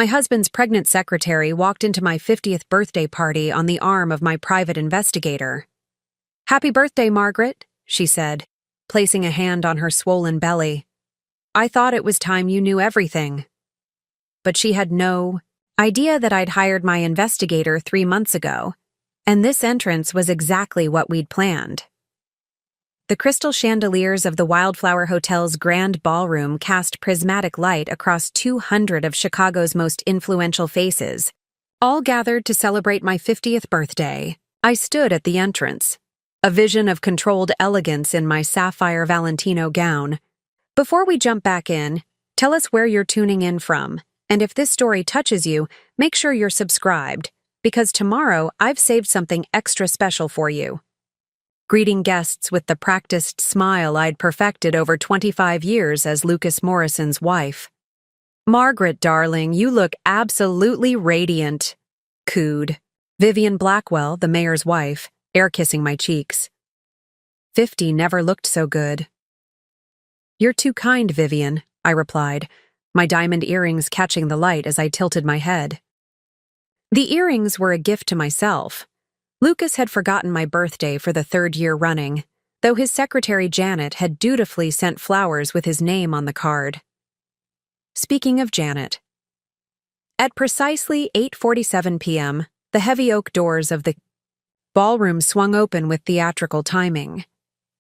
My husband's pregnant secretary walked into my 50th birthday party on the arm of my private investigator. "Happy birthday, Margaret," she said, placing a hand on her swollen belly. "I thought it was time you knew everything." But she had no idea that I'd hired my investigator 3 months ago, and this entrance was exactly what we'd planned. The crystal chandeliers of the Wildflower Hotel's grand ballroom cast prismatic light across 200 of Chicago's most influential faces, all gathered to celebrate my 50th birthday. I stood at the entrance, a vision of controlled elegance in my sapphire Valentino gown. Before we jump back in, tell us where you're tuning in from, and if this story touches you, make sure you're subscribed, because tomorrow I've saved something extra special for you. Greeting guests with the practiced smile I'd perfected over 25 years as Lucas Morrison's wife. "Margaret, darling, you look absolutely radiant," cooed Vivian Blackwell, the mayor's wife, air-kissing my cheeks. 50 never looked so good. "You're too kind, Vivian," I replied, my diamond earrings catching the light as I tilted my head. The earrings were a gift to myself. Lucas had forgotten my birthday for the 3rd year running, though his secretary Janet had dutifully sent flowers with his name on the card. Speaking of Janet. At precisely 8:47 p.m., the heavy oak doors of the ballroom swung open with theatrical timing.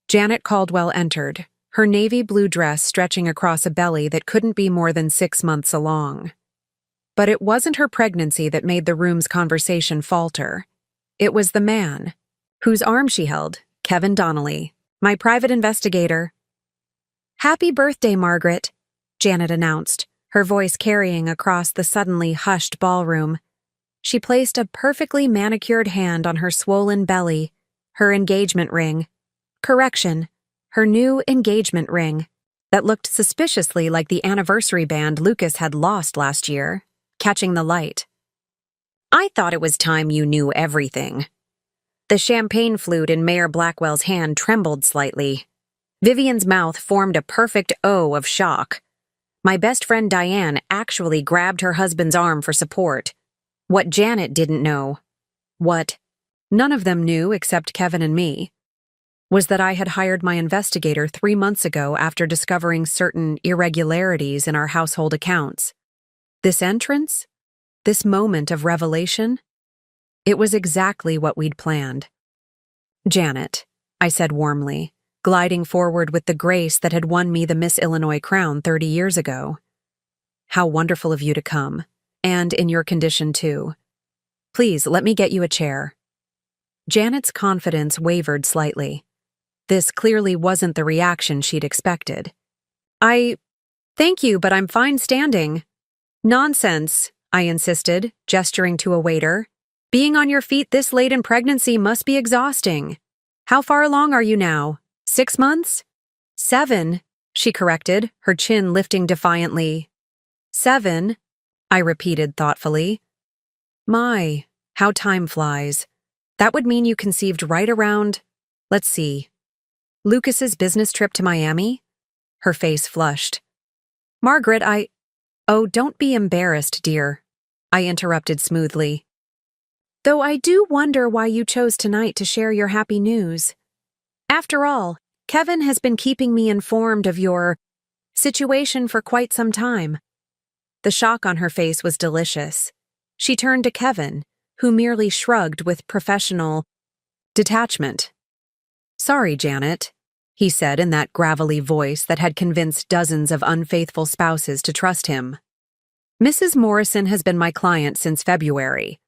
Janet Caldwell entered, her navy blue dress stretching across a belly that couldn't be more than 6 months along. But it wasn't her pregnancy that made the room's conversation falter. It was the man, whose arm she held, Kevin Donnelly, my private investigator. "Happy birthday, Margaret," Janet announced, her voice carrying across the suddenly hushed ballroom. She placed a perfectly manicured hand on her swollen belly, her engagement ring. Correction, her new engagement ring, that looked suspiciously like the anniversary band Lucas had lost last year, catching the light. "I thought it was time you knew everything." The champagne flute in Mayor Blackwell's hand trembled slightly. Vivian's mouth formed a perfect O of shock. My best friend Diane actually grabbed her husband's arm for support. What Janet didn't know, what none of them knew except Kevin and me, was that I had hired my investigator 3 months ago after discovering certain irregularities in our household accounts. This entrance? This moment of revelation? It was exactly what we'd planned. "Janet," I said warmly, gliding forward with the grace that had won me the Miss Illinois crown 30 years ago. "How wonderful of you to come, and in your condition too. Please, let me get you a chair." Janet's confidence wavered slightly. This clearly wasn't the reaction she'd expected. Thank you, but I'm fine standing." "Nonsense," I insisted, gesturing to a waiter. "Being on your feet this late in pregnancy must be exhausting. How far along are you now? 6 months?" "7, she corrected, her chin lifting defiantly. "7, I repeated thoughtfully. "My, how time flies. That would mean you conceived right around, let's see, Lucas's business trip to Miami?" Her face flushed. "Margaret, Oh, don't be embarrassed, dear," I interrupted smoothly. "Though I do wonder why you chose tonight to share your happy news. After all, Kevin has been keeping me informed of your situation for quite some time." The shock on her face was delicious. She turned to Kevin, who merely shrugged with professional detachment. "Sorry, Janet," he said in that gravelly voice that had convinced dozens of unfaithful spouses to trust him. "Mrs. Morrison has been my client since February."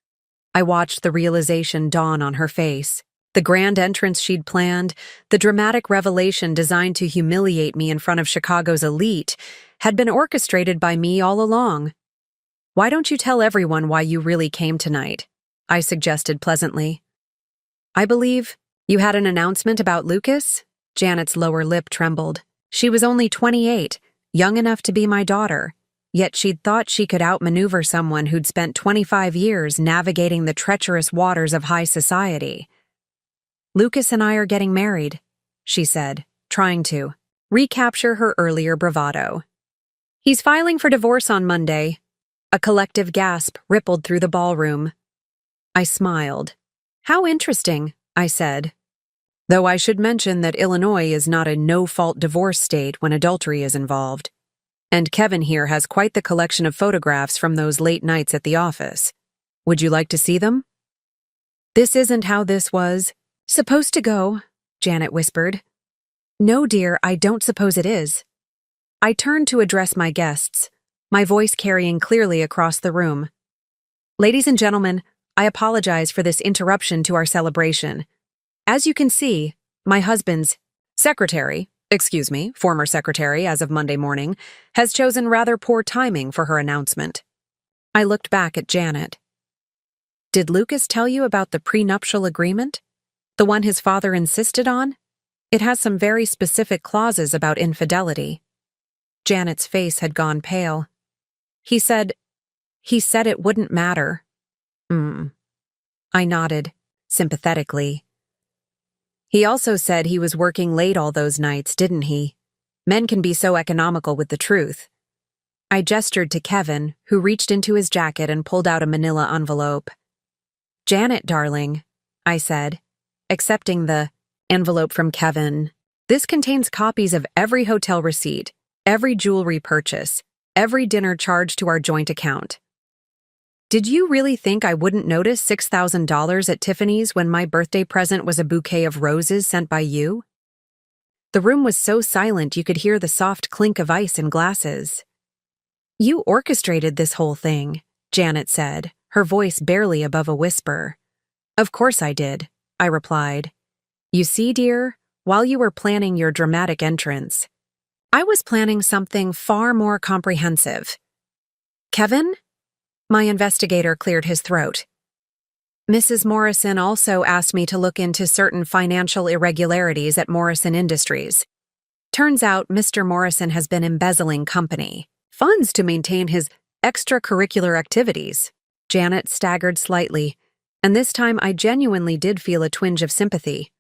I watched the realization dawn on her face. The grand entrance she'd planned, the dramatic revelation designed to humiliate me in front of Chicago's elite, had been orchestrated by me all along. "Why don't you tell everyone why you really came tonight?" I suggested pleasantly. "I believe you had an announcement about Lucas?" Janet's lower lip trembled. She was only 28, young enough to be my daughter, yet she'd thought she could outmaneuver someone who'd spent 25 years navigating the treacherous waters of high society. "Lucas and I are getting married," she said, trying to recapture her earlier bravado. "He's filing for divorce on Monday. A collective gasp rippled through the ballroom. I smiled. "How interesting," I said. Though I should mention that Illinois is not a no-fault divorce state when adultery is involved. And Kevin here has quite the collection of photographs from those late nights at the office. Would you like to see them? "This isn't how this was supposed to go," Janet whispered. "No, dear, I don't suppose it is." I turned to address my guests, my voice carrying clearly across the room. "Ladies and gentlemen, I apologize for this interruption to our celebration. As you can see, my husband's former secretary as of Monday morning, has chosen rather poor timing for her announcement." I looked back at Janet. "Did Lucas tell you about the prenuptial agreement? The one his father insisted on? It has some very specific clauses about infidelity." Janet's face had gone pale. He said it wouldn't matter." I nodded, sympathetically. "He also said he was working late all those nights, didn't he? Men can be so economical with the truth." I gestured to Kevin, who reached into his jacket and pulled out a manila envelope. "Janet, darling," I said, accepting the envelope from Kevin. "This contains copies of every hotel receipt, every jewelry purchase, every dinner charge to our joint account. Did you really think I wouldn't notice $6,000 at Tiffany's when my birthday present was a bouquet of roses sent by you?" The room was so silent you could hear the soft clink of ice in glasses. "You orchestrated this whole thing," Janet said, her voice barely above a whisper. "Of course I did," I replied. "You see, dear, while you were planning your dramatic entrance, I was planning something far more comprehensive." "Kevin?" My investigator cleared his throat. "Mrs. Morrison also asked me to look into certain financial irregularities at Morrison Industries. Turns out Mr. Morrison has been embezzling company funds to maintain his extracurricular activities." Janet staggered slightly, and this time I genuinely did feel a twinge of sympathy.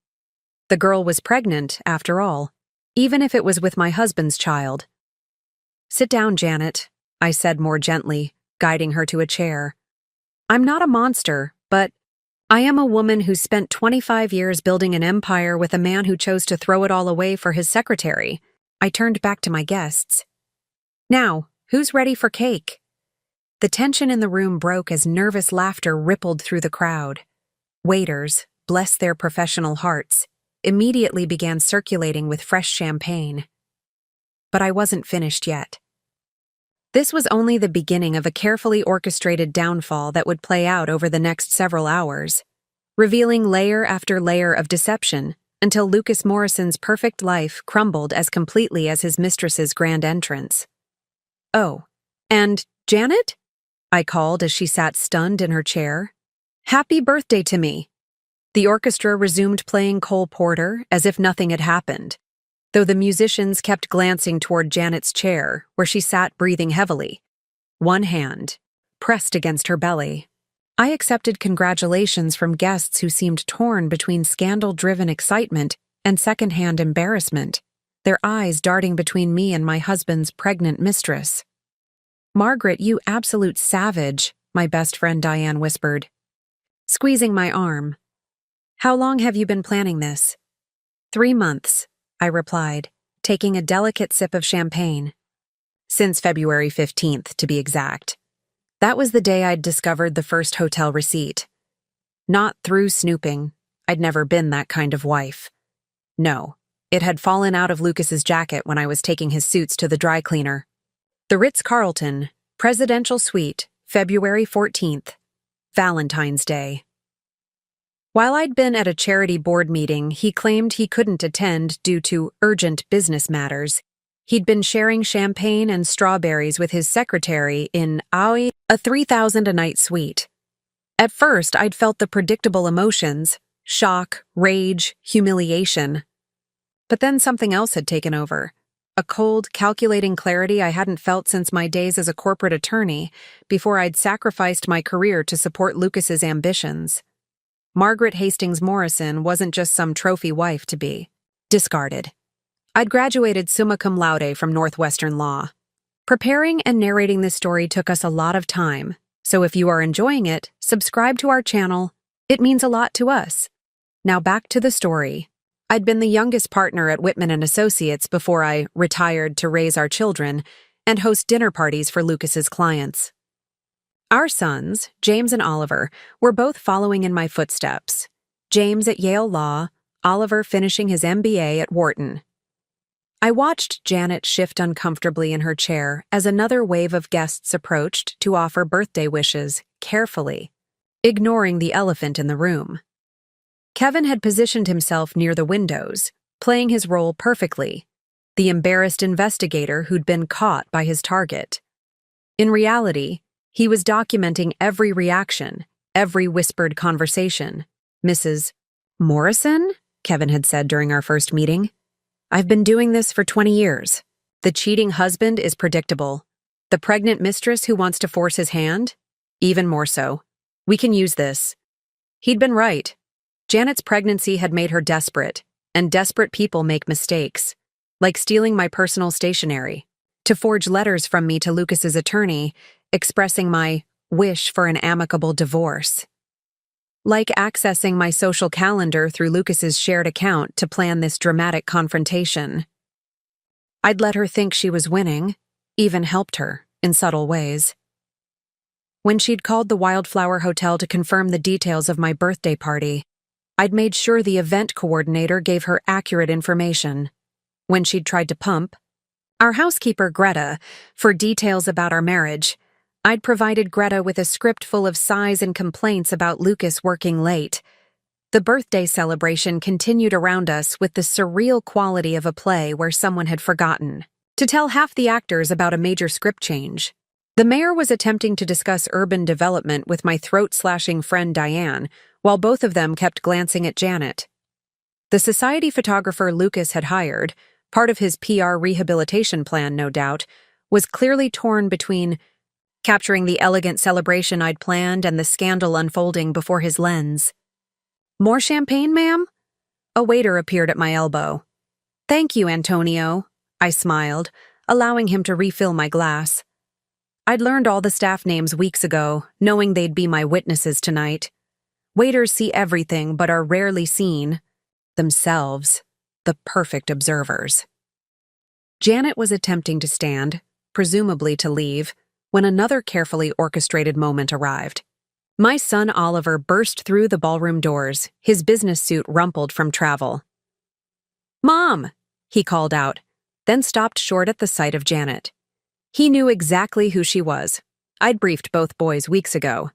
The girl was pregnant, after all, even if it was with my husband's child. "Sit down, Janet," I said more gently, guiding her to a chair. "I'm not a monster, but I am a woman who spent 25 years building an empire with a man who chose to throw it all away for his secretary." I turned back to my guests. "Now, who's ready for cake?" The tension in the room broke as nervous laughter rippled through the crowd. Waiters, bless their professional hearts, immediately began circulating with fresh champagne. But I wasn't finished yet. This was only the beginning of a carefully orchestrated downfall that would play out over the next several hours, revealing layer after layer of deception until Lucas Morrison's perfect life crumbled as completely as his mistress's grand entrance. "Oh, and Janet?" I called as she sat stunned in her chair. "Happy birthday to me." The orchestra resumed playing Cole Porter as if nothing had happened, though the musicians kept glancing toward Janet's chair, where she sat breathing heavily, one hand pressed against her belly. I accepted congratulations from guests who seemed torn between scandal-driven excitement and second-hand embarrassment, their eyes darting between me and my husband's pregnant mistress. "Margaret, you absolute savage," my best friend Diane whispered, squeezing my arm. "How long have you been planning this?" 3 months. I replied, taking a delicate sip of champagne. "Since February 15th, to be exact. That was the day I'd discovered the first hotel receipt. Not through snooping. I'd never been that kind of wife. No, it had fallen out of Lucas's jacket when I was taking his suits to the dry cleaner. The Ritz-Carlton, Presidential Suite, February 14th, Valentine's Day." While I'd been at a charity board meeting he claimed he couldn't attend due to urgent business matters, he'd been sharing champagne and strawberries with his secretary in a 3,000 a night suite. At first, I'd felt the predictable emotions: shock, rage, humiliation. But then something else had taken over. A cold, calculating clarity I hadn't felt since my days as a corporate attorney, before I'd sacrificed my career to support Lucas's ambitions. Margaret Hastings Morrison wasn't just some trophy wife to be discarded. I'd graduated summa cum laude from Northwestern Law. Preparing and narrating this story took us a lot of time, so if you are enjoying it, subscribe to our channel. It means a lot to us. Now back to the story. I'd been the youngest partner at Whitman & Associates before I retired to raise our children and host dinner parties for Lucas's clients. Our sons, James and Oliver, were both following in my footsteps. James at Yale Law, Oliver finishing his MBA at Wharton. I watched Janet shift uncomfortably in her chair as another wave of guests approached to offer birthday wishes, carefully, ignoring the elephant in the room. Kevin had positioned himself near the windows, playing his role perfectly, the embarrassed investigator who'd been caught by his target. In reality, he was documenting every reaction, every whispered conversation. "Mrs. Morrison?" Kevin had said during our first meeting. "I've been doing this for 20 years. The cheating husband is predictable. The pregnant mistress who wants to force his hand? Even more so. We can use this." He'd been right. Janet's pregnancy had made her desperate, and desperate people make mistakes, like stealing my personal stationery, to forge letters from me to Lucas's attorney, expressing my wish for an amicable divorce. Like accessing my social calendar through Lucas's shared account to plan this dramatic confrontation. I'd let her think she was winning, even helped her, in subtle ways. When she'd called the Wildflower Hotel to confirm the details of my birthday party, I'd made sure the event coordinator gave her accurate information. When she'd tried to pump our housekeeper, Greta, for details about our marriage, I'd provided Greta with a script full of sighs and complaints about Lucas working late. The birthday celebration continued around us with the surreal quality of a play where someone had forgotten to tell half the actors about a major script change. The mayor was attempting to discuss urban development with my throat-slashing friend Diane, while both of them kept glancing at Janet. The society photographer Lucas had hired, part of his PR rehabilitation plan, no doubt, was clearly torn between capturing the elegant celebration I'd planned and the scandal unfolding before his lens. "More champagne, ma'am?" A waiter appeared at my elbow. "Thank you, Antonio," I smiled, allowing him to refill my glass. I'd learned all the staff names weeks ago, knowing they'd be my witnesses tonight. Waiters see everything but are rarely seen themselves, the perfect observers. Janet was attempting to stand, presumably to leave, when another carefully orchestrated moment arrived. My son Oliver burst through the ballroom doors, his business suit rumpled from travel. "Mom!" he called out, then stopped short at the sight of Janet. He knew exactly who she was. I'd briefed both boys weeks ago.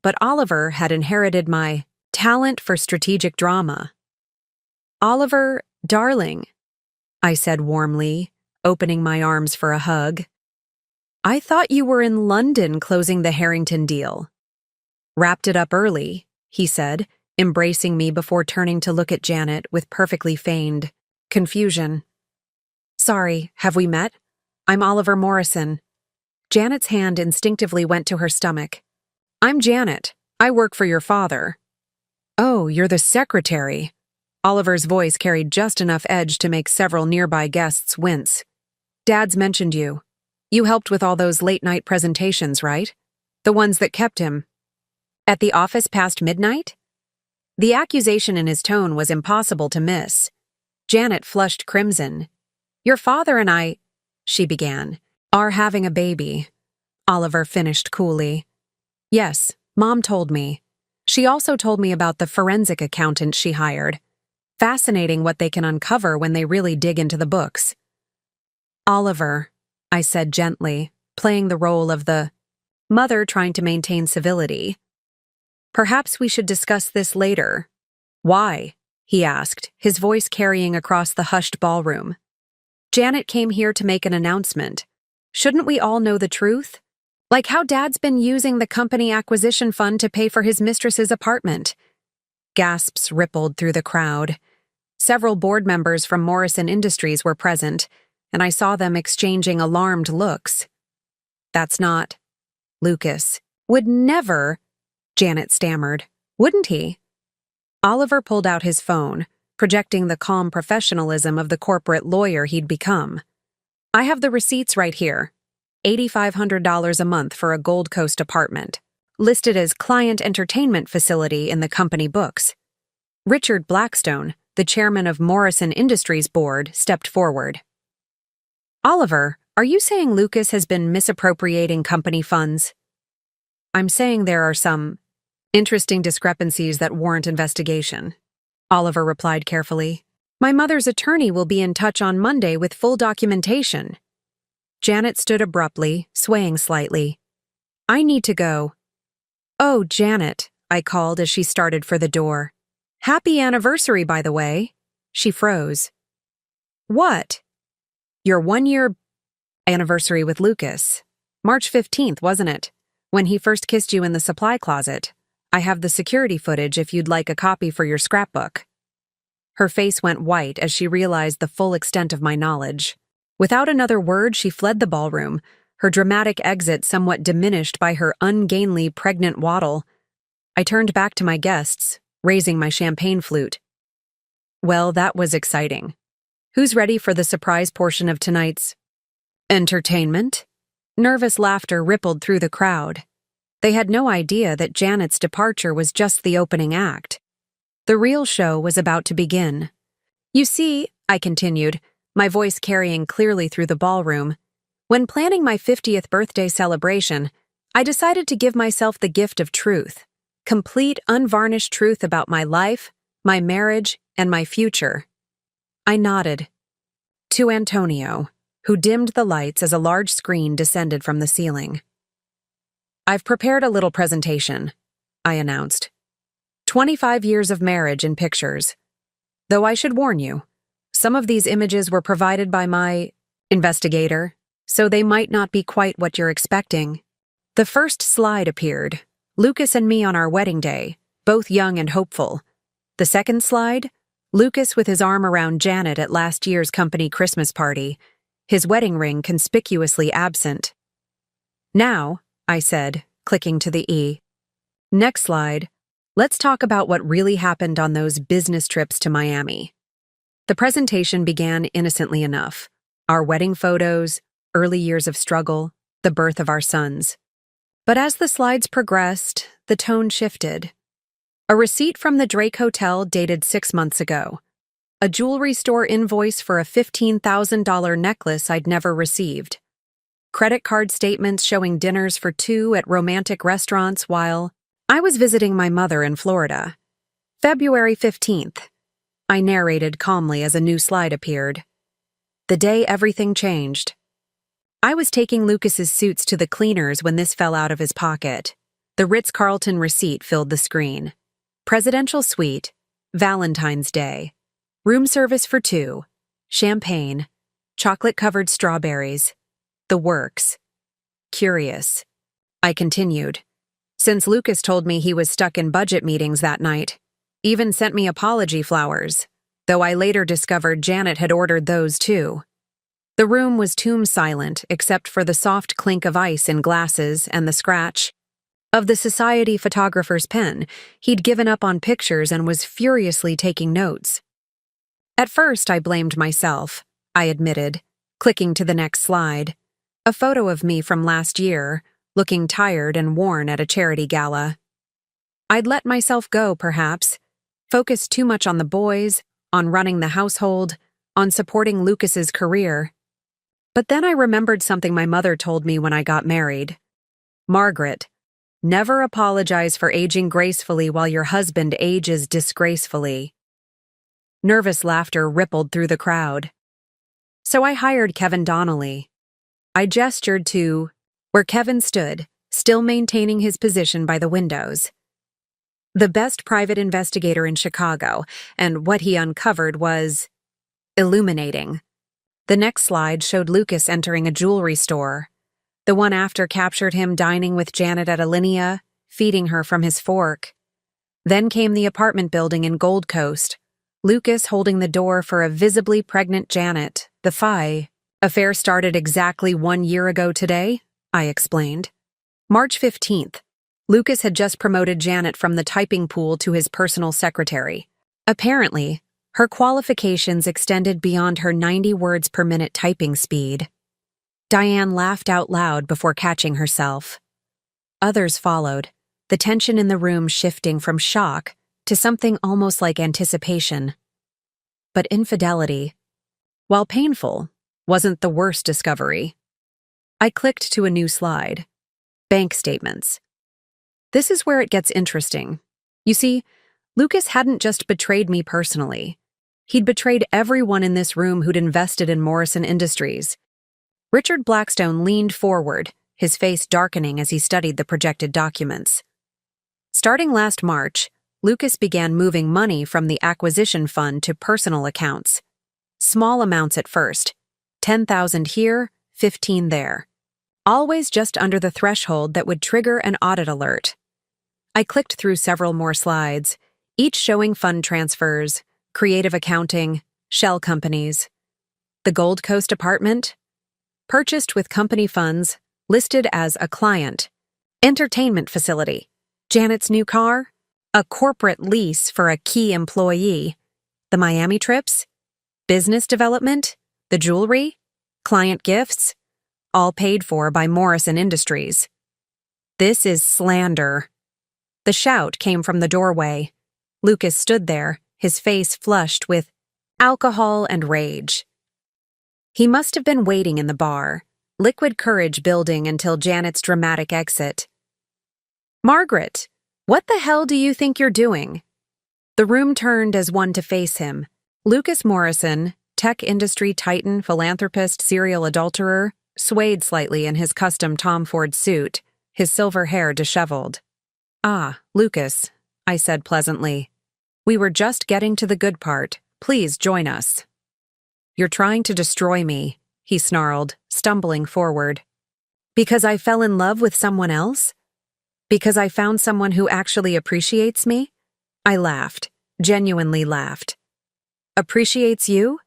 But Oliver had inherited my talent for strategic drama. "Oliver, darling," I said warmly, opening my arms for a hug. "I thought you were in London closing the Harrington deal." "Wrapped it up early," he said, embracing me before turning to look at Janet with perfectly feigned confusion. "Sorry, have we met? I'm Oliver Morrison." Janet's hand instinctively went to her stomach. "I'm Janet. I work for your father." "Oh, you're the secretary." Oliver's voice carried just enough edge to make several nearby guests wince. "Dad's mentioned you. You helped with all those late-night presentations, right? The ones that kept him at the office past midnight?" The accusation in his tone was impossible to miss. Janet flushed crimson. "Your father and I," she began, "are having a baby," Oliver finished coolly. "Yes, Mom told me. She also told me about the forensic accountant she hired. Fascinating what they can uncover when they really dig into the books." "Oliver," I said gently, playing the role of the mother trying to maintain civility. "Perhaps we should discuss this later." "Why?" he asked, his voice carrying across the hushed ballroom. "Janet came here to make an announcement. Shouldn't we all know the truth? Like how Dad's been using the company acquisition fund to pay for his mistress's apartment." Gasps rippled through the crowd. Several board members from Morrison Industries were present, and I saw them exchanging alarmed looks. "That's not..." "Lucas would never..." Janet stammered. "Wouldn't he?" Oliver pulled out his phone, projecting the calm professionalism of the corporate lawyer he'd become. "I have the receipts right here. $8,500 a month for a Gold Coast apartment, listed as client entertainment facility in the company books. Richard Blackstone, the chairman of Morrison Industries Board, stepped forward. "Oliver, are you saying Lucas has been misappropriating company funds?" "I'm saying there are some interesting discrepancies that warrant investigation," Oliver replied carefully. "My mother's attorney will be in touch on Monday with full documentation." Janet stood abruptly, swaying slightly. "I need to go." "Oh, Janet," I called as she started for the door. "Happy anniversary, by the way." She froze. "What?" "Your 1-year anniversary with Lucas. March 15th, wasn't it? When he first kissed you in the supply closet. I have the security footage if you'd like a copy for your scrapbook." Her face went white as she realized the full extent of my knowledge. Without another word, she fled the ballroom, her dramatic exit somewhat diminished by her ungainly pregnant waddle. I turned back to my guests, raising my champagne flute. Well, that was exciting. Who's ready for the surprise portion of tonight's entertainment? Nervous laughter rippled through the crowd. They had no idea that Janet's departure was just the opening act. The real show was about to begin. "You see," I continued, my voice carrying clearly through the ballroom, "when planning my 50th birthday celebration, I decided to give myself the gift of truth. Complete, unvarnished truth about my life, my marriage, and my future." I nodded. To Antonio, who dimmed the lights as a large screen descended from the ceiling. "I've prepared a little presentation," I announced. 25 years of marriage in pictures. Though I should warn you, some of these images were provided by my investigator, so they might not be quite what you're expecting. The first slide appeared, Lucas and me on our wedding day, both young and hopeful. The second slide, Lucas with his arm around Janet at last year's company Christmas party, his wedding ring conspicuously absent. "Now," I said, clicking to the E. "Next slide. Let's talk about what really happened on those business trips to Miami." The presentation began innocently enough. Our wedding photos, early years of struggle, the birth of our sons. But as the slides progressed, the tone shifted. A receipt from the Drake Hotel dated 6 months ago. A jewelry store invoice for a $15,000 necklace I'd never received. Credit card statements showing dinners for 2 at romantic restaurants while I was visiting my mother in Florida. February 15th. I narrated calmly as a new slide appeared. The day everything changed. I was taking Lucas's suits to the cleaners when this fell out of his pocket. The Ritz-Carlton receipt filled the screen. Presidential suite, Valentine's Day, room service for 2, champagne, chocolate-covered strawberries, the works. Curious. I continued. Since Lucas told me he was stuck in budget meetings that night, even sent me apology flowers, though I later discovered Janet had ordered those too. The room was tomb-silent except for the soft clink of ice in glasses and the scratch of the society photographer's pen. He'd given up on pictures and was furiously taking notes. At first, I blamed myself, I admitted, clicking to the next slide. A photo of me from last year, looking tired and worn at a charity gala. I'd let myself go, perhaps, focused too much on the boys, on running the household, on supporting Lucas's career. But then I remembered something my mother told me when I got married. "Margaret, never apologize for aging gracefully while your husband ages disgracefully." Nervous laughter rippled through the crowd. So I hired Kevin Donnelly. I gestured to where Kevin stood, still maintaining his position by the windows. The best private investigator in Chicago, and what he uncovered was illuminating. The next slide showed Lucas entering a jewelry store. The one after captured him dining with Janet at Alinea, feeding her from his fork. Then came the apartment building in Gold Coast, Lucas holding the door for a visibly pregnant Janet. The affair started exactly 1 year ago today, I explained. March 15th. Lucas had just promoted Janet from the typing pool to his personal secretary. Apparently, her qualifications extended beyond her 90 words per minute typing speed. Diane laughed out loud before catching herself. Others followed, the tension in the room shifting from shock to something almost like anticipation. But infidelity, while painful, wasn't the worst discovery. I clicked to a new slide. Bank statements. This is where it gets interesting. You see, Lucas hadn't just betrayed me personally. He'd betrayed everyone in this room who'd invested in Morrison Industries. Richard Blackstone leaned forward, his face darkening as he studied the projected documents. Starting last March, Lucas began moving money from the acquisition fund to personal accounts. Small amounts at first, 10,000 here, 15 there. Always just under the threshold that would trigger an audit alert. I clicked through several more slides, each showing fund transfers, creative accounting, shell companies. The Gold Coast apartment? Purchased with company funds, listed as a client. Entertainment facility. Janet's new car? A corporate lease for a key employee. The Miami trips? Business development? The jewelry? Client gifts? All paid for by Morrison Industries. This is slander. The shout came from the doorway. Lucas stood there, his face flushed with alcohol and rage. He must have been waiting in the bar, liquid courage building until Janet's dramatic exit. Margaret, what the hell do you think you're doing? The room turned as one to face him. Lucas Morrison, tech industry titan, philanthropist, serial adulterer, swayed slightly in his custom Tom Ford suit, his silver hair disheveled. Ah, Lucas, I said pleasantly. We were just getting to the good part. Please join us. You're trying to destroy me, he snarled, stumbling forward. Because I fell in love with someone else? Because I found someone who actually appreciates me? I laughed, genuinely laughed. Appreciates you?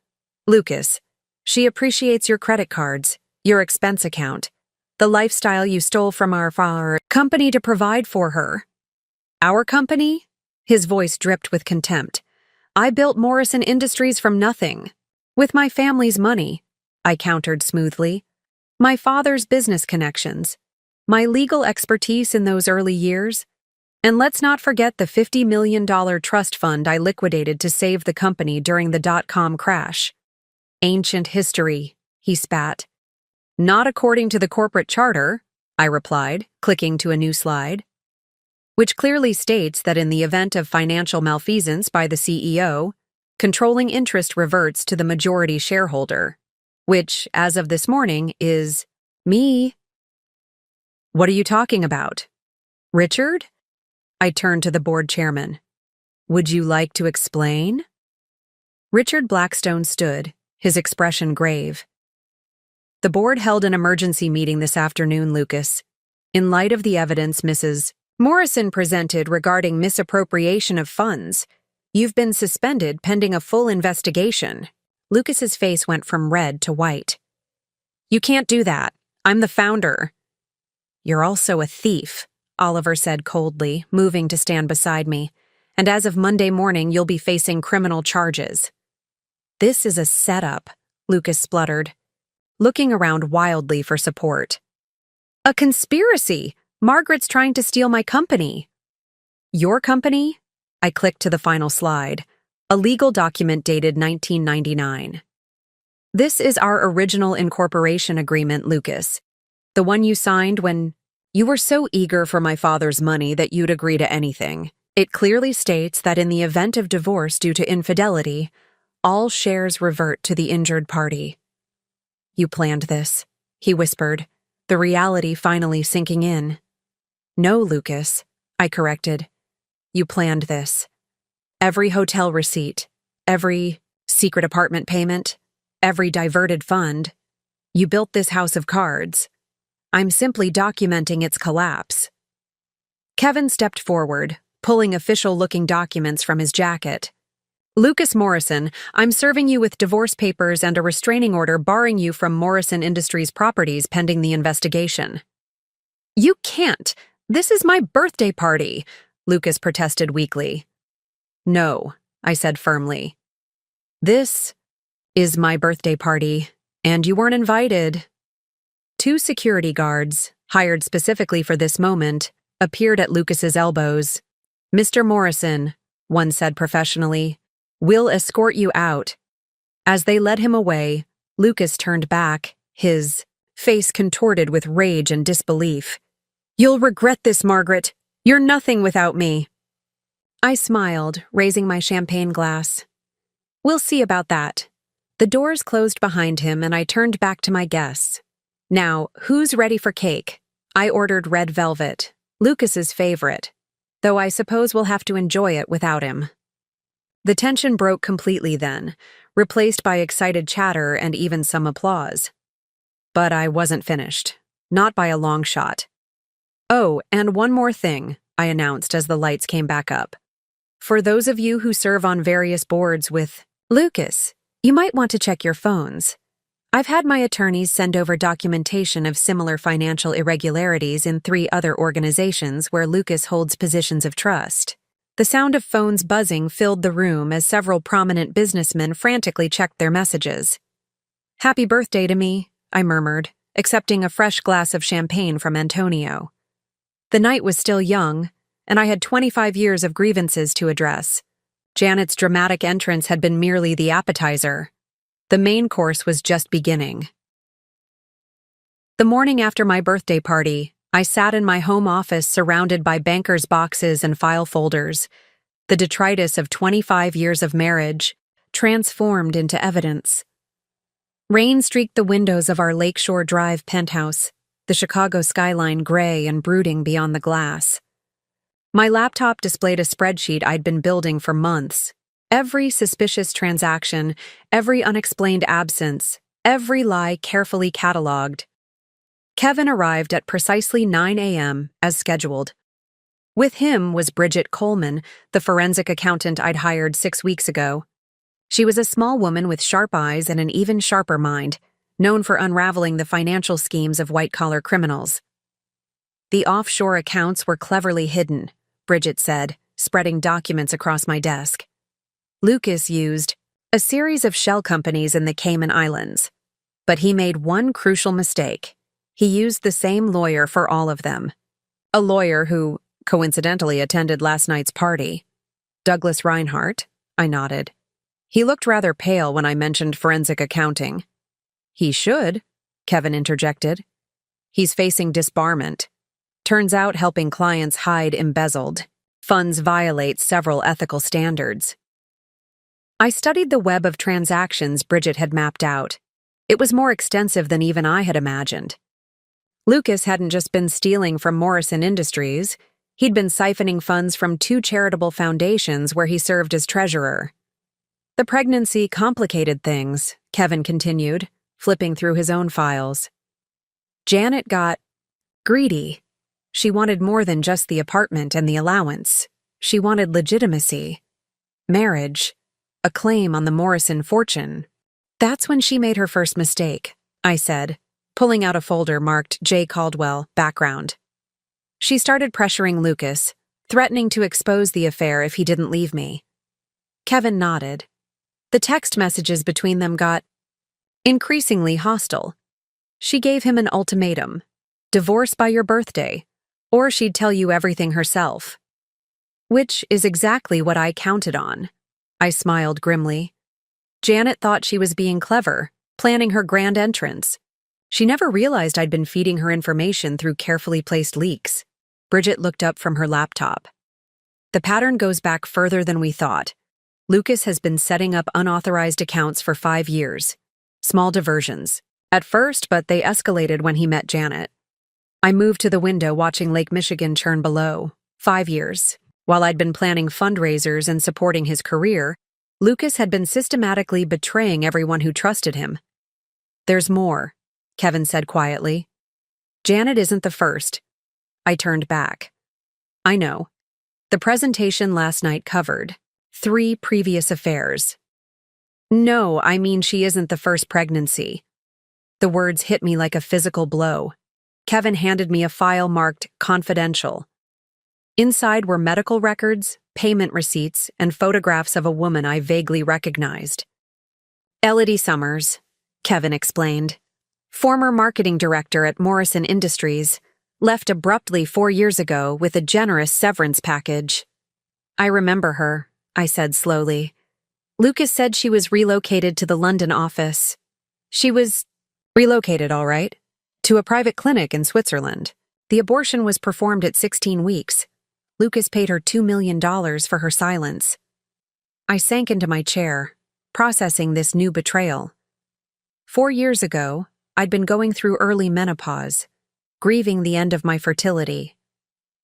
Lucas, she appreciates your credit cards, your expense account, the lifestyle you stole from our company to provide for her. Our company? His voice dripped with contempt. I built Morrison Industries from nothing. With my family's money, I countered smoothly. My father's business connections, my legal expertise in those early years, and let's not forget the $50 million trust fund I liquidated to save the company during the dot-com crash. Ancient history, he spat. Not according to the corporate charter, I replied, clicking to a new slide, which clearly states that in the event of financial malfeasance by the CEO, controlling interest reverts to the majority shareholder, which, as of this morning, is me. What are you talking about? Richard? I turned to the board chairman. Would you like to explain? Richard Blackstone stood, his expression grave. The board held an emergency meeting this afternoon, Lucas. In light of the evidence Mrs. Morrison presented regarding misappropriation of funds, you've been suspended pending a full investigation. Lucas's face went from red to white. You can't do that. I'm the founder. You're also a thief, Oliver said coldly, moving to stand beside me. And as of Monday morning, you'll be facing criminal charges. This is a setup, Lucas spluttered, looking around wildly for support. A conspiracy! Margaret's trying to steal my company. Your company? I clicked to the final slide, a legal document dated 1999. This is our original incorporation agreement, Lucas. The one you signed when you were so eager for my father's money that you'd agree to anything. It clearly states that in the event of divorce due to infidelity, all shares revert to the injured party. You planned this, he whispered, the reality finally sinking in. No, Lucas, I corrected. You planned this. Every hotel receipt, every secret apartment payment, every diverted fund. You built this house of cards. I'm simply documenting its collapse. Kevin stepped forward, pulling official-looking documents from his jacket. Lucas Morrison, I'm serving you with divorce papers and a restraining order barring you from Morrison Industries properties pending the investigation. You can't. This is my birthday party, Lucas protested weakly. No, I said firmly. This is my birthday party, and you weren't invited. Two security guards, hired specifically for this moment, appeared at Lucas's elbows. "Mr. Morrison," one said professionally, "we'll escort you out." As they led him away, Lucas turned back, his face contorted with rage and disbelief. "You'll regret this, Margaret. You're nothing without me." I smiled, raising my champagne glass. "We'll see about that." The doors closed behind him and I turned back to my guests. "Now, who's ready for cake?" I ordered red velvet, Lucas's favorite, though I suppose we'll have to enjoy it without him. The tension broke completely then, replaced by excited chatter and even some applause. But I wasn't finished. Not by a long shot. "Oh, and one more thing," I announced as the lights came back up. "For those of you who serve on various boards with Lucas, you might want to check your phones. I've had my attorneys send over documentation of similar financial irregularities in 3 other organizations where Lucas holds positions of trust." The sound of phones buzzing filled the room as several prominent businessmen frantically checked their messages. "Happy birthday to me," I murmured, accepting a fresh glass of champagne from Antonio. The night was still young, and I had 25 years of grievances to address. Janet's dramatic entrance had been merely the appetizer. The main course was just beginning. The morning after my birthday party, I sat in my home office surrounded by bankers' boxes and file folders, the detritus of 25 years of marriage, transformed into evidence. Rain streaked the windows of our Lakeshore Drive penthouse, the Chicago skyline gray and brooding beyond the glass. My laptop displayed a spreadsheet I'd been building for months. Every suspicious transaction, every unexplained absence, every lie carefully cataloged. Kevin arrived at precisely 9 a.m., as scheduled. With him was Bridget Coleman, the forensic accountant I'd hired 6 weeks ago. She was a small woman with sharp eyes and an even sharper mind, known for unraveling the financial schemes of white-collar criminals. "The offshore accounts were cleverly hidden," Bridget said, spreading documents across my desk. "Lucas used a series of shell companies in the Cayman Islands, but he made one crucial mistake. He used the same lawyer for all of them. A lawyer who, coincidentally, attended last night's party. Douglas Reinhardt?" I nodded. He looked rather pale when I mentioned forensic accounting. "He should," Kevin interjected. "He's facing disbarment. Turns out helping clients hide embezzled funds violates several ethical standards." I studied the web of transactions Bridget had mapped out. It was more extensive than even I had imagined. Lucas hadn't just been stealing from Morrison Industries, he'd been siphoning funds from 2 charitable foundations where he served as treasurer. "The pregnancy complicated things," Kevin continued, flipping through his own files. "Janet got greedy. She wanted more than just the apartment and the allowance. She wanted legitimacy, marriage, a claim on the Morrison fortune. That's when she made her first mistake," I said, pulling out a folder marked J. Caldwell, background. "She started pressuring Lucas, threatening to expose the affair if he didn't leave me." Kevin nodded. The text messages between them got increasingly hostile. She gave him an ultimatum: divorce by your birthday, or she'd tell you everything herself. Which is exactly what I counted on. I smiled grimly. Janet thought she was being clever, planning her grand entrance. She never realized I'd been feeding her information through carefully placed leaks. Bridget looked up from her laptop. "The pattern goes back further than we thought. Lucas has been setting up unauthorized accounts for 5 years. Small diversions. At first, but they escalated when he met Janet." I moved to the window watching Lake Michigan churn below. 5 years. While I'd been planning fundraisers and supporting his career, Lucas had been systematically betraying everyone who trusted him. "There's more," Kevin said quietly. "Janet isn't the first." I turned back. "I know. The presentation last night covered 3 previous affairs." "No, I mean she isn't the first pregnancy." The words hit me like a physical blow. Kevin handed me a file marked confidential. Inside were medical records, payment receipts, and photographs of a woman I vaguely recognized. "Elodie Summers," Kevin explained. former marketing director at Morrison Industries, left abruptly 4 years ago with a generous severance package. I remember her, I said slowly. Lucas said she was relocated to the London office. She was relocated, all right, to a private clinic in Switzerland. The abortion was performed at 16 weeks. Lucas paid her $2 million for her silence. I sank into my chair, processing this new betrayal. 4 years ago, I'd been going through early menopause, grieving the end of my fertility.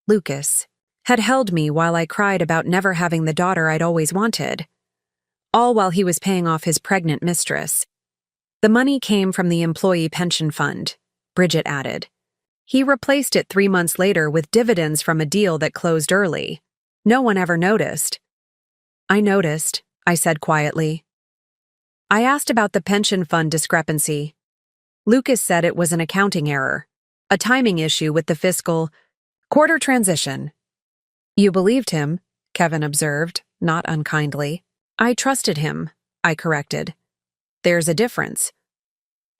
Lucas had held me while I cried about never having the daughter I'd always wanted, all while he was paying off his pregnant mistress. The money came from the employee pension fund, Bridget added. He replaced it 3 months later with dividends from a deal that closed early. No one ever noticed. I noticed, I said quietly. I asked about the pension fund discrepancy. Lucas said it was an accounting error, a timing issue with the fiscal quarter transition. You believed him, Kevin observed, not unkindly. I trusted him, I corrected. There's a difference.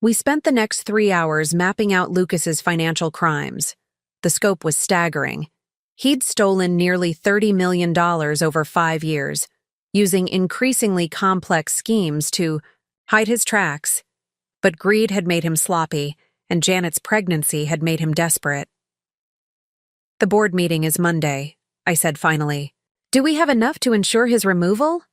We spent the next 3 hours mapping out Lucas's financial crimes. The scope was staggering. He'd stolen nearly $30 million over 5 years, using increasingly complex schemes to hide his tracks. But greed had made him sloppy, and Janet's pregnancy had made him desperate. The board meeting is Monday, I said finally. Do we have enough to ensure his removal?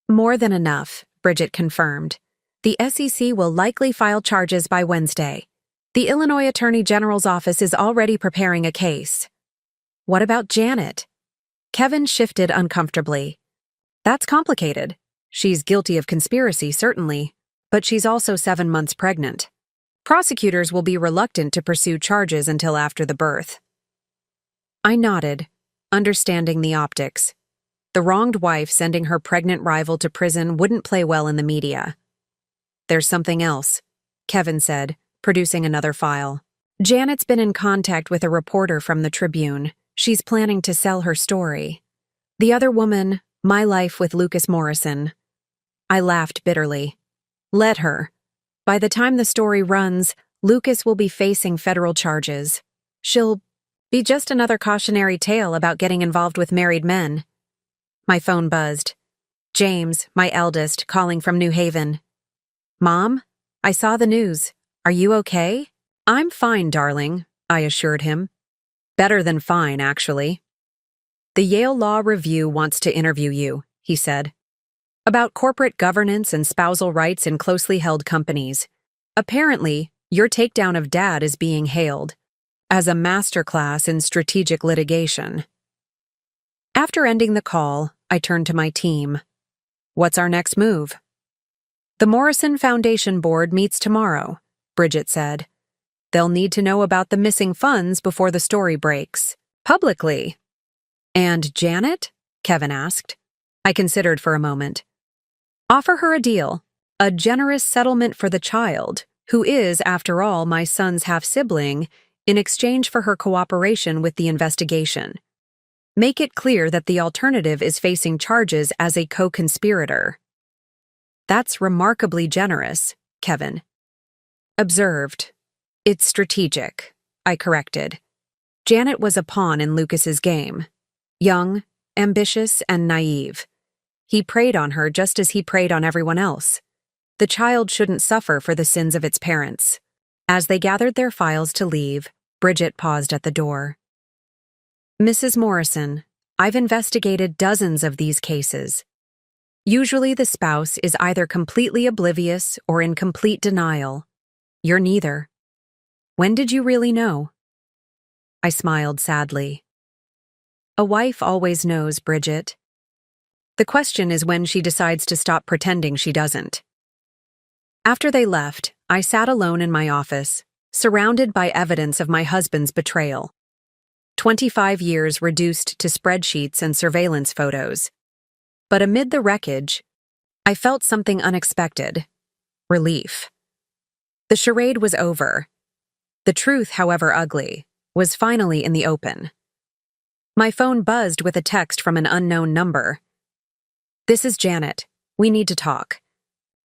More than enough, Bridget confirmed. The SEC will likely file charges by Wednesday. The Illinois Attorney General's office is already preparing a case. What about Janet? Kevin shifted uncomfortably. That's complicated. She's guilty of conspiracy, certainly, but she's also 7 months pregnant. Prosecutors will be reluctant to pursue charges until after the birth. I nodded, understanding the optics. The wronged wife sending her pregnant rival to prison wouldn't play well in the media. There's something else, Kevin said, producing another file. Janet's been in contact with a reporter from the Tribune. She's planning to sell her story. The other woman, My Life with Lucas Morrison. I laughed bitterly. Let her. By the time the story runs, Lucas will be facing federal charges. She'll be just another cautionary tale about getting involved with married men. My phone buzzed. James, my eldest, calling from New Haven. Mom, I saw the news. Are you okay? I'm fine, darling, I assured him. Better than fine, actually. The Yale Law Review wants to interview you, he said. About corporate governance and spousal rights in closely held companies. Apparently, your takedown of Dad is being hailed as a masterclass in strategic litigation. After ending the call, I turned to my team. What's our next move? The Morrison Foundation Board meets tomorrow, Bridget said. They'll need to know about the missing funds before the story breaks. Publicly. And Janet? Kevin asked. I considered for a moment. Offer her a deal. A generous settlement for the child, who is, after all, my son's half-sibling, in exchange for her cooperation with the investigation. Make it clear that the alternative is facing charges as a co-conspirator. That's remarkably generous, Kevin observed. It's strategic, I corrected. Janet was a pawn in Lucas's game. Young, ambitious, and naive. He preyed on her just as he preyed on everyone else. The child shouldn't suffer for the sins of its parents. As they gathered their files to leave, Bridget paused at the door. Mrs. Morrison, I've investigated dozens of these cases. Usually the spouse is either completely oblivious or in complete denial. You're neither. When did you really know? I smiled sadly. A wife always knows, Bridget. The question is when she decides to stop pretending she doesn't. After they left, I sat alone in my office, surrounded by evidence of my husband's betrayal. 25 years reduced to spreadsheets and surveillance photos. But amid the wreckage, I felt something unexpected. Relief. The charade was over. The truth, however ugly, was finally in the open. My phone buzzed with a text from an unknown number. This is Janet. We need to talk.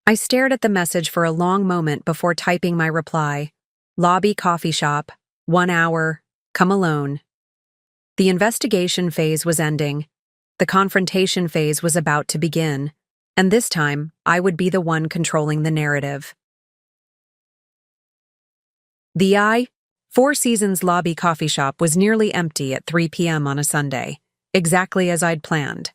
I stared at the message for a long moment before typing my reply. Lobby coffee shop, 1 hour, come alone. The investigation phase was ending. The confrontation phase was about to begin, and this time I would be the one controlling the narrative. The Four Seasons lobby coffee shop was nearly empty at 3 p.m. on a Sunday, exactly as I'd planned.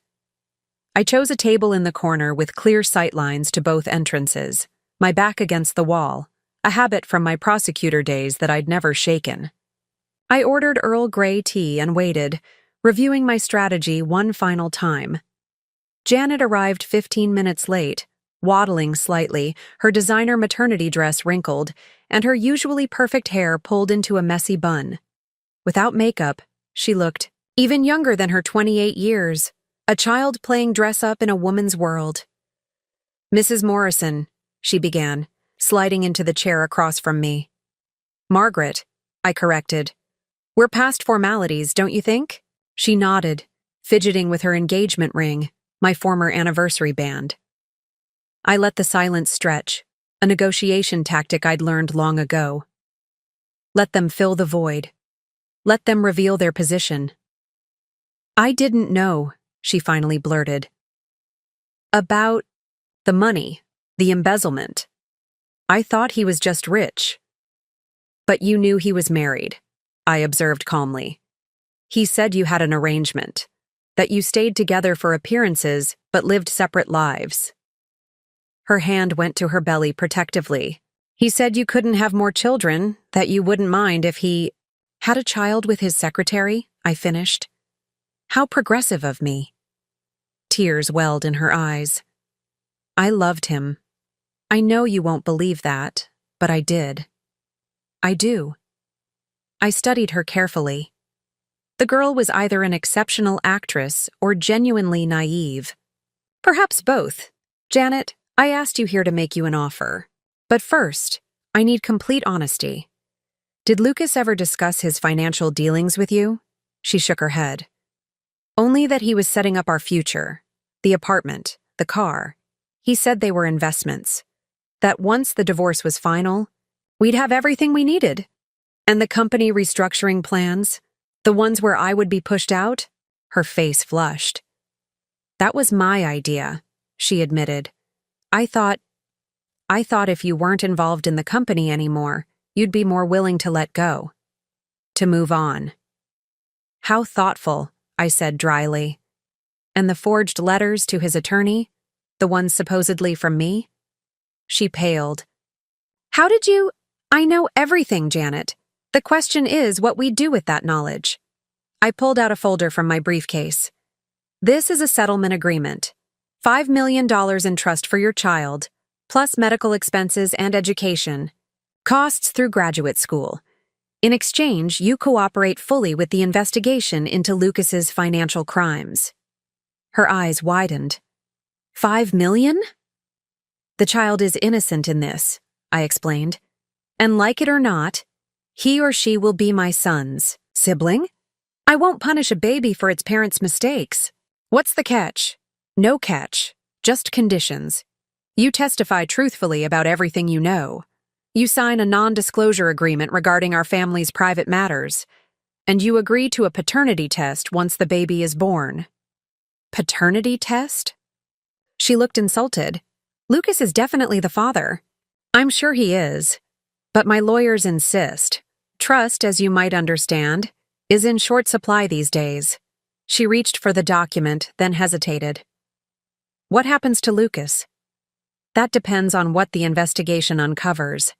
I chose a table in the corner with clear sight lines to both entrances, my back against the wall, a habit from my prosecutor days that I'd never shaken. I ordered Earl Grey tea and waited, reviewing my strategy one final time. Janet arrived 15 minutes late, waddling slightly, her designer maternity dress wrinkled, and her usually perfect hair pulled into a messy bun. Without makeup, she looked even younger than her 28 years, a child playing dress-up in a woman's world. "Mrs. Morrison," she began, sliding into the chair across from me. "Margaret," I corrected. "We're past formalities, don't you think?" She nodded, fidgeting with her engagement ring, my former anniversary band. I let the silence stretch, a negotiation tactic I'd learned long ago. Let them fill the void. Let them reveal their position. "I didn't know," she finally blurted. "About the money, the embezzlement. I thought he was just rich." "But you knew he was married," I observed calmly. "He said you had an arrangement, that you stayed together for appearances but lived separate lives." Her hand went to her belly protectively. "He said you couldn't have more children, that you wouldn't mind if he had a child with his secretary," I finished. How progressive of me. Tears welled in her eyes. "I loved him. I know you won't believe that, but I did. I do." I studied her carefully. The girl was either an exceptional actress or genuinely naive. Perhaps both. "Janet, I asked you here to make you an offer. But first, I need complete honesty. Did Lucas ever discuss his financial dealings with you?" She shook her head. "Only that he was setting up our future. The apartment, the car. He said they were investments. That once the divorce was final, we'd have everything we needed. And the company restructuring plans, the ones where I would be pushed out?" Her face flushed. "That was my idea," she admitted. I thought if you weren't involved in the company anymore, you'd be more willing to let go. To move on." "How thoughtful," I said dryly. "And the forged letters to his attorney? The ones supposedly from me?" She paled. "How did you— I know everything, Janet. The question is what we do with that knowledge." I pulled out a folder from my briefcase. "This is a settlement agreement. $5 million in trust for your child, plus medical expenses and education. Costs through graduate school. In exchange, you cooperate fully with the investigation into Lucas's financial crimes." Her eyes widened. $5 million? "The child is innocent in this," I explained. "And like it or not, he or she will be my son's sibling. I won't punish a baby for its parents' mistakes. What's the catch?" "No catch, just conditions. You testify truthfully about everything you know. You sign a non-disclosure agreement regarding our family's private matters, and you agree to a paternity test once the baby is born." "Paternity test?" She looked insulted. "Lucas is definitely the father." "I'm sure he is. But my lawyers insist. Trust, as you might understand, is in short supply these days." She reached for the document, then hesitated. "What happens to Lucas?" "That depends on what the investigation uncovers.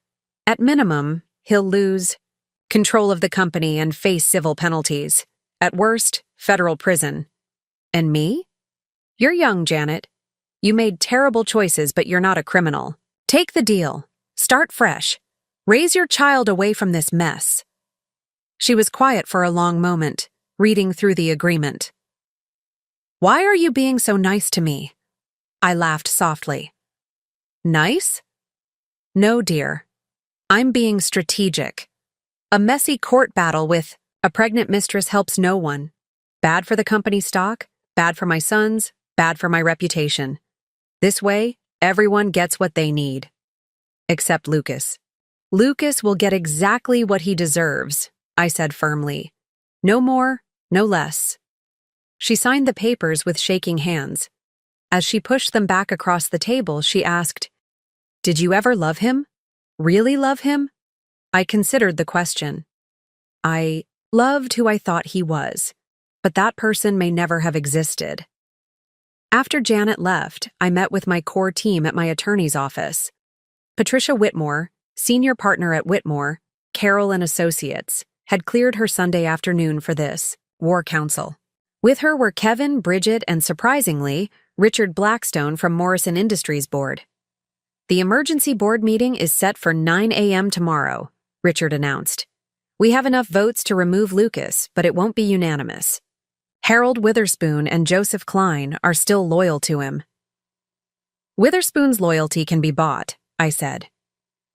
At minimum, he'll lose control of the company and face civil penalties. At worst, federal prison." "And me?" "You're young, Janet. You made terrible choices, but you're not a criminal. Take the deal. Start fresh. Raise your child away from this mess." She was quiet for a long moment, reading through the agreement. "Why are you being so nice to me?" I laughed softly. "Nice?" "No, dear. I'm being strategic. A messy court battle with a pregnant mistress helps no one. Bad for the company stock, bad for my sons, bad for my reputation. This way, Everyone gets what they need. Except Lucas. Lucas will get exactly what he deserves, I said firmly. No more, no less. She signed the papers with shaking hands. As she pushed them back across the table, she asked, "Did you ever love him? Really love him?" I considered the question. I loved who I thought he was, but that person may never have existed. After Janet left, I met with my core team at my attorney's office. Patricia Whitmore, senior partner at Whitmore, Carroll and Associates, had cleared her Sunday afternoon for this, War Counsel. With her were Kevin, Bridget, and surprisingly, Richard Blackstone from Morrison Industries Board. "The emergency board meeting is set for 9 a.m. tomorrow," Richard announced. "We have enough votes to remove Lucas, but it won't be unanimous. Harold Witherspoon and Joseph Klein are still loyal to him." "Witherspoon's loyalty can be bought," I said.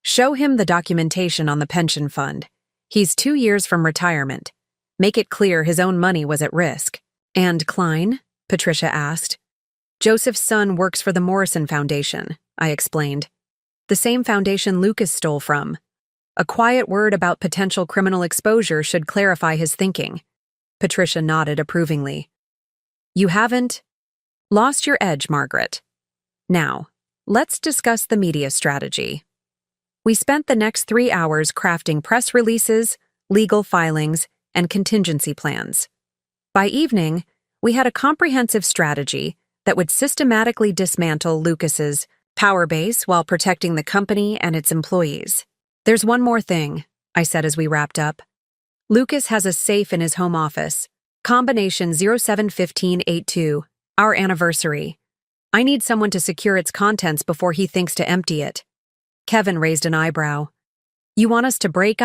"Show him the documentation on the pension fund. He's 2 years from retirement. Make it clear his own money was at risk." "And Klein?" Patricia asked. "Joseph's son works for the Morrison Foundation," I explained. "The same foundation Lucas stole from. A quiet word about potential criminal exposure should clarify his thinking." Patricia nodded approvingly. "You haven't lost your edge, Margaret. Now, let's discuss the media strategy." We spent the next 3 hours crafting press releases, legal filings, and contingency plans. By evening, we had a comprehensive strategy that would systematically dismantle Lucas's power base while protecting the company and its employees. "There's one more thing," I said as we wrapped up. "Lucas has a safe in his home office, combination 071582, our anniversary. I need someone to secure its contents before he thinks to empty it." Kevin raised an eyebrow. "You want us to break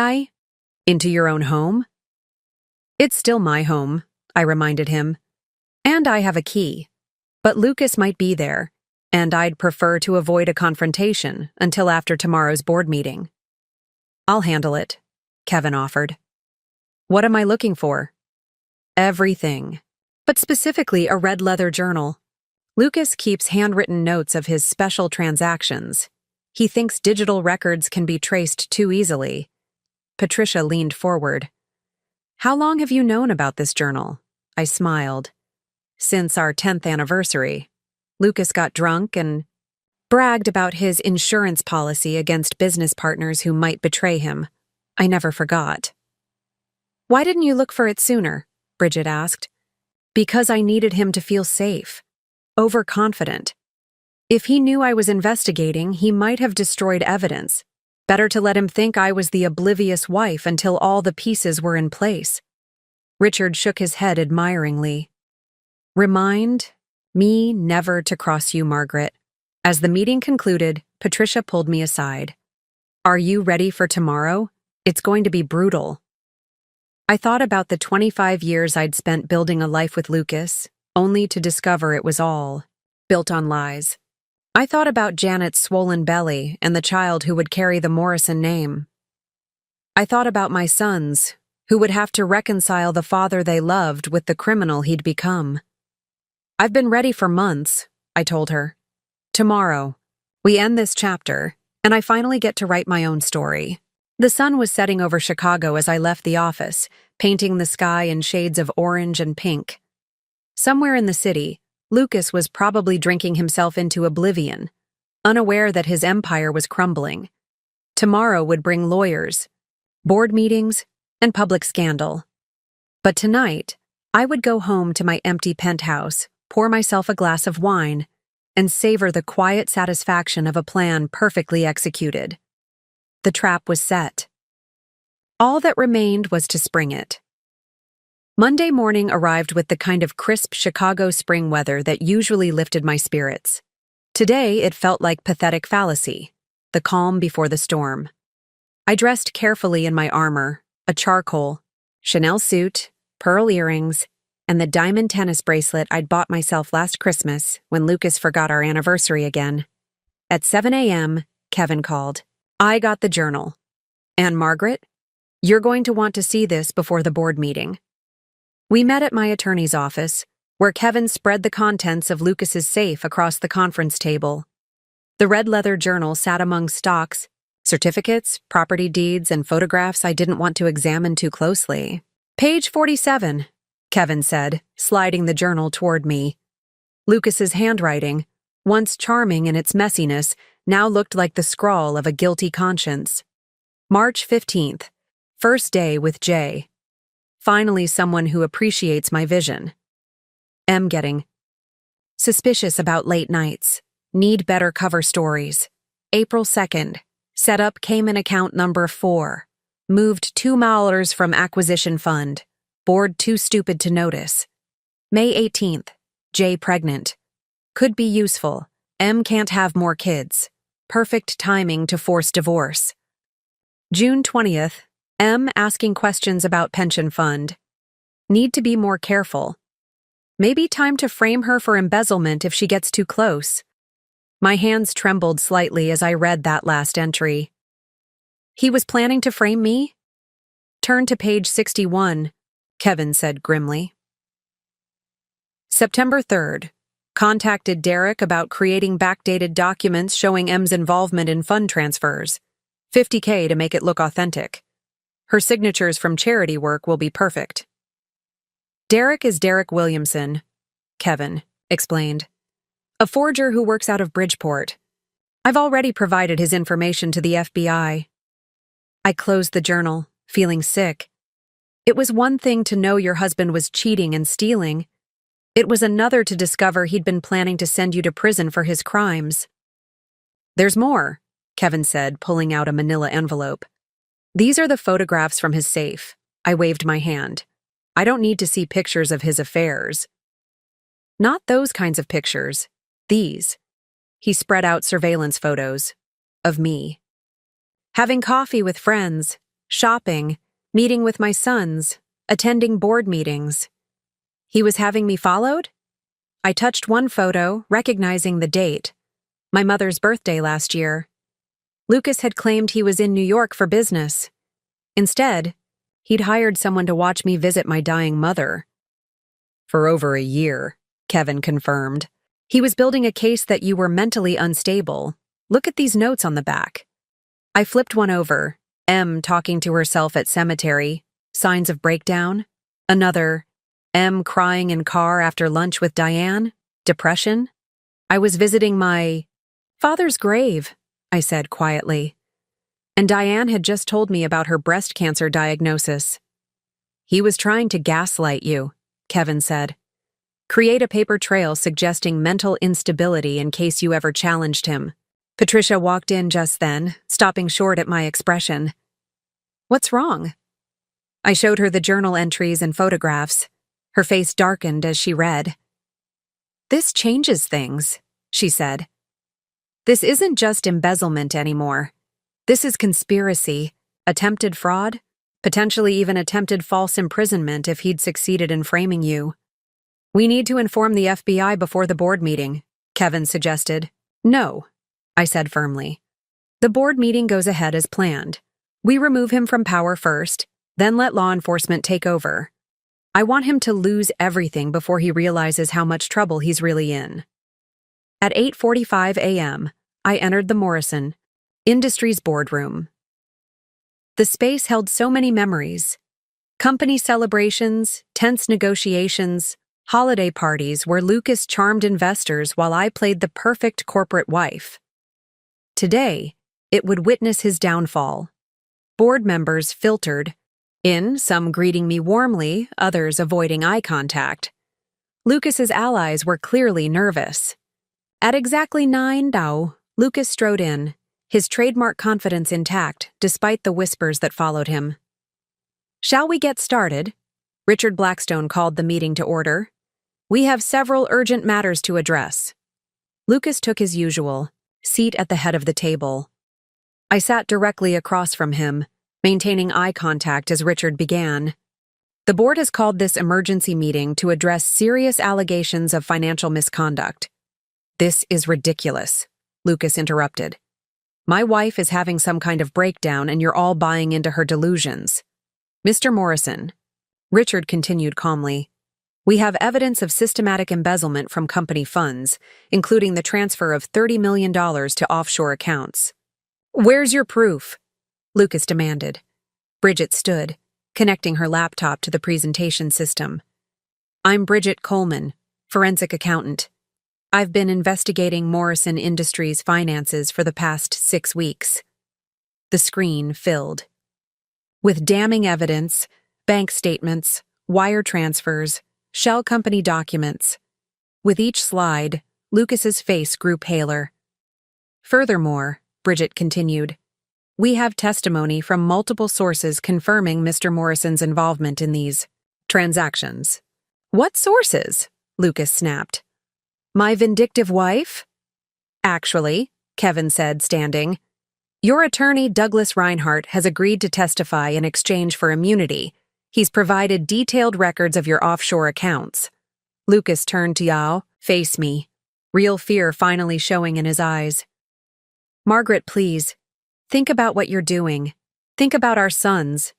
into your own home?" "It's still my home," I reminded him. "And I have a key. But Lucas might be there, and I'd prefer to avoid a confrontation until after tomorrow's board meeting." "I'll handle it," Kevin offered. "What am I looking for?" "Everything. But specifically a red leather journal. Lucas keeps handwritten notes of his special transactions. He thinks digital records can be traced too easily." Patricia leaned forward. "How long have you known about this journal?" I smiled. "Since our 10th anniversary. Lucas got drunk and bragged about his insurance policy against business partners who might betray him. I never forgot." "Why didn't you look for it sooner?" Bridget asked. "Because I needed him to feel safe. Overconfident. If he knew I was investigating, he might have destroyed evidence. Better to let him think I was the oblivious wife until all the pieces were in place." Richard shook his head admiringly. "Remind me never to cross you, Margaret." As the meeting concluded, Patricia pulled me aside. "Are you ready for tomorrow? It's going to be brutal." I thought about the 25 years I'd spent building a life with Lucas, only to discover it was all built on lies. I thought about Janet's swollen belly and the child who would carry the Morrison name. I thought about my sons, who would have to reconcile the father they loved with the criminal he'd become. "I've been ready for months," I told her. "Tomorrow, we end this chapter, and I finally get to write my own story." The sun was setting over Chicago as I left the office, painting the sky in shades of orange and pink. Somewhere in the city, Lucas was probably drinking himself into oblivion, unaware that his empire was crumbling. Tomorrow would bring lawyers, board meetings, and public scandal. But tonight, I would go home to my empty penthouse, pour myself a glass of wine, and savor the quiet satisfaction of a plan perfectly executed. The trap was set. All that remained was to spring it. Monday morning arrived with the kind of crisp Chicago spring weather that usually lifted my spirits. Today it felt like pathetic fallacy, the calm before the storm. I dressed carefully in my armor, a charcoal, Chanel suit, pearl earrings, and the diamond tennis bracelet I'd bought myself last Christmas when Lucas forgot our anniversary again. At 7 a.m., Kevin called. "I got the journal. And Margaret, you're going to want to see this before the board meeting." We met at my attorney's office, where Kevin spread the contents of Lucas's safe across the conference table. The red leather journal sat among stocks, certificates, property deeds, and photographs I didn't want to examine too closely. Page 47, Kevin said, sliding the journal toward me. Lucas's handwriting, once charming in its messiness, now looked like the scrawl of a guilty conscience. March 15th, first day with Jay. Finally someone who appreciates my vision. M. Getting suspicious about late nights. Need better cover stories. April 2nd. Set up Cayman account number 4. Moved $2 from acquisition fund. Board too stupid to notice. May 18th. J pregnant. Could be useful. M can't have more kids. Perfect timing to force divorce. June 20th. M asking questions about pension fund. Need to be more careful. Maybe time to frame her for embezzlement if she gets too close. My hands trembled slightly as I read that last entry. He was planning to frame me? Turn to page 61, Kevin said grimly. September 3rd. Contacted Derek about creating backdated documents showing M's involvement in fund transfers. $50K to make it look authentic. Her signatures from charity work will be perfect. Derek is Derek Williamson, Kevin explained. A forger who works out of Bridgeport. I've already provided his information to the FBI. I closed the journal, feeling sick. It was one thing to know your husband was cheating and stealing. It was another to discover he'd been planning to send you to prison for his crimes. There's more, Kevin said, pulling out a manila envelope. These are the photographs from his safe. I waved my hand. I don't need to see pictures of his affairs. Not those kinds of pictures. These. He spread out surveillance photos. Of me. Having coffee with friends, shopping, meeting with my sons, attending board meetings. He was having me followed? I touched one photo, recognizing the date. My mother's birthday last year. Lucas had claimed he was in New York for business. Instead, he'd hired someone to watch me visit my dying mother. For over a year, Kevin confirmed. He was building a case that you were mentally unstable. Look at these notes on the back. I flipped one over. M talking to herself at cemetery. Signs of breakdown. Another. M crying in car after lunch with Diane. Depression. I was visiting my father's grave, I said quietly. And Diane had just told me about her breast cancer diagnosis. He was trying to gaslight you, Kevin said. Create a paper trail suggesting mental instability in case you ever challenged him. Patricia walked in just then, stopping short at my expression. What's wrong? I showed her the journal entries and photographs. Her face darkened as she read. This changes things, she said. This isn't just embezzlement anymore. This is conspiracy, attempted fraud, potentially even attempted false imprisonment if he'd succeeded in framing you. We need to inform the FBI before the board meeting, Kevin suggested. No, I said firmly. The board meeting goes ahead as planned. We remove him from power first, then let law enforcement take over. I want him to lose everything before he realizes how much trouble he's really in. At 8:45 a.m., I entered the Morrison Industries boardroom. The space held so many memories. Company celebrations, tense negotiations, holiday parties where Lucas charmed investors while I played the perfect corporate wife. Today, it would witness his downfall. Board members filtered in, some greeting me warmly, others avoiding eye contact. Lucas's allies were clearly nervous. At exactly 9 now, Lucas strode in, his trademark confidence intact despite the whispers that followed him. Shall we get started? Richard Blackstone called the meeting to order. We have several urgent matters to address. Lucas took his usual seat at the head of the table. I sat directly across from him, maintaining eye contact as Richard began. The board has called this emergency meeting to address serious allegations of financial misconduct. This is ridiculous, Lucas interrupted. My wife is having some kind of breakdown and you're all buying into her delusions. Mr. Morrison, Richard continued calmly, We have evidence of systematic embezzlement from company funds, including the transfer of $30 million to offshore accounts. Where's your proof? Lucas demanded. Bridget stood, connecting her laptop to the presentation system. I'm Bridget Coleman, forensic accountant. I've been investigating Morrison Industries' finances for the past 6 weeks. The screen filled. With damning evidence, bank statements, wire transfers, shell company documents. With each slide, Lucas's face grew paler. Furthermore, Bridget continued, we have testimony from multiple sources confirming Mr. Morrison's involvement in these transactions. What sources? Lucas snapped. My vindictive wife? Actually, Kevin said, standing, your attorney Douglas Reinhardt has agreed to testify in exchange for immunity. He's provided detailed records of your offshore accounts. Lucas turned to Yao. Face me. Real fear finally showing in his eyes. Margaret, please. Think about what you're doing. Think about our sons.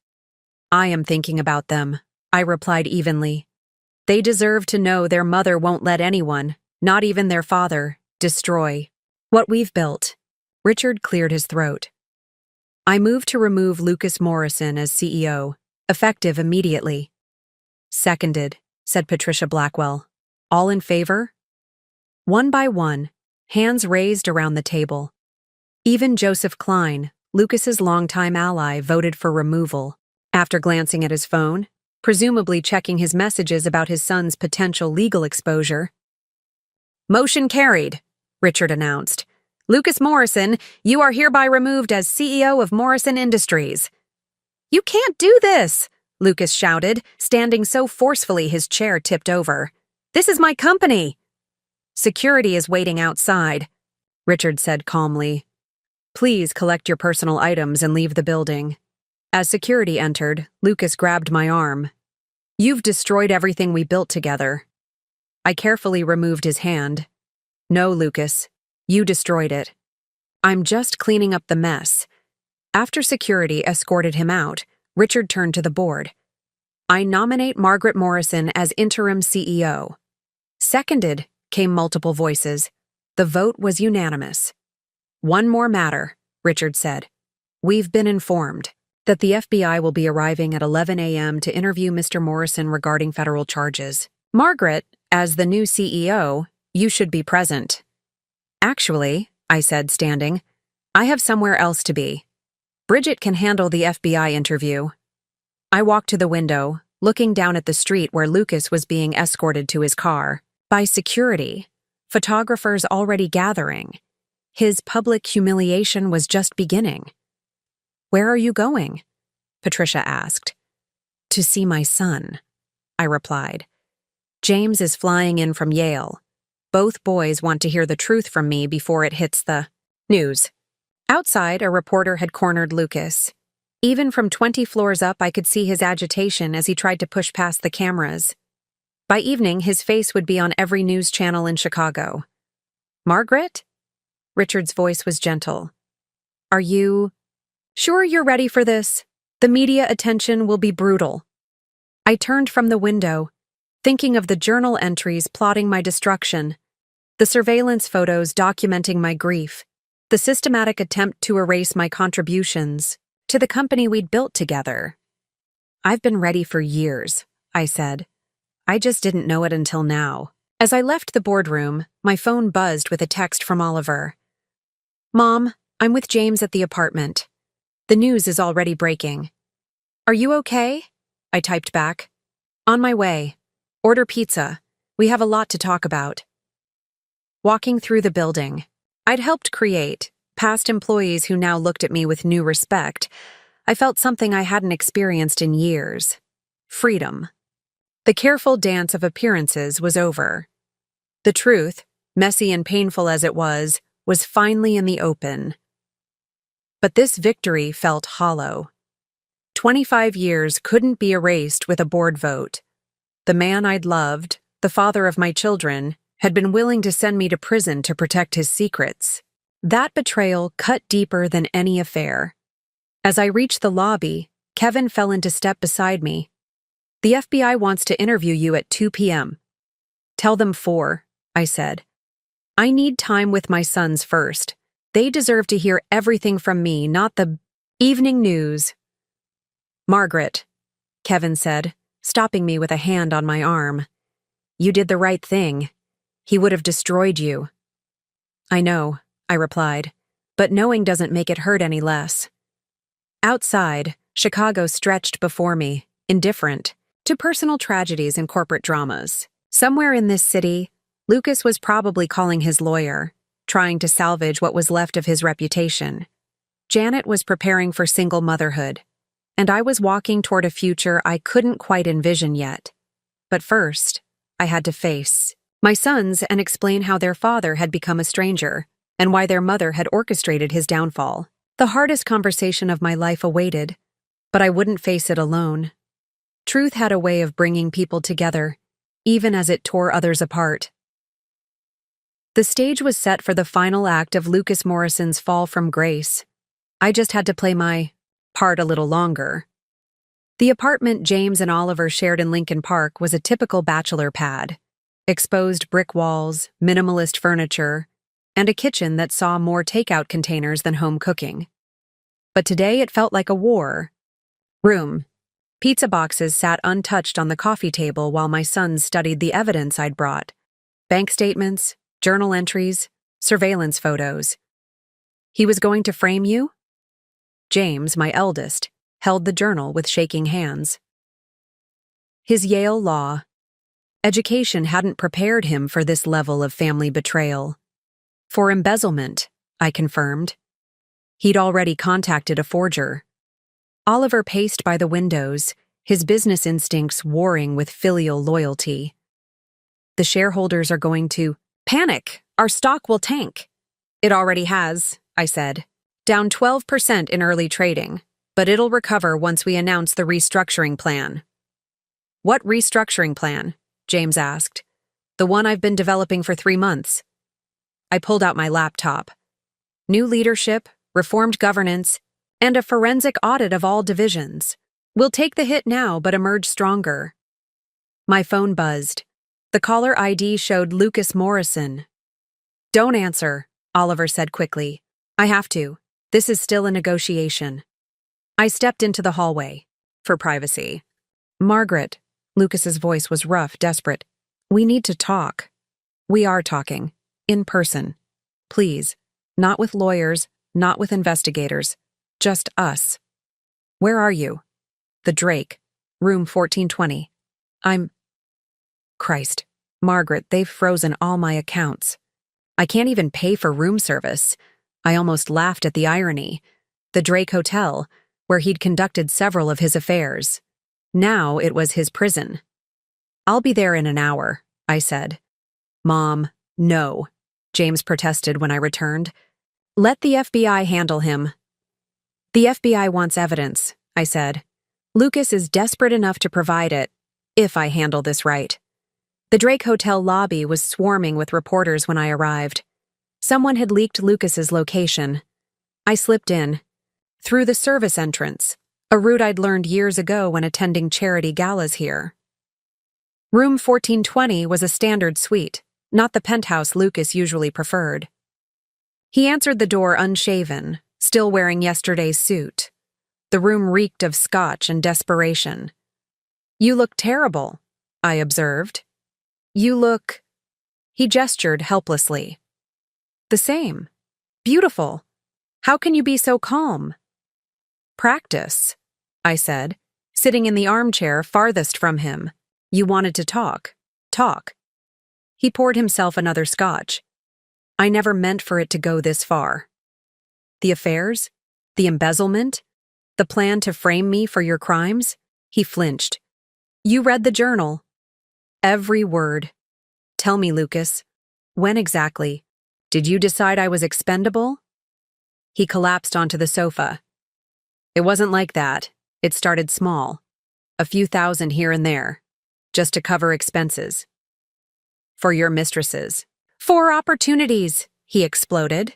I am thinking about them, I replied evenly. They deserve to know their mother won't let anyone, not even their father, destroy what we've built. Richard cleared his throat. I moved to remove Lucas Morrison as CEO. Effective immediately. Seconded, said Patricia Blackwell. All in favor? One by one, hands raised around the table. Even Joseph Klein, Lucas's longtime ally, voted for removal. After glancing at his phone, presumably checking his messages about his son's potential legal exposure. Motion carried, Richard announced. Lucas Morrison, you are hereby removed as CEO of Morrison Industries. You can't do this, Lucas shouted, standing so forcefully his chair tipped over. This is my company. Security is waiting outside, Richard said calmly. Please collect your personal items and leave the building. As security entered, Lucas grabbed my arm. You've destroyed everything we built together. I carefully removed his hand. No, Lucas, you destroyed it. I'm just cleaning up the mess. After security escorted him out, Richard turned to the board. I nominate Margaret Morrison as interim CEO. Seconded, came multiple voices. The vote was unanimous. One more matter, Richard said. We've been informed that the FBI will be arriving at 11 a.m. to interview Mr. Morrison regarding federal charges. Margaret, as the new CEO, you should be present. Actually, I said, standing, I have somewhere else to be. Bridget can handle the FBI interview. I walked to the window, looking down at the street where Lucas was being escorted to his car. By security, photographers already gathering. His public humiliation was just beginning. Where are you going? Patricia asked. To see my son, I replied. James is flying in from Yale. Both boys want to hear the truth from me before it hits the news. Outside, a reporter had cornered Lucas. Even from 20 floors up, I could see his agitation as he tried to push past the cameras. By evening, his face would be on every news channel in Chicago. Margaret? Richard's voice was gentle. Are you sure you're ready for this? The media attention will be brutal. I turned from the window, thinking of the journal entries plotting my destruction, the surveillance photos documenting my grief, the systematic attempt to erase my contributions to the company we'd built together. I've been ready for years, I said. I just didn't know it until now. As I left the boardroom, my phone buzzed with a text from Oliver. Mom, I'm with James at the apartment. The news is already breaking. Are you okay? I typed back. On my way. Order pizza. We have a lot to talk about. Walking through the building, I'd helped create, past employees who now looked at me with new respect. I felt something I hadn't experienced in years. Freedom. The careful dance of appearances was over. The truth, messy and painful as it was finally in the open. But this victory felt hollow. 25 years couldn't be erased with a board vote. The man I'd loved, the father of my children, had been willing to send me to prison to protect his secrets. That betrayal cut deeper than any affair. As I reached the lobby, Kevin fell into step beside me. The FBI wants to interview you at 2 p.m. Tell them 4, I said. I need time with my sons first. They deserve to hear everything from me, not the evening news. Margaret, Kevin said, stopping me with a hand on my arm. You did the right thing. He would have destroyed you. I know, I replied, but knowing doesn't make it hurt any less. Outside, Chicago stretched before me, indifferent to personal tragedies and corporate dramas. Somewhere in this city, Lucas was probably calling his lawyer, trying to salvage what was left of his reputation. Janet was preparing for single motherhood, and I was walking toward a future I couldn't quite envision yet. But first, I had to face my sons and explain how their father had become a stranger and why their mother had orchestrated his downfall. The hardest conversation of my life awaited, but I wouldn't face it alone. Truth had a way of bringing people together, even as it tore others apart. The stage was set for the final act of Lucas Morrison's fall from grace. I just had to play my part a little longer. The apartment James and Oliver shared in Lincoln Park was a typical bachelor pad. Exposed brick walls, minimalist furniture, and a kitchen that saw more takeout containers than home cooking. But today it felt like a war room. Pizza boxes sat untouched on the coffee table while my sons studied the evidence I'd brought. Bank statements, journal entries, surveillance photos. He was going to frame you? James, my eldest, held the journal with shaking hands. His Yale law education hadn't prepared him for this level of family betrayal. For embezzlement, I confirmed. He'd already contacted a forger. Oliver paced by the windows, his business instincts warring with filial loyalty. The shareholders are going to panic. Our stock will tank. It already has, I said. Down 12% in early trading, but it'll recover once we announce the restructuring plan. What restructuring plan? James asked. The one I've been developing for 3 months. I pulled out my laptop. New leadership, reformed governance, and a forensic audit of all divisions. We'll take the hit now but emerge stronger. My phone buzzed. The caller ID showed Lucas Morrison. Don't answer, Oliver said quickly. I have to. This is still a negotiation. I stepped into the hallway. For privacy. Margaret, Lucas's voice was rough, desperate. We need to talk. We are talking. In person. Please. Not with lawyers, not with investigators. Just us. Where are you? The Drake. Room 1420. Christ. Margaret, they've frozen all my accounts. I can't even pay for room service. I almost laughed at the irony. The Drake Hotel, where he'd conducted several of his affairs. Now it was his prison. I'll be there in an hour, I said. Mom, no, James protested when I returned. Let the FBI handle him. The FBI wants evidence, I said. Lucas is desperate enough to provide it, if I handle this right. The Drake Hotel lobby was swarming with reporters when I arrived. Someone had leaked Lucas's location. I slipped in. Through the service entrance, a route I'd learned years ago when attending charity galas here. Room 1420 was a standard suite, not the penthouse Lucas usually preferred. He answered the door unshaven, still wearing yesterday's suit. The room reeked of scotch and desperation. You look terrible, I observed. You look... He gestured helplessly. The same. Beautiful. How can you be so calm? Practice, I said, sitting in the armchair farthest from him. You wanted to talk. Talk. He poured himself another scotch. I never meant for it to go this far. The affairs? The embezzlement? The plan to frame me for your crimes? He flinched. You read the journal. Every word. Tell me, Lucas. When exactly? Did you decide I was expendable? He collapsed onto the sofa. It wasn't like that. It started small. A few thousand here and there. Just to cover expenses. For your mistresses. 4 opportunities, he exploded.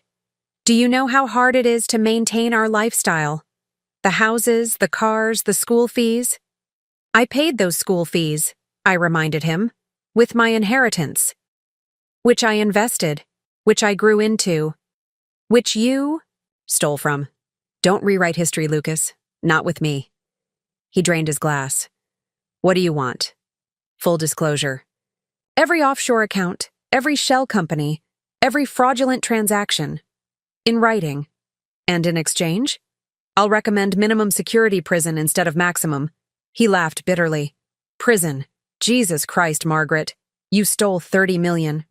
Do you know how hard it is to maintain our lifestyle? The houses, the cars, the school fees? I paid those school fees, I reminded him, with my inheritance, which I invested, which I grew into, which you stole from. Don't rewrite history, Lucas. Not with me. He drained his glass. What do you want? Full disclosure. Every offshore account, every shell company, every fraudulent transaction. In writing. And in exchange, I'll recommend minimum security prison instead of maximum. He laughed bitterly. Prison. Jesus Christ, Margaret. You stole $30 million.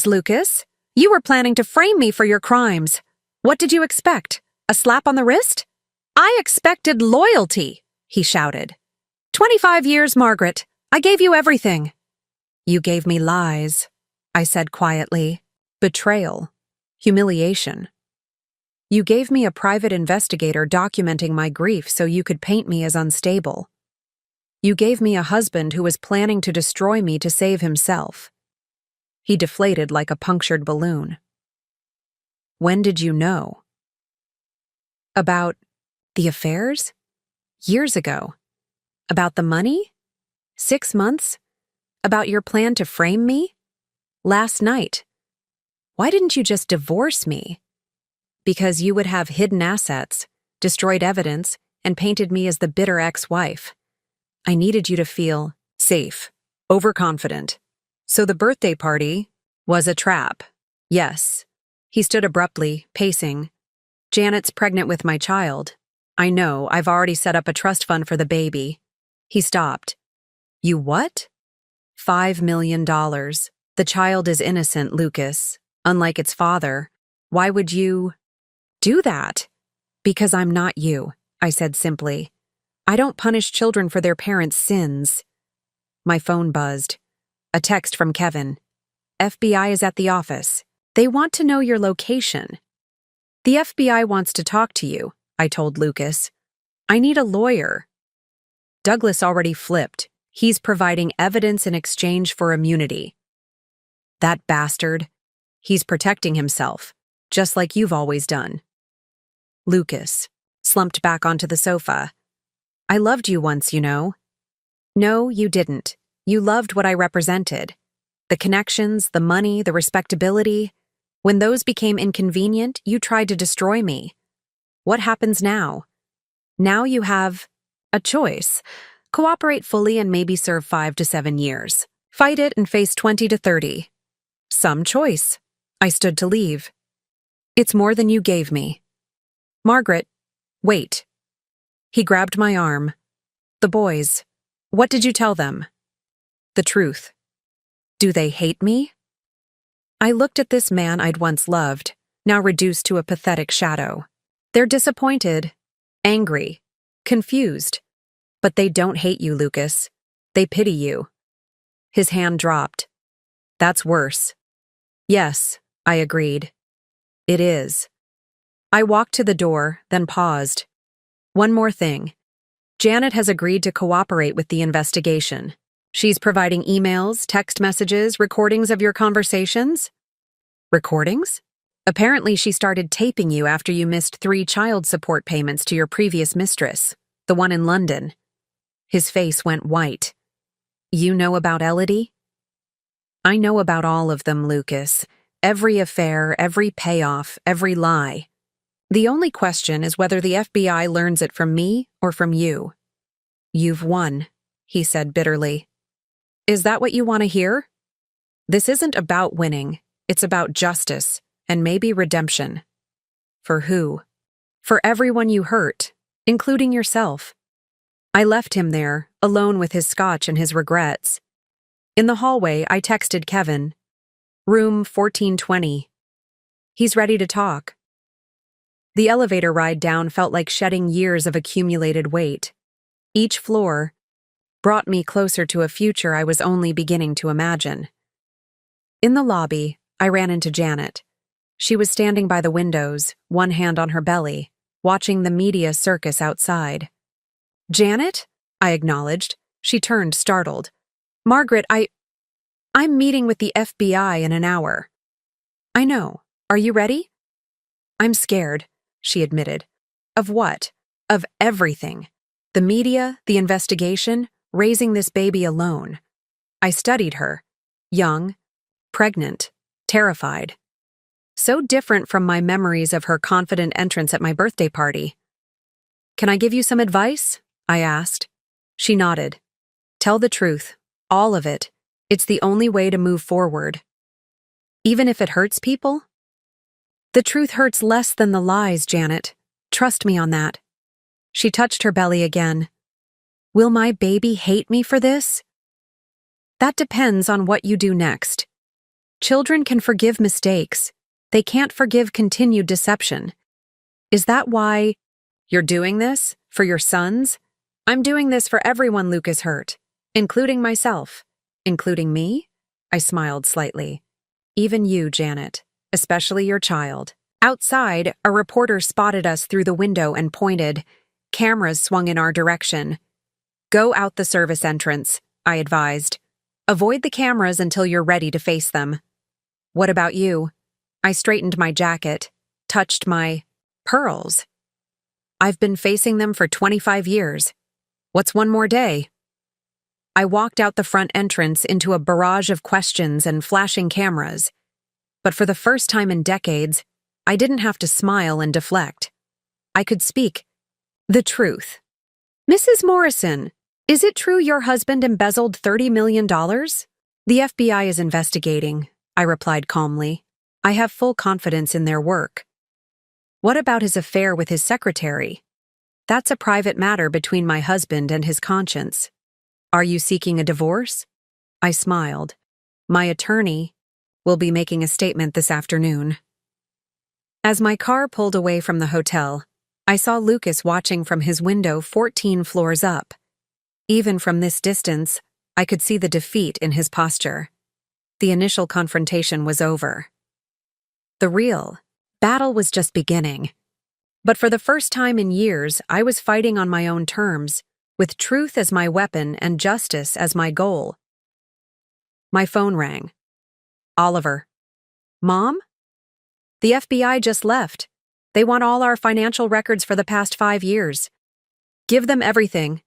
Lucas! You were planning to frame me for your crimes. What did you expect? A slap on the wrist? I expected loyalty, he shouted. 25 years, Margaret. I gave you everything. You gave me lies, I said quietly. Betrayal. Humiliation. You gave me a private investigator documenting my grief so you could paint me as unstable. You gave me a husband who was planning to destroy me to save himself. He deflated like a punctured balloon. When did you know? About the affairs? Years ago. About the money? 6 months? About your plan to frame me? Last night. Why didn't you just divorce me? Because you would have hidden assets, destroyed evidence, and painted me as the bitter ex-wife. I needed you to feel safe, overconfident. So the birthday party was a trap. Yes. He stood abruptly, pacing. Janet's pregnant with my child. I know, I've already set up a trust fund for the baby. He stopped. You what? $5 million. The child is innocent, Lucas. Unlike its father. Why would you do that? Because I'm not you, I said simply. I don't punish children for their parents' sins. My phone buzzed. A text from Kevin. FBI is at the office. They want to know your location. The FBI wants to talk to you, I told Lucas. I need a lawyer. Douglas already flipped. He's providing evidence in exchange for immunity. That bastard. He's protecting himself, just like you've always done. Lucas slumped back onto the sofa. I loved you once, you know. No, you didn't. You loved what I represented. The connections, the money, the respectability. When those became inconvenient, you tried to destroy me. What happens now? Now you have a choice. Cooperate fully and maybe serve 5 to 7 years. Fight it and face 20 to 30. Some choice. I stood to leave. It's more than you gave me. Margaret, wait. He grabbed my arm. The boys. What did you tell them? The truth. Do they hate me? I looked at this man I'd once loved, now reduced to a pathetic shadow. They're disappointed, angry, confused. But they don't hate you, Lucas. They pity you. His hand dropped. That's worse. Yes, I agreed. It is. I walked to the door, then paused. One more thing. Janet has agreed to cooperate with the investigation. She's providing emails, text messages, recordings of your conversations. Recordings? Apparently she started taping you after you missed 3 child support payments to your previous mistress, the one in London. His face went white. You know about Elodie? I know about all of them, Lucas. Every affair, every payoff, every lie. The only question is whether the FBI learns it from me or from you. You've won, he said bitterly. Is that what you want to hear? This isn't about winning. It's about justice and maybe redemption. For who? For everyone you hurt, including yourself. I left him there, alone with his scotch and his regrets. In the hallway, I texted Kevin. Room 1420. He's ready to talk. The elevator ride down felt like shedding years of accumulated weight. Each floor brought me closer to a future I was only beginning to imagine. In the lobby, I ran into Janet. She was standing by the windows, one hand on her belly, watching the media circus outside. Janet? I acknowledged. She turned, startled. Margaret, I'm meeting with the FBI in an hour. I know. Are you ready? I'm scared, she admitted. Of what? Of everything. The media, the investigation, raising this baby alone. I studied her. Young, pregnant, terrified. So different from my memories of her confident entrance at my birthday party. "Can I give you some advice?" I asked. She nodded. "Tell the truth. All of it. It's the only way to move forward. Even if it hurts people?" "The truth hurts less than the lies, Janet. Trust me on that." She touched her belly again. "Will my baby hate me for this?" "That depends on what you do next. Children can forgive mistakes. They can't forgive continued deception. Is that why you're doing this? For your sons? I'm doing this for everyone Lucas hurt, including myself. Including me?" I smiled slightly. "Even you, Janet, especially your child." Outside, a reporter spotted us through the window and pointed. Cameras swung in our direction. "Go out the service entrance," I advised. "Avoid the cameras until you're ready to face them." "What about you?" I straightened my jacket, touched my pearls. "I've been facing them for 25 years. What's one more day?" I walked out the front entrance into a barrage of questions and flashing cameras. But for the first time in decades, I didn't have to smile and deflect. I could speak the truth. "Mrs. Morrison, is it true your husband embezzled $30 million? "The FBI is investigating," I replied calmly. "I have full confidence in their work." "What about his affair with his secretary?" "That's a private matter between my husband and his conscience." "Are you seeking a divorce?" I smiled. "My attorney will be making a statement this afternoon." As my car pulled away from the hotel, I saw Lucas watching from his window 14 floors up. Even from this distance, I could see the defeat in his posture. The initial confrontation was over. The real battle was just beginning. But for the first time in years, I was fighting on my own terms, with truth as my weapon and justice as my goal. My phone rang. "Oliver." "Mom?" "The FBI just left. They want all our financial records for the past 5 years." "Give them everything,"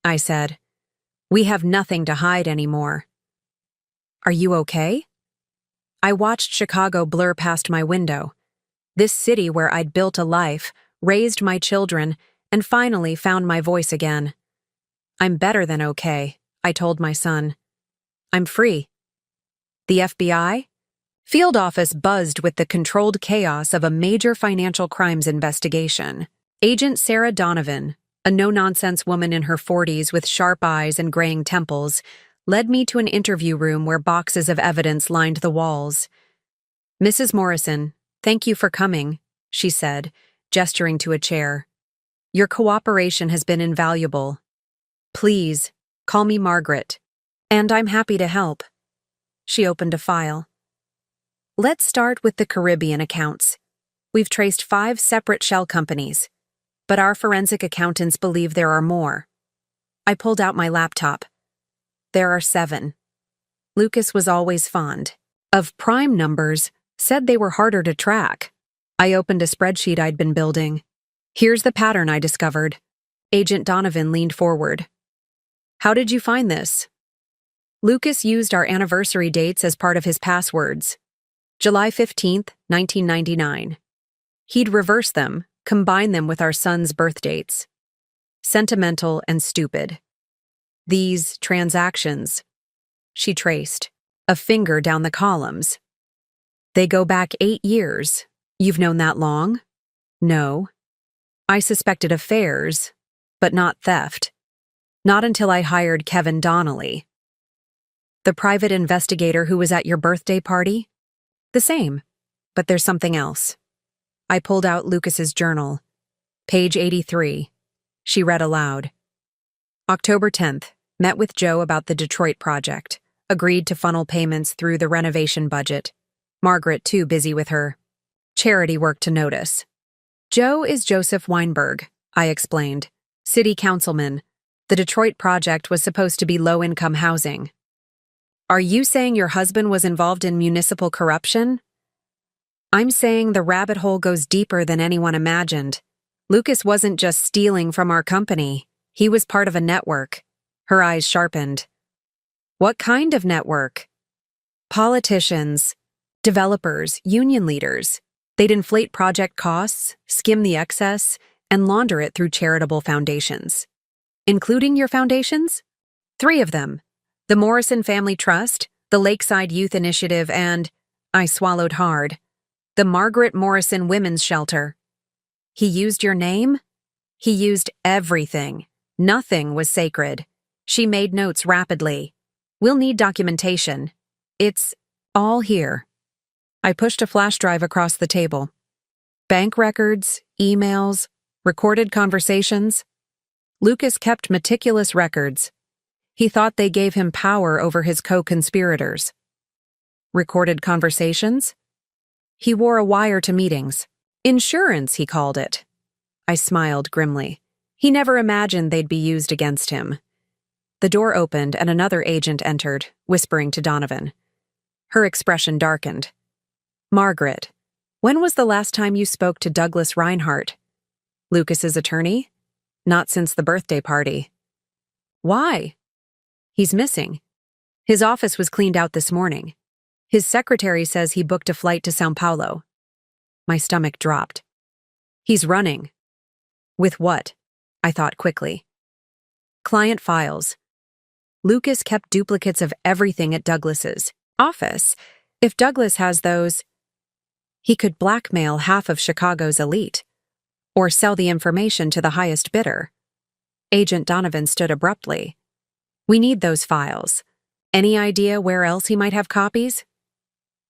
I said. "We have nothing to hide anymore." "Are you okay?" I watched Chicago blur past my window. This city where I'd built a life, raised my children, and finally found my voice again. "I'm better than okay," I told my son. "I'm free." "The FBI?" Field office buzzed with the controlled chaos of a major financial crimes investigation. Agent Sarah Donovan, a no-nonsense woman in her 40s with sharp eyes and graying temples, led me to an interview room where boxes of evidence lined the walls. "Mrs. Morrison, thank you for coming," she said, gesturing to a chair. "Your cooperation has been invaluable. Please, call me Margaret. And I'm happy to help." She opened a file. "Let's start with the Caribbean accounts. We've traced 5 separate shell companies, but our forensic accountants believe there are more." I pulled out my laptop. "There are 7. Lucas was always fond of prime numbers, said they were harder to track. I opened a spreadsheet I'd been building. "Here's the pattern I discovered." Agent Donovan leaned forward. "How did you find this?" "Lucas used our anniversary dates as part of his passwords. July 15th, 1999. He'd reverse them, combine them with our son's birth dates. Sentimental and stupid. These transactions," she traced, a finger down the columns. "They go back 8 years. You've known that long?" "No. I suspected affairs, but not theft. Not until I hired Kevin Donnelly." "The private investigator who was at your birthday party?" "The same, but there's something else." I pulled out Lucas's journal. Page 83. She read aloud. "October 10th, met with Joe about the Detroit project. Agreed to funnel payments through the renovation budget. Margaret too busy with her charity work to notice. Joe is Joseph Weinberg," I explained. "City councilman. The Detroit project was supposed to be low-income housing." "Are you saying your husband was involved in municipal corruption?" "I'm saying the rabbit hole goes deeper than anyone imagined. Lucas wasn't just stealing from our company. He was part of a network. Her eyes sharpened. What kind of network? Politicians, developers, union leaders. They'd inflate project costs, skim the excess, and launder it through charitable foundations. Including your foundations? 3 of them. The Morrison Family Trust, the Lakeside Youth Initiative, and, I swallowed hard, the Margaret Morrison Women's Shelter. He used your name? He used everything. Nothing was sacred. She made notes rapidly. We'll need documentation. It's all here. I pushed a flash drive across the table. Bank records, emails, recorded conversations. Lucas kept meticulous records. He thought they gave him power over his co-conspirators. Recorded conversations? He wore a wire to meetings. Insurance, he called it. I smiled grimly. He never imagined they'd be used against him. The door opened and another agent entered, whispering to Donovan. Her expression darkened. Margaret, when was the last time you spoke to Douglas Reinhardt? Lucas's attorney? Not since the birthday party. Why? He's missing. His office was cleaned out this morning. His secretary says he booked a flight to São Paulo. My stomach dropped. He's running. With what? I thought quickly. Client files. Lucas kept duplicates of everything at Douglas's office. If Douglas has those, he could blackmail half of Chicago's elite, or sell the information to the highest bidder. Agent Donovan stood abruptly. We need those files. Any idea where else he might have copies?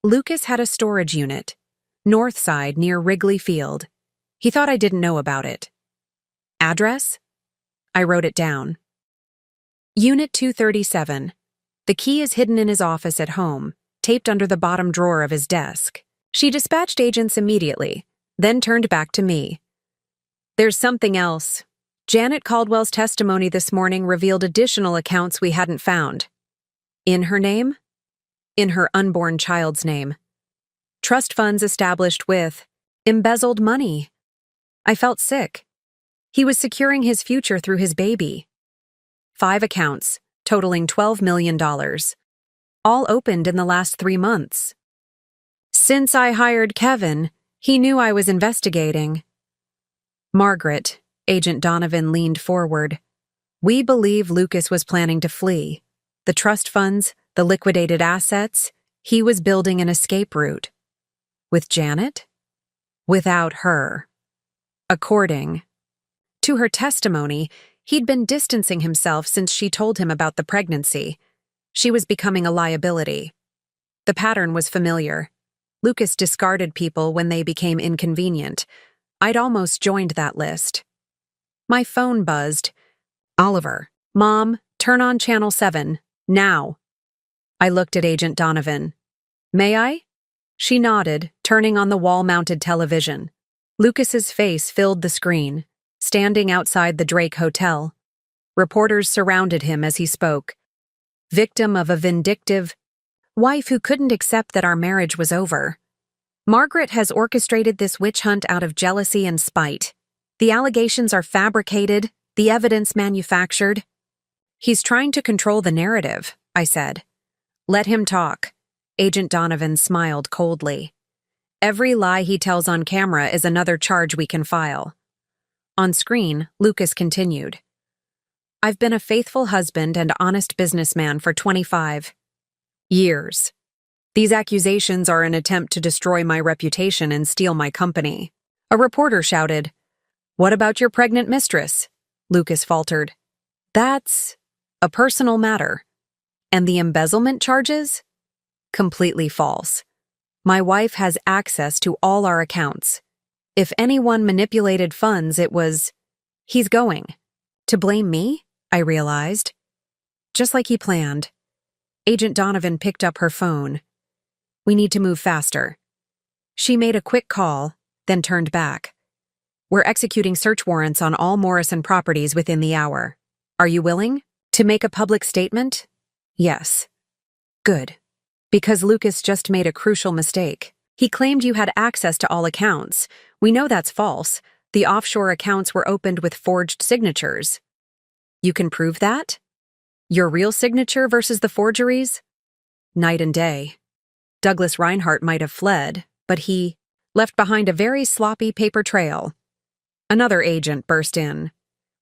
Lucas had a storage unit, north side near Wrigley Field. He thought I didn't know about it. Address? I wrote it down. Unit 237. The key is hidden in his office at home, taped under the bottom drawer of his desk. She dispatched agents immediately, then turned back to me. There's something else. Janet Caldwell's testimony this morning revealed additional accounts we hadn't found. In her name? In her unborn child's name. Trust funds established with embezzled money. I felt sick. He was securing his future through his baby. 5 accounts, totaling $12 million. All opened in the last 3 months. Since I hired Kevin, he knew I was investigating. Margaret, Agent Donovan leaned forward. We believe Lucas was planning to flee. The trust funds, the liquidated assets, he was building an escape route. With Janet? Without her. According to her testimony, he'd been distancing himself since she told him about the pregnancy. She was becoming a liability. The pattern was familiar. Lucas discarded people when they became inconvenient. I'd almost joined that list. My phone buzzed. Oliver, Mom, turn on Channel 7, now. I looked at Agent Donovan. May I? She nodded, turning on the wall-mounted television. Lucas's face filled the screen, standing outside the Drake Hotel. Reporters surrounded him as he spoke. Victim of a vindictive wife who couldn't accept that our marriage was over. Margaret has orchestrated this witch hunt out of jealousy and spite. The allegations are fabricated, the evidence manufactured. He's trying to control the narrative, I said. Let him talk. Agent Donovan smiled coldly. Every lie he tells on camera is another charge we can file. On screen, Lucas continued. I've been a faithful husband and honest businessman for 25 years. These accusations are an attempt to destroy my reputation and steal my company. A reporter shouted, What about your pregnant mistress? Lucas faltered. That's a personal matter. And the embezzlement charges? Completely false. My wife has access to all our accounts. If anyone manipulated funds, it was, he's going. To blame me? I realized. Just like he planned. Agent Donovan picked up her phone. We need to move faster. She made a quick call, then turned back. We're executing search warrants on all Morrison properties within the hour. Are you willing to make a public statement? Yes. Good. Because Lucas just made a crucial mistake. He claimed you had access to all accounts. We know that's false. The offshore accounts were opened with forged signatures. You can prove that? Your real signature versus the forgeries? Night and day. Douglas Reinhardt might have fled, but he left behind a very sloppy paper trail. Another agent burst in.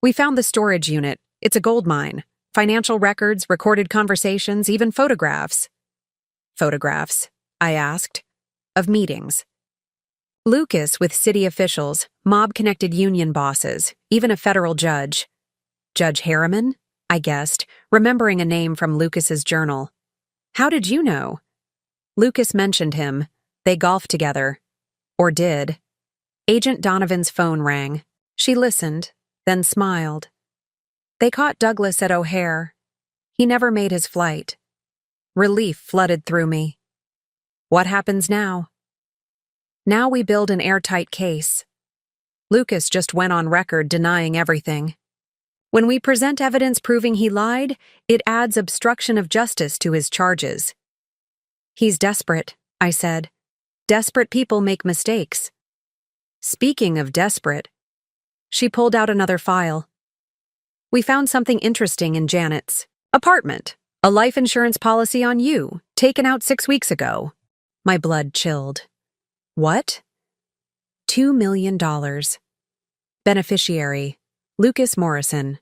We found the storage unit. It's a gold mine. Financial records, recorded conversations, even photographs. Photographs, I asked. Of meetings. Lucas with city officials, mob-connected union bosses, even a federal judge. Judge Harriman? I guessed, remembering a name from Lucas's journal. How did you know? Lucas mentioned him. They golfed together. Or did. Agent Donovan's phone rang. She listened, then smiled. They caught Douglas at O'Hare. He never made his flight. Relief flooded through me. What happens now? Now we build an airtight case. Lucas just went on record denying everything. When we present evidence proving he lied, it adds obstruction of justice to his charges. He's desperate, I said. Desperate people make mistakes. Speaking of desperate, she pulled out another file. We found something interesting in Janet's apartment. A life insurance policy on you, taken out 6 weeks ago. My blood chilled. What? $2 million. Beneficiary, Lucas Morrison.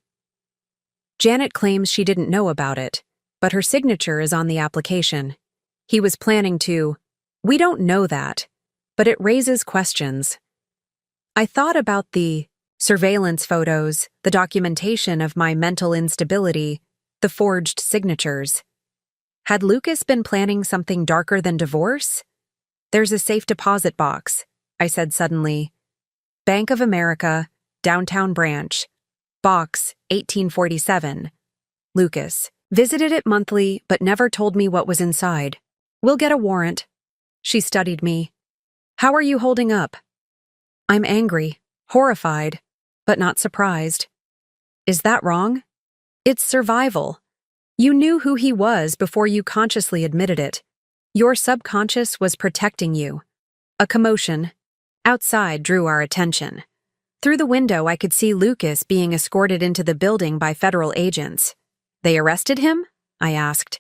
Janet claims she didn't know about it, but her signature is on the application. He was planning to. We don't know that, but it raises questions. I thought about the surveillance photos, the documentation of my mental instability, the forged signatures. Had Lucas been planning something darker than divorce? There's a safe deposit box, I said suddenly. Bank of America, downtown branch. Box 1847. Lucas. Visited it monthly, but never told me what was inside. We'll get a warrant. She studied me. How are you holding up? I'm angry, horrified, but not surprised. Is that wrong? It's survival. You knew who he was before you consciously admitted it. Your subconscious was protecting you. A commotion outside drew our attention. Through the window, I could see Lucas being escorted into the building by federal agents. They arrested him? I asked.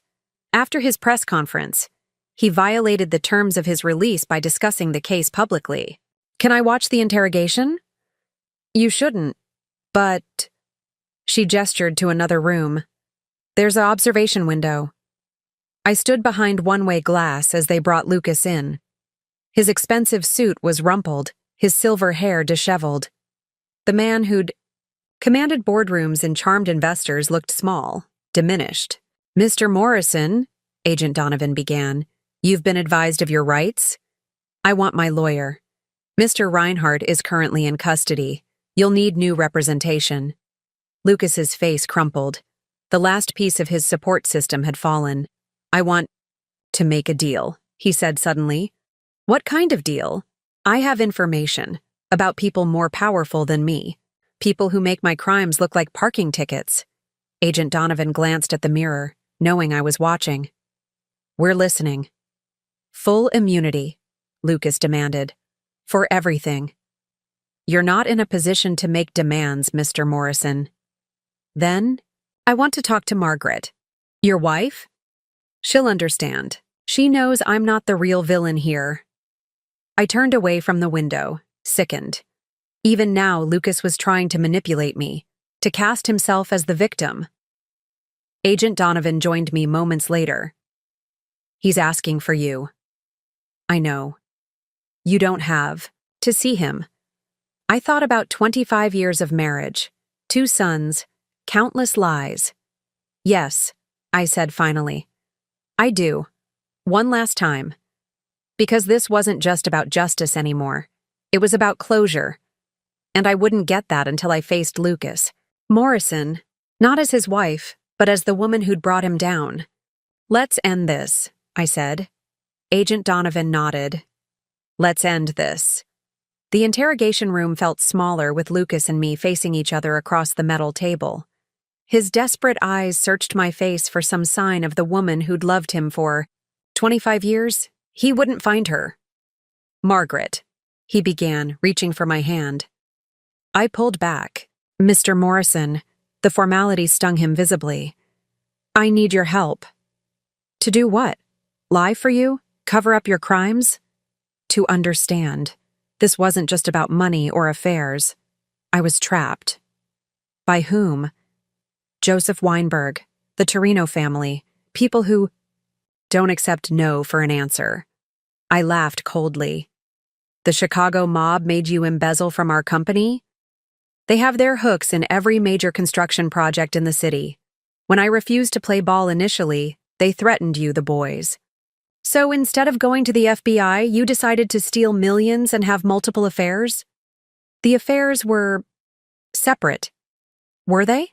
After his press conference, he violated the terms of his release by discussing the case publicly. Can I watch the interrogation? You shouldn't, but... She gestured to another room. There's an observation window. I stood behind one-way glass as they brought Lucas in. His expensive suit was rumpled, his silver hair disheveled. The man who'd commanded boardrooms and charmed investors looked small, diminished. Mr. Morrison, Agent Donovan began, you've been advised of your rights? I want my lawyer. Mr. Reinhardt is currently in custody. You'll need new representation. Lucas's face crumpled. The last piece of his support system had fallen. I want to make a deal, he said suddenly. What kind of deal? I have information about people more powerful than me. People who make my crimes look like parking tickets. Agent Donovan glanced at the mirror, knowing I was watching. We're listening. Full immunity, Lucas demanded. For everything. You're not in a position to make demands, Mr. Morrison. Then, I want to talk to Margaret. Your wife? She'll understand. She knows I'm not the real villain here. I turned away from the window, sickened. Even now, Lucas was trying to manipulate me, to cast himself as the victim. Agent Donovan joined me moments later. He's asking for you. I know. You don't have to see him. I thought about 25 years of marriage, 2 sons, countless lies. Yes, I said finally. I do. One last time. Because this wasn't just about justice anymore. It was about closure. And I wouldn't get that until I faced Lucas Morrison, not as his wife, but as the woman who'd brought him down. Let's end this, I said. Agent Donovan nodded. Let's end this. The interrogation room felt smaller with Lucas and me facing each other across the metal table. His desperate eyes searched my face for some sign of the woman who'd loved him for 25 years. He wouldn't find her. Margaret, he began, reaching for my hand. I pulled back. Mr. Morrison, the formality stung him visibly. I need your help. To do what? Lie for you? Cover up your crimes? To understand. This wasn't just about money or affairs. I was trapped. By whom? Joseph Weinberg, the Torino family, people who don't accept no for an answer. I laughed coldly. The Chicago mob made you embezzle from our company? They have their hooks in every major construction project in the city. When I refused to play ball initially, they threatened you, the boys. So instead of going to the FBI, you decided to steal millions and have multiple affairs? The affairs were separate. Were they?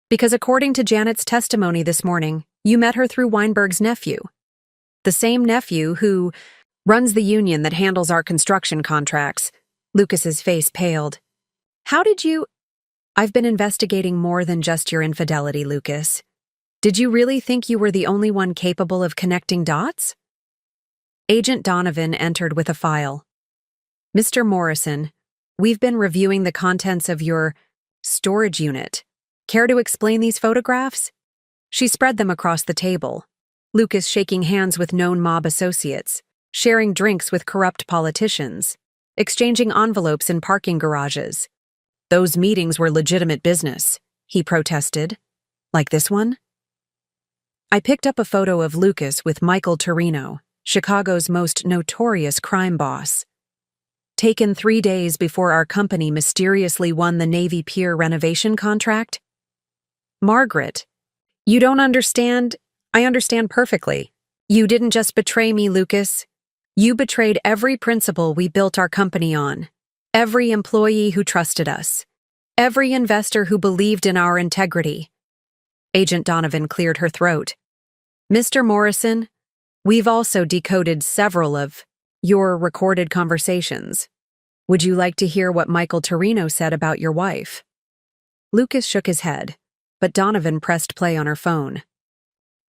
Because according to Janet's testimony this morning, you met her through Weinberg's nephew. The same nephew who runs the union that handles our construction contracts. Lucas's face paled. How did you— I've been investigating more than just your infidelity, Lucas. Did you really think you were the only one capable of connecting dots? Agent Donovan entered with a file. Mr. Morrison, we've been reviewing the contents of your storage unit. Care to explain these photographs? She spread them across the table. Lucas shaking hands with known mob associates, sharing drinks with corrupt politicians, exchanging envelopes in parking garages. Those meetings were legitimate business, he protested. Like this one? I picked up a photo of Lucas with Michael Torino, Chicago's most notorious crime boss. Taken 3 days before our company mysteriously won the Navy Pier renovation contract? Margaret, you don't understand. I understand perfectly. You didn't just betray me, Lucas. You betrayed every principle we built our company on, every employee who trusted us, every investor who believed in our integrity. Agent Donovan cleared her throat. Mr. Morrison, we've also decoded several of your recorded conversations. Would you like to hear what Michael Torino said about your wife? Lucas shook his head, but Donovan pressed play on her phone.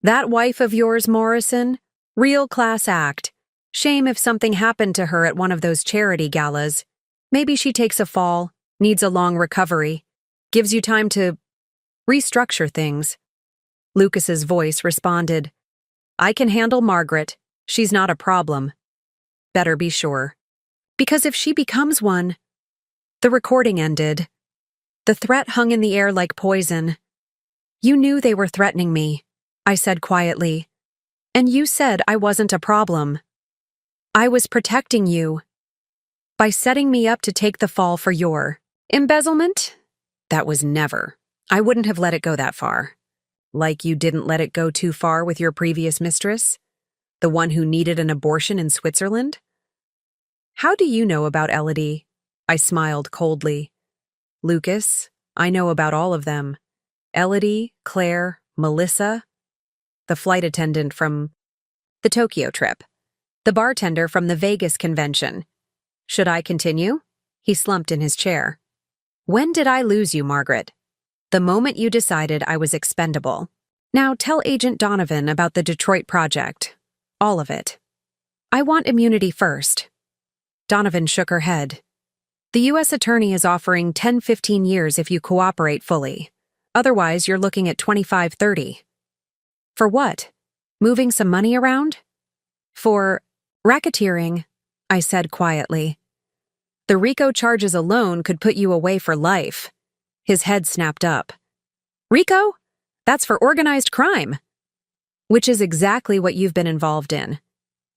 That wife of yours, Morrison? Real class act. Shame if something happened to her at one of those charity galas. Maybe she takes a fall, needs a long recovery, gives you time to restructure things. Lucas's voice responded, I can handle Margaret. She's not a problem. Better be sure. Because if she becomes one— The recording ended. The threat hung in the air like poison. You knew they were threatening me, I said quietly. And you said I wasn't a problem. I was protecting you. By setting me up to take the fall for your embezzlement? That was never. I wouldn't have let it go that far. Like you didn't let it go too far with your previous mistress? The one who needed an abortion in Switzerland? How do you know about Elodie? I smiled coldly. Lucas, I know about all of them. Elodie, Claire, Melissa, the flight attendant from the Tokyo trip, the bartender from the Vegas convention. Should I continue? He slumped in his chair. When did I lose you, Margaret? The moment you decided I was expendable. Now tell Agent Donovan about the Detroit project. All of it. I want immunity first. Donovan shook her head. The U.S. attorney is offering 10-15 years if you cooperate fully. Otherwise, you're looking at 25-30. For what? Moving some money around? For racketeering, I said quietly. The RICO charges alone could put you away for life. His head snapped up. RICO? That's for organized crime. Which is exactly what you've been involved in,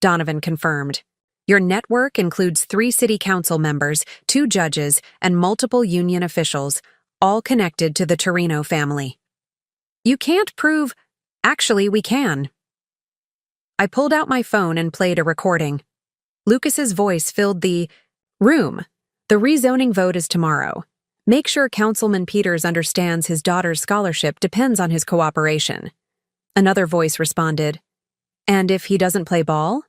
Donovan confirmed. Your network includes 3 city council members, 2 judges, and multiple union officials, all connected to the Torino family. You can't prove— Actually, we can. I pulled out my phone and played a recording. Lucas's voice filled the room. The rezoning vote is tomorrow. Make sure Councilman Peters understands his daughter's scholarship depends on his cooperation. Another voice responded, And if he doesn't play ball?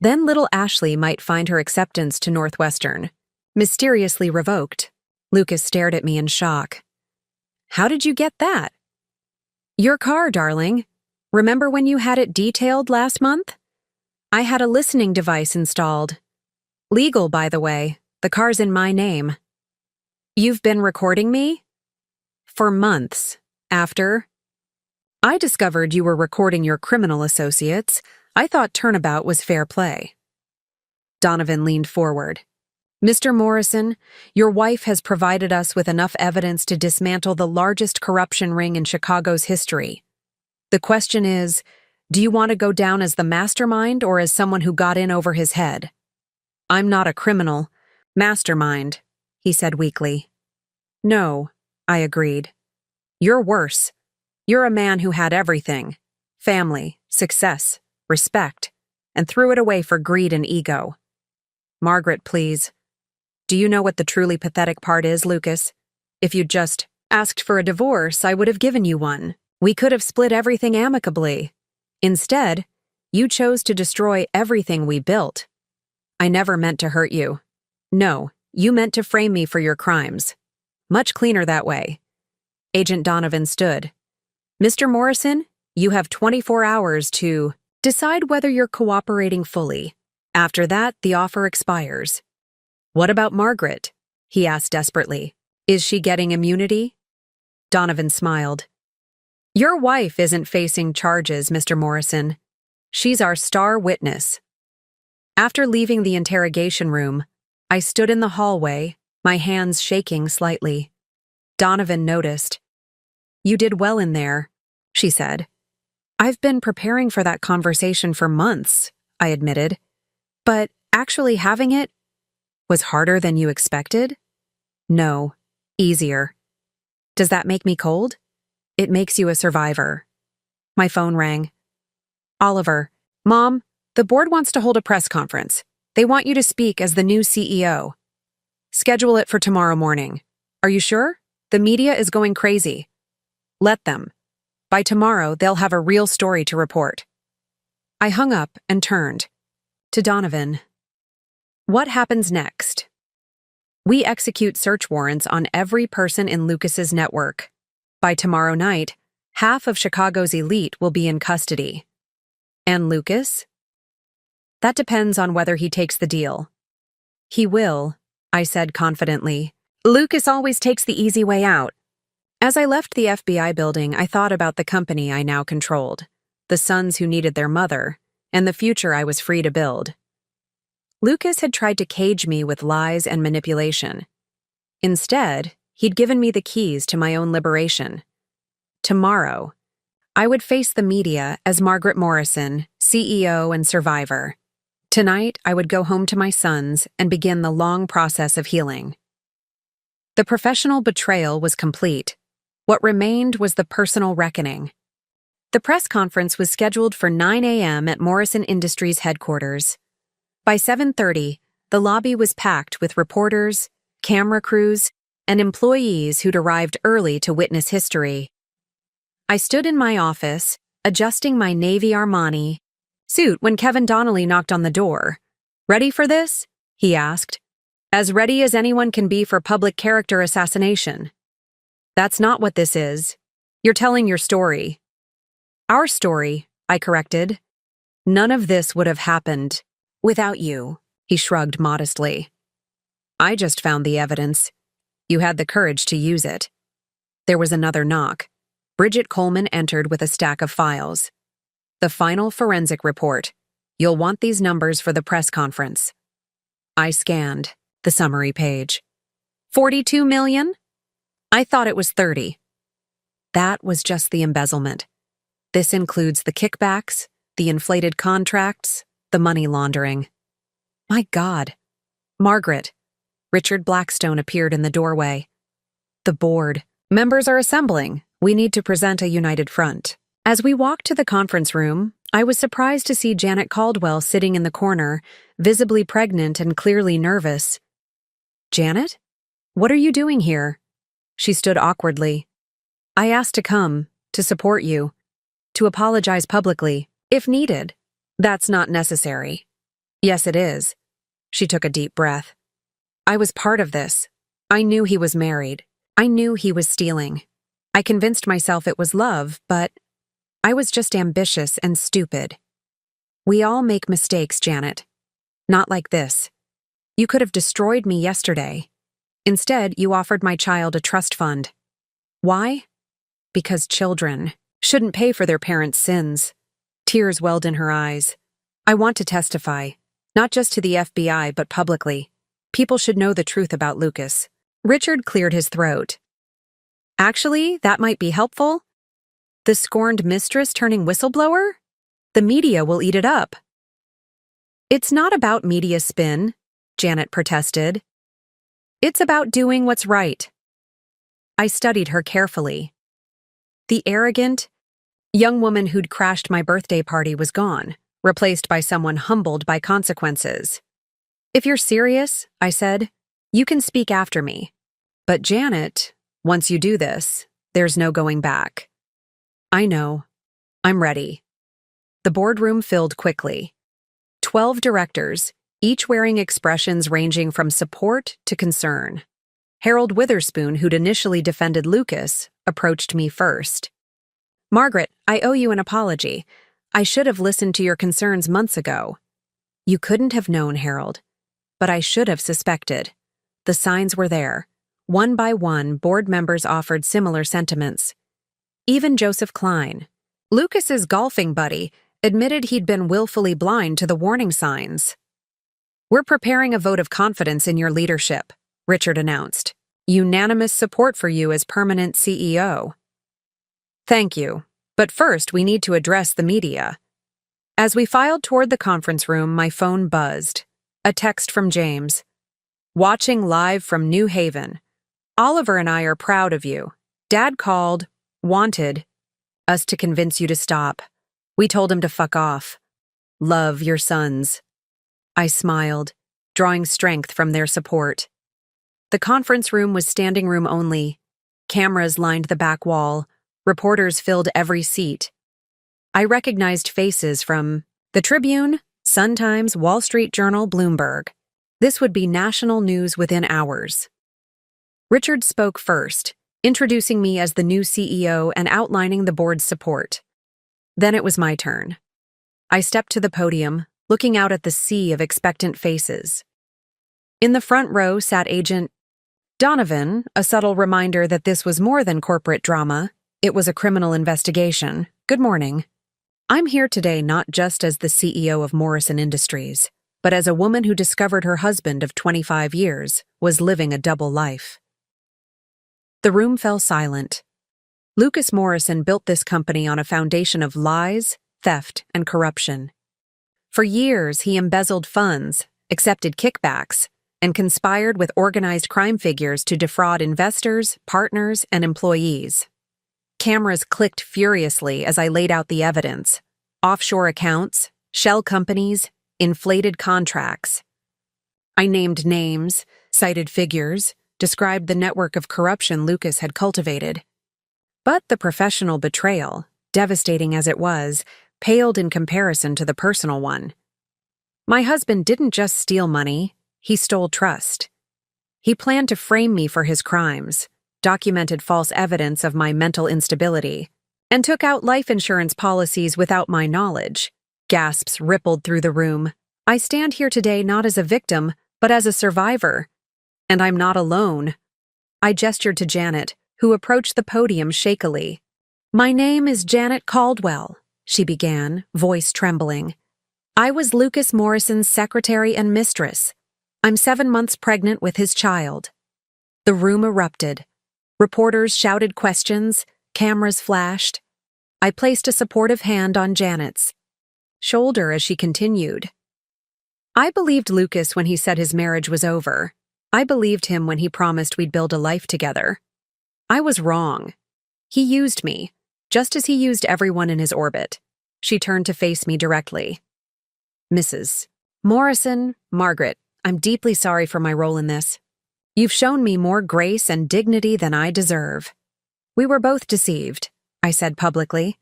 Then little Ashley might find her acceptance to Northwestern mysteriously revoked. Lucas stared at me in shock. How did you get that? Your car, darling. Remember when you had it detailed last month? I had a listening device installed. Legal, by the way. The car's in my name. You've been recording me? For months. After? I discovered you were recording your criminal associates. I thought turnabout was fair play. Donovan leaned forward. Mr. Morrison, your wife has provided us with enough evidence to dismantle the largest corruption ring in Chicago's history. The question is, do you want to go down as the mastermind or as someone who got in over his head? I'm not a criminal. Mastermind, he said weakly. No, I agreed. You're worse. You're a man who had everything. Family, success, respect, and threw it away for greed and ego. Margaret, please. Do you know what the truly pathetic part is, Lucas? If you'd just asked for a divorce, I would have given you one. We could have split everything amicably. Instead, you chose to destroy everything we built. I never meant to hurt you. No, you meant to frame me for your crimes. Much cleaner that way. Agent Donovan stood. Mr. Morrison, you have 24 hours to decide whether you're cooperating fully. After that, the offer expires. What about Margaret? He asked desperately. Is she getting immunity? Donovan smiled. Your wife isn't facing charges, Mr. Morrison. She's our star witness. After leaving the interrogation room, I stood in the hallway, my hands shaking slightly. Donovan noticed. You did well in there, she said. I've been preparing for that conversation for months, I admitted. But actually having it was harder than you expected? No, easier. Does that make me cold? It makes you a survivor. My phone rang. Oliver, Mom, the board wants to hold a press conference. They want you to speak as the new CEO. Schedule it for tomorrow morning. Are you sure? The media is going crazy. Let them. By tomorrow, they'll have a real story to report. I hung up and turned to Donovan. What happens next? We execute search warrants on every person in Lucas's network. By tomorrow night, half of Chicago's elite will be in custody. And Lucas? That depends on whether he takes the deal. He will, I said confidently. Lucas always takes the easy way out. As I left the FBI building, I thought about the company I now controlled, the sons who needed their mother, and the future I was free to build. Lucas had tried to cage me with lies and manipulation. Instead, he'd given me the keys to my own liberation. Tomorrow, I would face the media as Margaret Morrison, CEO and survivor. Tonight, I would go home to my sons and begin the long process of healing. The professional betrayal was complete. What remained was the personal reckoning. The press conference was scheduled for 9 a.m. at Morrison Industries headquarters. By 7:30, the lobby was packed with reporters, camera crews, and employees who'd arrived early to witness history. I stood in my office, adjusting my Navy Armani suit when Kevin Donnelly knocked on the door. Ready for this? He asked. As ready as anyone can be for public character assassination. That's not what this is. You're telling your story. Our story, I corrected. None of this would have happened without you, he shrugged modestly. I just found the evidence. You had the courage to use it. There was another knock. Bridget Coleman entered with a stack of files. The final forensic report. You'll want these numbers for the press conference. I scanned the summary page. 42 million? I thought it was 30. That was just the embezzlement. This includes the kickbacks, the inflated contracts, the money laundering. My God. Margaret. Richard Blackstone appeared in the doorway. The board. Members are assembling. We need to present a united front. As we walked to the conference room, I was surprised to see Janet Caldwell sitting in the corner, visibly pregnant and clearly nervous. Janet? What are you doing here? She stood awkwardly. I asked to come, to support you, to apologize publicly, if needed. That's not necessary. Yes, it is. She took a deep breath. I was part of this. I knew he was married. I knew he was stealing. I convinced myself it was love, but I was just ambitious and stupid. We all make mistakes, Janet. Not like this. You could have destroyed me yesterday. Instead, you offered my child a trust fund. Why? Because children. shouldn't pay for their parents' sins. Tears welled in her eyes. I want to testify, not just to the FBI, but publicly. People should know the truth about Lucas. Richard cleared his throat. Actually, that might be helpful. The scorned mistress turning whistleblower? The media will eat it up. It's not about media spin, Janet protested. It's about doing what's right. I studied her carefully. The arrogant, young woman who'd crashed my birthday party was gone, replaced by someone humbled by consequences. If you're serious, I said, you can speak after me. But Janet, once you do this, there's no going back. I know. I'm ready. The boardroom filled quickly. 12 directors, each wearing expressions ranging from support to concern. Harold Witherspoon, who'd initially defended Lucas, approached me first. Margaret, I owe you an apology. I should have listened to your concerns months ago. You couldn't have known, Harold. But I should have suspected. The signs were there. One by one, board members offered similar sentiments. Even Joseph Klein, Lucas's golfing buddy, admitted he'd been willfully blind to the warning signs. We're preparing a vote of confidence in your leadership, Richard announced. Unanimous support for you as permanent CEO. Thank you. But first, we need to address the media. As we filed toward the conference room, my phone buzzed. A text from James. Watching live from New Haven. Oliver and I are proud of you. Dad called, wanted us to convince you to stop. We told him to fuck off. Love your sons. I smiled, drawing strength from their support. The conference room was standing room only. Cameras lined the back wall. Reporters filled every seat. I recognized faces from the Tribune, Sun-Times, Wall Street Journal, Bloomberg. This would be national news within hours. Richard spoke first, introducing me as the new CEO and outlining the board's support. Then it was my turn. I stepped to the podium, looking out at the sea of expectant faces. In the front row sat Agent Donovan, a subtle reminder that this was more than corporate drama. It was a criminal investigation. Good morning. I'm here today not just as the CEO of Morrison Industries, but as a woman who discovered her husband of 25 years was living a double life. The room fell silent. Lucas Morrison built this company on a foundation of lies, theft, and corruption. For years, he embezzled funds, accepted kickbacks, and conspired with organized crime figures to defraud investors, partners, and employees. Cameras clicked furiously as I laid out the evidence. Offshore accounts, shell companies, inflated contracts. I named names, cited figures, described the network of corruption Lucas had cultivated. But the professional betrayal, devastating as it was, paled in comparison to the personal one. My husband didn't just steal money, he stole trust. He planned to frame me for his crimes, documented false evidence of my mental instability, and took out life insurance policies without my knowledge. Gasps rippled through the room. I stand here today not as a victim, but as a survivor. And I'm not alone. I gestured to Janet, who approached the podium shakily. My name is Janet Caldwell, she began, voice trembling. I was Lucas Morrison's secretary and mistress. I'm 7 months pregnant with his child. The room erupted. Reporters shouted questions, cameras flashed. I placed a supportive hand on Janet's shoulder as she continued. I believed Lucas when he said his marriage was over. I believed him when he promised we'd build a life together. I was wrong. He used me, just as he used everyone in his orbit. She turned to face me directly. Mrs. Morrison, Margaret, I'm deeply sorry for my role in this. You've shown me more grace and dignity than I deserve. We were both deceived, I said publicly.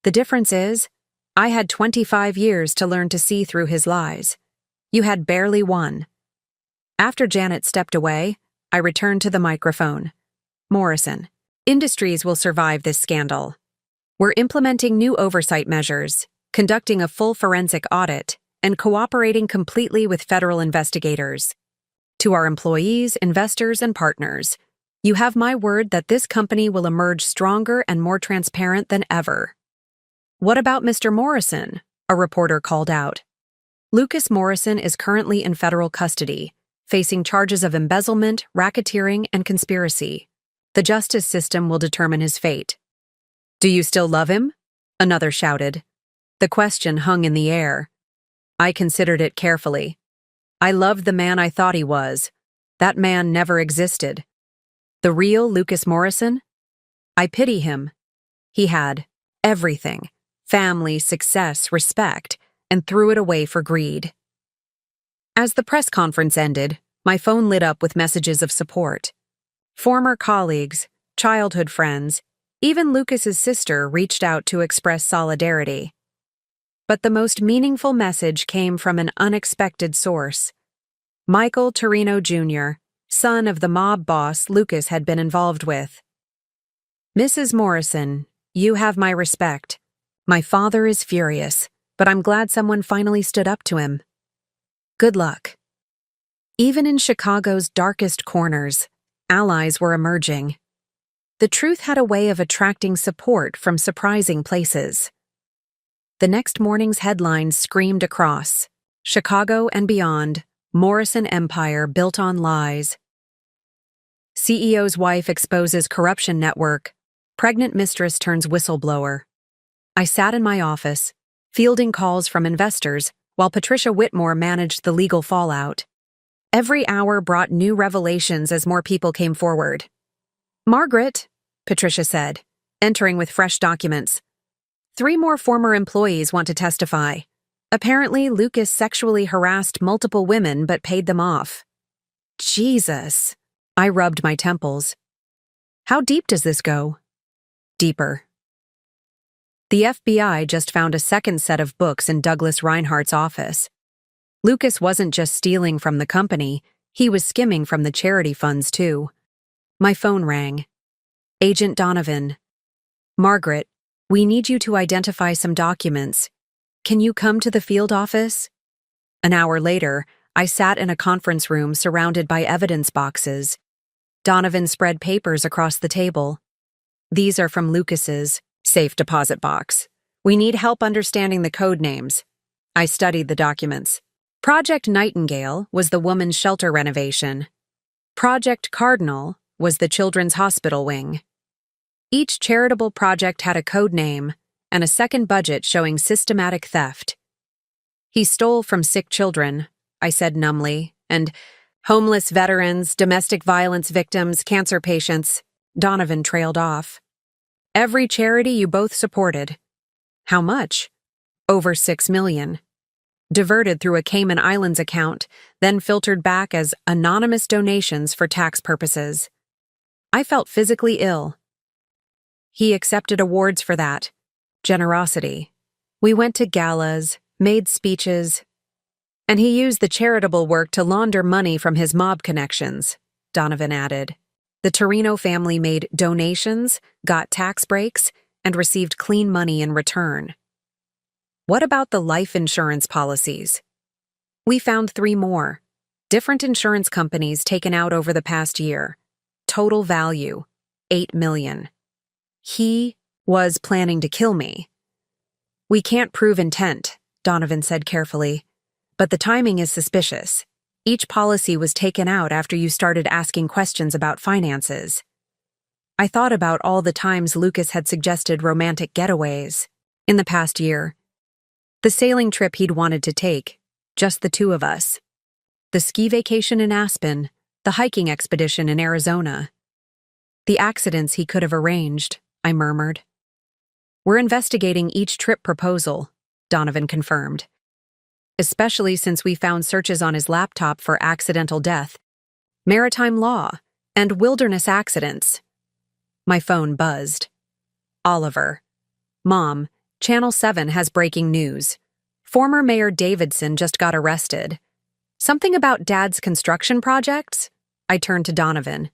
The difference is, I had 25 years to learn to see through his lies. You had barely one. After Janet stepped away, I returned to the microphone. Morrison, Industries will survive this scandal. We're implementing new oversight measures, conducting a full forensic audit, and cooperating completely with federal investigators. To our employees, investors, and partners, You have my word that this company will emerge stronger and more transparent than ever. What about Mr. Morrison? A reporter called out. Lucas Morrison is currently in federal custody, facing charges of embezzlement, racketeering, and conspiracy. The justice system will determine his fate. Do you still love him? Another shouted. The question hung in the air. I considered it carefully. I loved the man I thought he was. That man never existed. The real Lucas Morrison? I pity him. He had everything: family, success, respect, and threw it away for greed. As the press conference ended, my phone lit up with messages of support. Former colleagues, childhood friends, even Lucas's sister reached out to express solidarity. But the most meaningful message came from an unexpected source. Michael Torino Jr., son of the mob boss Lucas had been involved with. Mrs. Morrison, you have my respect. My father is furious, but I'm glad someone finally stood up to him. Good luck. Even in Chicago's darkest corners, allies were emerging. The truth had a way of attracting support from surprising places. The next morning's headlines screamed across: Chicago and beyond, Morrison empire built on lies. CEO's wife exposes corruption network. Pregnant mistress turns whistleblower. I sat in my office, fielding calls from investors, while Patricia Whitmore managed the legal fallout. Every hour brought new revelations as more people came forward. Margaret, Patricia said, entering with fresh documents. 3 more former employees want to testify. Apparently, Lucas sexually harassed multiple women but paid them off. Jesus. I rubbed my temples. How deep does this go? Deeper. The FBI just found a second set of books in Douglas Reinhardt's office. Lucas wasn't just stealing from the company, he was skimming from the charity funds too. My phone rang. Agent Donovan. Margaret, we need you to identify some documents. Can you come to the field office? An hour later, I sat in a conference room surrounded by evidence boxes. Donovan spread papers across the table. These are from Lucas's safe deposit box. We need help understanding the code names. I studied the documents. Project Nightingale was the woman's shelter renovation. Project Cardinal was the children's hospital wing. Each charitable project had a code name and a second budget showing systematic theft. He stole from sick children, I said numbly, and homeless veterans, domestic violence victims, cancer patients. Donovan trailed off. Every charity you both supported. How much? Over $6 million. Diverted through a Cayman Islands account, then filtered back as anonymous donations for tax purposes. I felt physically ill. He accepted awards for that. Generosity. We went to galas, made speeches, and he used the charitable work to launder money from his mob connections, Donovan added. The Torino family made donations, got tax breaks, and received clean money in return. What about the life insurance policies? We found 3 more. Different insurance companies taken out over the past year. Total value, $8 million. He was planning to kill me. We can't prove intent, Donovan said carefully, but the timing is suspicious. Each policy was taken out after you started asking questions about finances. I thought about all the times Lucas had suggested romantic getaways in the past year. The sailing trip he'd wanted to take, just the 2 of us. The ski vacation in Aspen, the hiking expedition in Arizona. The accidents he could have arranged, I murmured. We're investigating each trip proposal, Donovan confirmed. Especially since we found searches on his laptop for accidental death, maritime law, and wilderness accidents. My phone buzzed. Oliver. Mom, Channel 7 has breaking news. Former Mayor Davidson just got arrested. Something about Dad's construction projects? I turned to Donovan.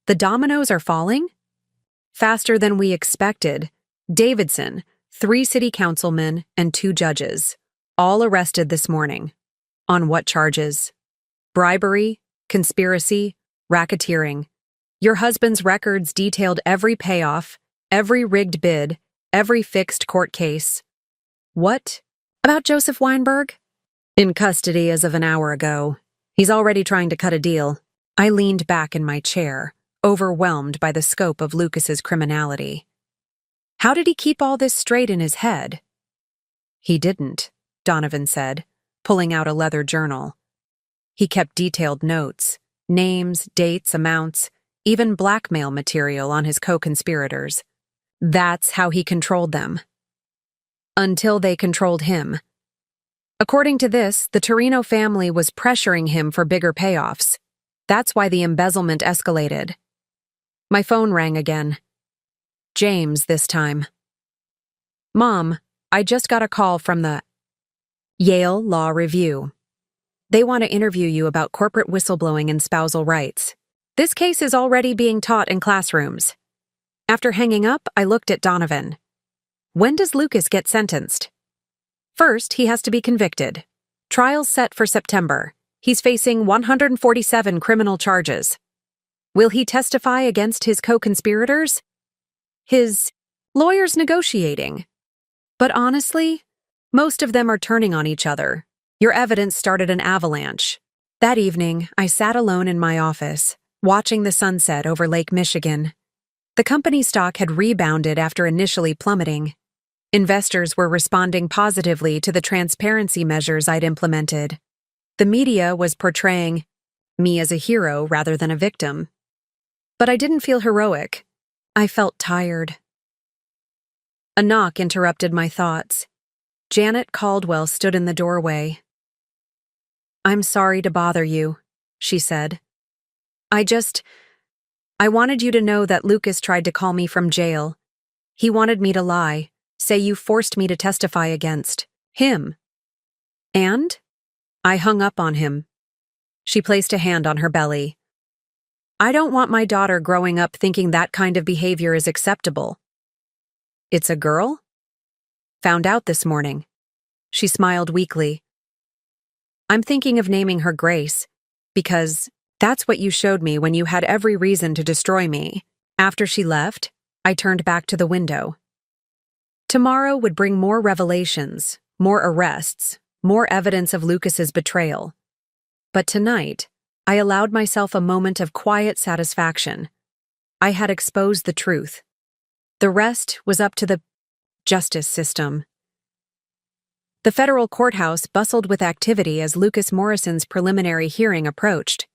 The dominoes are falling? Faster than we expected. Davidson, 3 city councilmen, and 2 judges. All arrested this morning. On what charges? Bribery, conspiracy, racketeering. Your husband's records detailed every payoff, every rigged bid, every fixed court case. What about Joseph Weinberg? In custody as of an hour ago. He's already trying to cut a deal. I leaned back in my chair, overwhelmed by the scope of Lucas's criminality. How did he keep all this straight in his head? He didn't, Donovan said, pulling out a leather journal. He kept detailed notes, names, dates, amounts, even blackmail material on his co-conspirators. That's how he controlled them. Until they controlled him. According to this, the Torino family was pressuring him for bigger payoffs. That's why the embezzlement escalated. My phone rang again. James this time. Mom, I just got a call from the Yale Law Review. They want to interview you about corporate whistleblowing and spousal rights. This case is already being taught in classrooms. After hanging up, I looked at Donovan. When does Lucas get sentenced? First, he has to be convicted. Trial's set for September. He's facing 147 criminal charges. Will he testify against his co-conspirators? His lawyer's negotiating. But honestly, most of them are turning on each other. Your evidence started an avalanche. That evening, I sat alone in my office, watching the sunset over Lake Michigan. The company stock had rebounded after initially plummeting. Investors were responding positively to the transparency measures I'd implemented. The media was portraying me as a hero rather than a victim. But I didn't feel heroic. I felt tired. A knock interrupted my thoughts. Janet Caldwell stood in the doorway. I'm sorry to bother you, she said. I wanted you to know that Lucas tried to call me from jail. He wanted me to lie, say you forced me to testify against him. And? I hung up on him. She placed a hand on her belly. I don't want my daughter growing up thinking that kind of behavior is acceptable. It's a girl? Found out this morning. She smiled weakly. I'm thinking of naming her Grace, because that's what you showed me when you had every reason to destroy me. After she left, I turned back to the window. Tomorrow would bring more revelations, more arrests, more evidence of Lucas's betrayal. But tonight, I allowed myself a moment of quiet satisfaction. I had exposed the truth. The rest was up to the justice system. The federal courthouse bustled with activity as Lucas Morrison's preliminary hearing approached.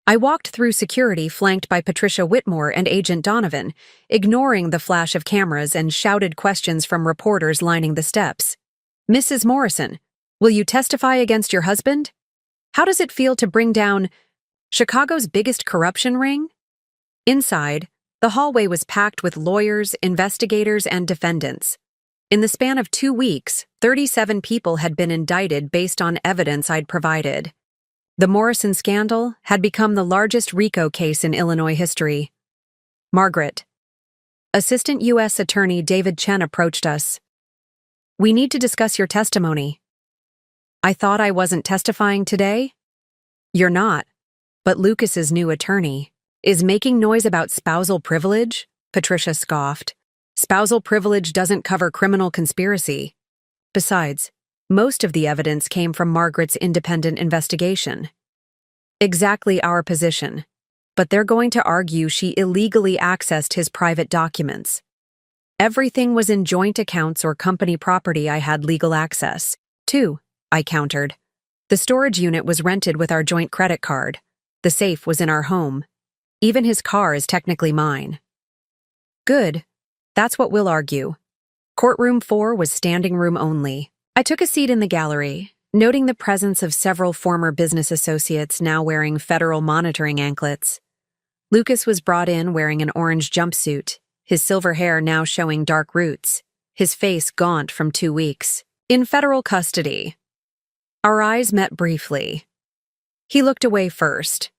I walked through security flanked by Patricia Whitmore and Agent Donovan, ignoring the flash of cameras and shouted questions from reporters lining the steps. Mrs. Morrison, will you testify against your husband? How does it feel to bring down Chicago's biggest corruption ring? Inside, the hallway was packed with lawyers, investigators, and defendants. In the span of 2 weeks, 37 people had been indicted based on evidence I'd provided. The Morrison scandal had become the largest RICO case in Illinois history. Margaret. Assistant U.S. Attorney David Chen approached us. We need to discuss your testimony. I thought I wasn't testifying today? You're not. But Lucas's new attorney is making noise about spousal privilege? Patricia scoffed. Spousal privilege doesn't cover criminal conspiracy. Besides, most of the evidence came from Margaret's independent investigation. Exactly our position. But they're going to argue she illegally accessed his private documents. Everything was in joint accounts or company property I had legal access to, I countered. The storage unit was rented with our joint credit card. The safe was in our home. Even his car is technically mine. Good. That's what we'll argue. Courtroom 4 was standing room only. I took a seat in the gallery, noting the presence of several former business associates now wearing federal monitoring anklets. Lucas was brought in wearing an orange jumpsuit, his silver hair now showing dark roots, his face gaunt from 2 weeks. In federal custody. Our eyes met briefly. He looked away first.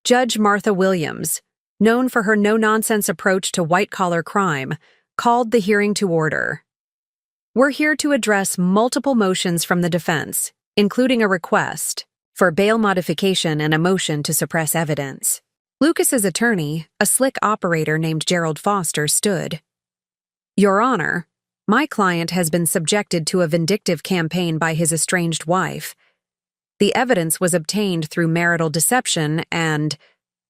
Judge Martha Williams, known for her no-nonsense approach to white-collar crime, called the hearing to order. We're here to address multiple motions from the defense, including a request for bail modification and a motion to suppress evidence. Lucas's attorney, a slick operator named Gerald Foster, stood. Your Honor, my client has been subjected to a vindictive campaign by his estranged wife. The evidence was obtained through marital deception and—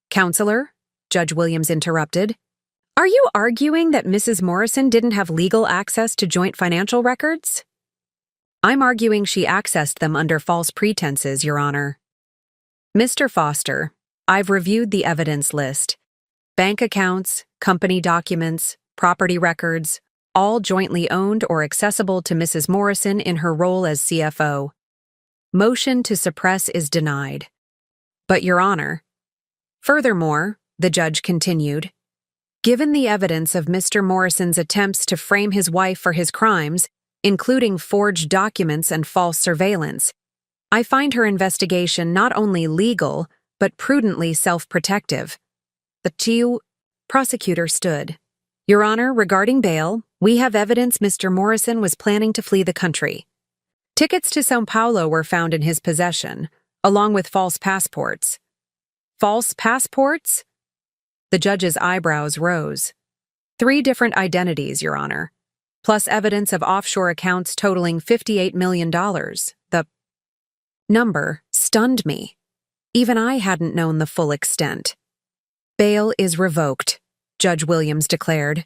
Counselor, Judge Williams interrupted. Are you arguing that Mrs. Morrison didn't have legal access to joint financial records? I'm arguing she accessed them under false pretenses, Your Honor. Mr. Foster, I've reviewed the evidence list. Bank accounts, company documents, property records, all jointly owned or accessible to Mrs. Morrison in her role as CFO. Motion to suppress is denied. But, Your Honor, furthermore, the judge continued, given the evidence of Mr. Morrison's attempts to frame his wife for his crimes, including forged documents and false surveillance, I find her investigation not only legal, but prudently self-protective. The prosecutor stood. Your Honor, regarding bail, we have evidence Mr. Morrison was planning to flee the country. Tickets to São Paulo were found in his possession, along with false passports. False passports? The judge's eyebrows rose. 3 different identities, Your Honor, plus evidence of offshore accounts totaling $58 million. The number stunned me. Even I hadn't known the full extent. Bail is revoked, Judge Williams declared.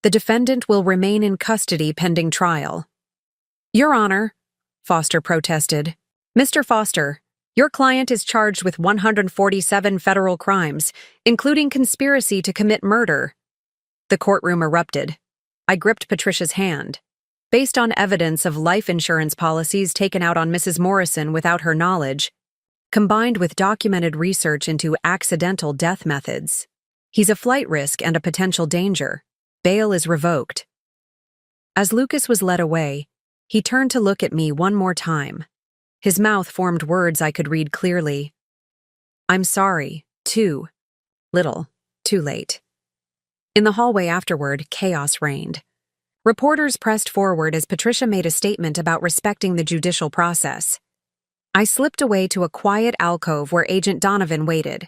The defendant will remain in custody pending trial. Your Honor, Foster protested. Mr. Foster, your client is charged with 147 federal crimes, including conspiracy to commit murder. The courtroom erupted. I gripped Patricia's hand. Based on evidence of life insurance policies taken out on Mrs. Morrison without her knowledge, combined with documented research into accidental death methods, he's a flight risk and a potential danger. Bail is revoked. As Lucas was led away, he turned to look at me one more time. His mouth formed words I could read clearly. I'm sorry, too little, too late. In the hallway afterward, chaos reigned. Reporters pressed forward as Patricia made a statement about respecting the judicial process. I slipped away to a quiet alcove where Agent Donovan waited.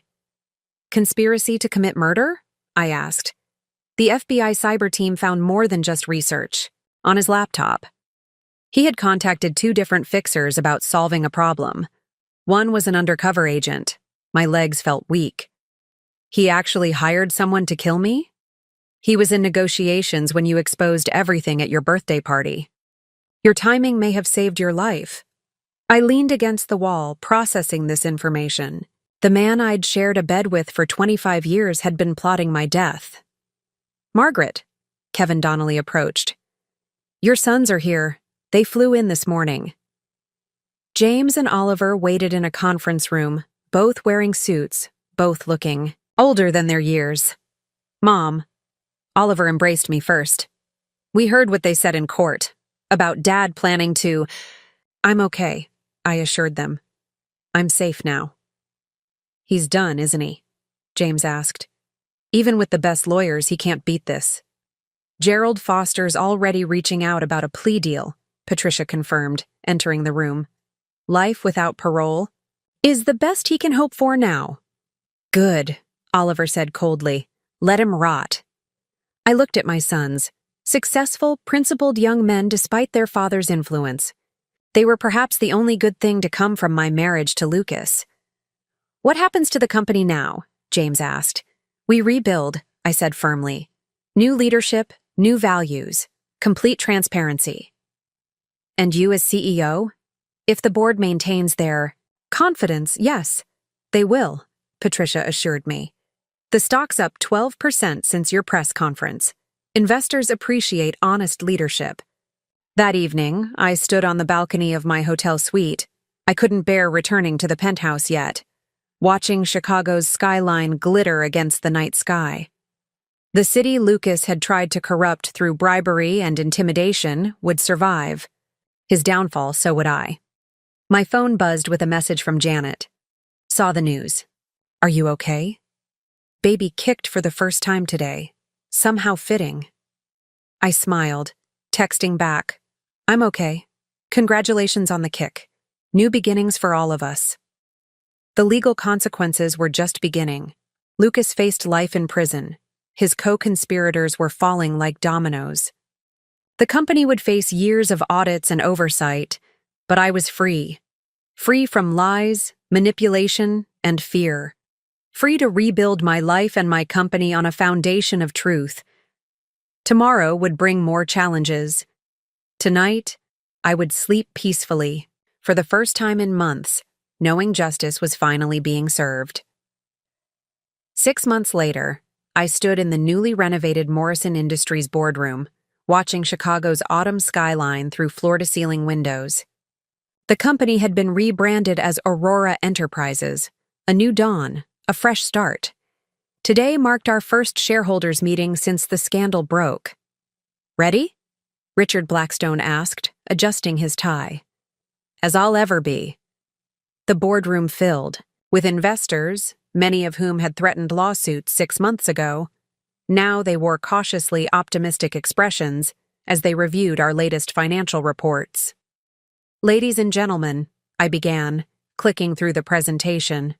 Conspiracy to commit murder? I asked. The FBI cyber team found more than just research. On his laptop, he had contacted 2 different fixers about solving a problem. One was an undercover agent. My legs felt weak. He actually hired someone to kill me? He was in negotiations when you exposed everything at your birthday party. Your timing may have saved your life. I leaned against the wall, processing this information. The man I'd shared a bed with for 25 years had been plotting my death. Margaret, Kevin Donnelly approached. Your sons are here. They flew in this morning. James and Oliver waited in a conference room, both wearing suits, both looking older than their years. Mom, Oliver embraced me first. We heard what they said in court, about Dad planning to— I'm okay, I assured them. I'm safe now. He's done, isn't he? James asked. Even with the best lawyers, he can't beat this. Gerald Foster's already reaching out about a plea deal, Patricia confirmed, entering the room. Life without parole is the best he can hope for now. Good, Oliver said coldly. Let him rot. I looked at my sons, successful, principled young men despite their father's influence. They were perhaps the only good thing to come from my marriage to Lucas. What happens to the company now? James asked. We rebuild, I said firmly. New leadership, new values, complete transparency. And you as CEO? If the board maintains their confidence, yes, they will, Patricia assured me. The stock's up 12% since your press conference. Investors appreciate honest leadership. That evening, I stood on the balcony of my hotel suite. I couldn't bear returning to the penthouse yet, watching Chicago's skyline glitter against the night sky. The city Lucas had tried to corrupt through bribery and intimidation would survive. His downfall, so would I. My phone buzzed with a message from Janet. Saw the news. Are you okay? Baby kicked for the first time today. Somehow fitting. I smiled, texting back. I'm okay. Congratulations on the kick. New beginnings for all of us. The legal consequences were just beginning. Lucas faced life in prison. His co-conspirators were falling like dominoes. The company would face years of audits and oversight, but I was free. Free from lies, manipulation, and fear. Free to rebuild my life and my company on a foundation of truth. Tomorrow would bring more challenges. Tonight, I would sleep peacefully, for the first time in months, knowing justice was finally being served. 6 months later, I stood in the newly renovated Morrison Industries boardroom, watching Chicago's autumn skyline through floor-to-ceiling windows. The company had been rebranded as Aurora Enterprises, a new dawn, a fresh start. Today marked our first shareholders' meeting since the scandal broke. "Ready?" Richard Blackstone asked, adjusting his tie. "As I'll ever be." The boardroom filled, with investors, many of whom had threatened lawsuits 6 months ago. Now they wore cautiously optimistic expressions as they reviewed our latest financial reports. "Ladies and gentlemen," I began, clicking through the presentation.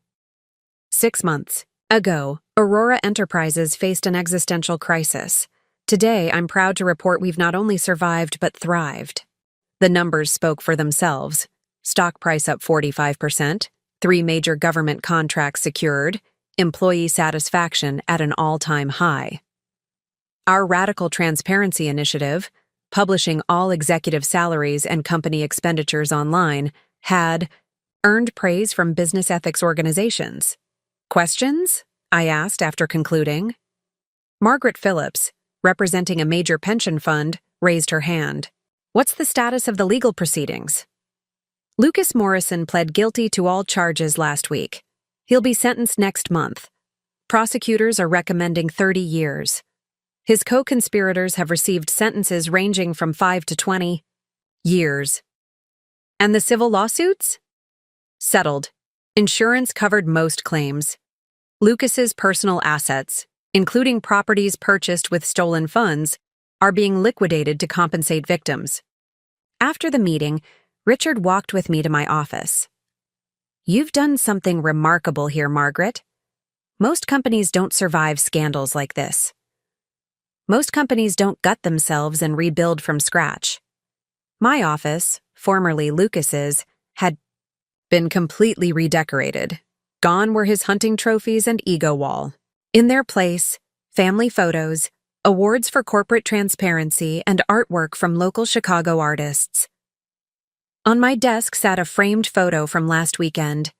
6 months ago, Aurora Enterprises faced an existential crisis. Today, I'm proud to report we've not only survived but thrived. The numbers spoke for themselves. Stock price up 45%, 3 major government contracts secured, employee satisfaction at an all-time high. Our radical transparency initiative, publishing all executive salaries and company expenditures online, had earned praise from business ethics organizations. "Questions?" I asked after concluding. Margaret Phillips, representing a major pension fund, raised her hand. "What's the status of the legal proceedings?" "Lucas Morrison pled guilty to all charges last week. He'll be sentenced next month. Prosecutors are recommending 30 years. His co-conspirators have received sentences ranging from 5 to 20 years. And the civil lawsuits?" "Settled. Insurance covered most claims. Lucas's personal assets, including properties purchased with stolen funds, are being liquidated to compensate victims." After the meeting, Richard walked with me to my office. "You've done something remarkable here, Margaret. Most companies don't survive scandals like this. Most companies don't gut themselves and rebuild from scratch. My office, formerly Lucas's, had been completely redecorated. Gone were his hunting trophies and ego wall. In their place, family photos, awards for corporate transparency, and artwork from local Chicago artists. On my desk sat a framed photo from last weekend.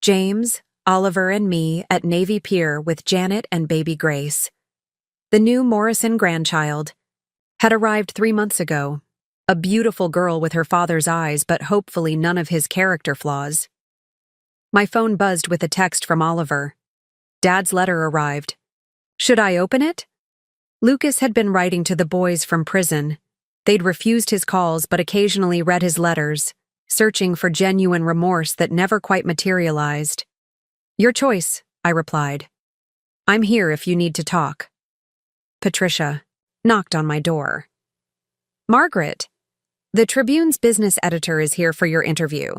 James, Oliver, and me at Navy Pier with Janet and baby Grace. The new Morrison grandchild had arrived 3 months ago. A beautiful girl with her father's eyes, but hopefully none of his character flaws. My phone buzzed with a text from Oliver. Dad's letter arrived. Should I open it? Lucas had been writing to the boys from prison. They'd refused his calls but occasionally read his letters, searching for genuine remorse that never quite materialized. Your choice, I replied. I'm here if you need to talk. Patricia knocked on my door. Margaret, the Tribune's business editor is here for your interview.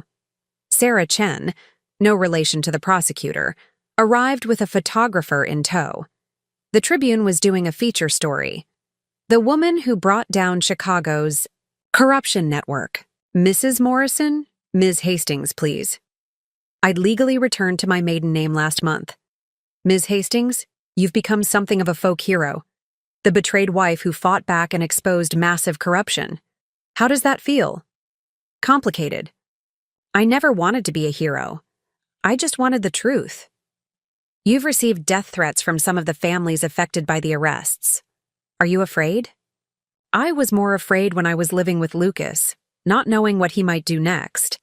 Sarah Chen, no relation to the prosecutor, arrived with a photographer in tow. The Tribune was doing a feature story. The woman who brought down Chicago's corruption network. Mrs. Morrison, Ms. Hastings, please. I'd legally returned to my maiden name last month. Ms. Hastings, you've become something of a folk hero. The betrayed wife who fought back and exposed massive corruption. How does that feel? Complicated. I never wanted to be a hero. I just wanted the truth. You've received death threats from some of the families affected by the arrests. Are you afraid? I was more afraid when I was living with Lucas, not knowing what he might do next.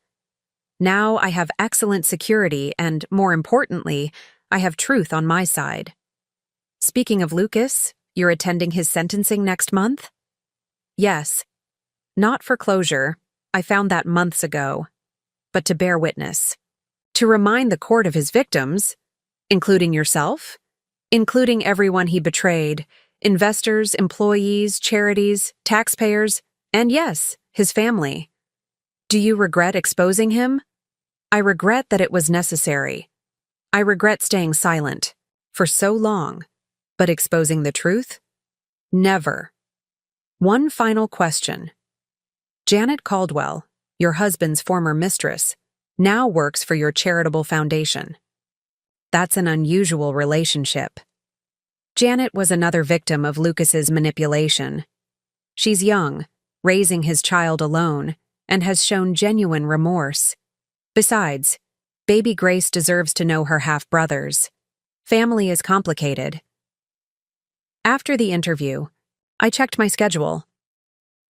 Now I have excellent security and, more importantly, I have truth on my side. Speaking of Lucas, you're attending his sentencing next month? Yes. Not for closure, I found that months ago, but to bear witness. To remind the court of his victims, including yourself, including everyone he betrayed, investors, employees, charities, taxpayers, and yes, his family. Do you regret exposing him? I regret that it was necessary. I regret staying silent. for so long, but exposing the truth? Never. One final question. Janet Caldwell, your husband's former mistress, now works for your charitable foundation. That's an unusual relationship. Janet was another victim of Lucas's manipulation. She's young, raising his child alone, and has shown genuine remorse. Besides, baby Grace deserves to know her half-brothers. Family is complicated. After the interview, I checked my schedule.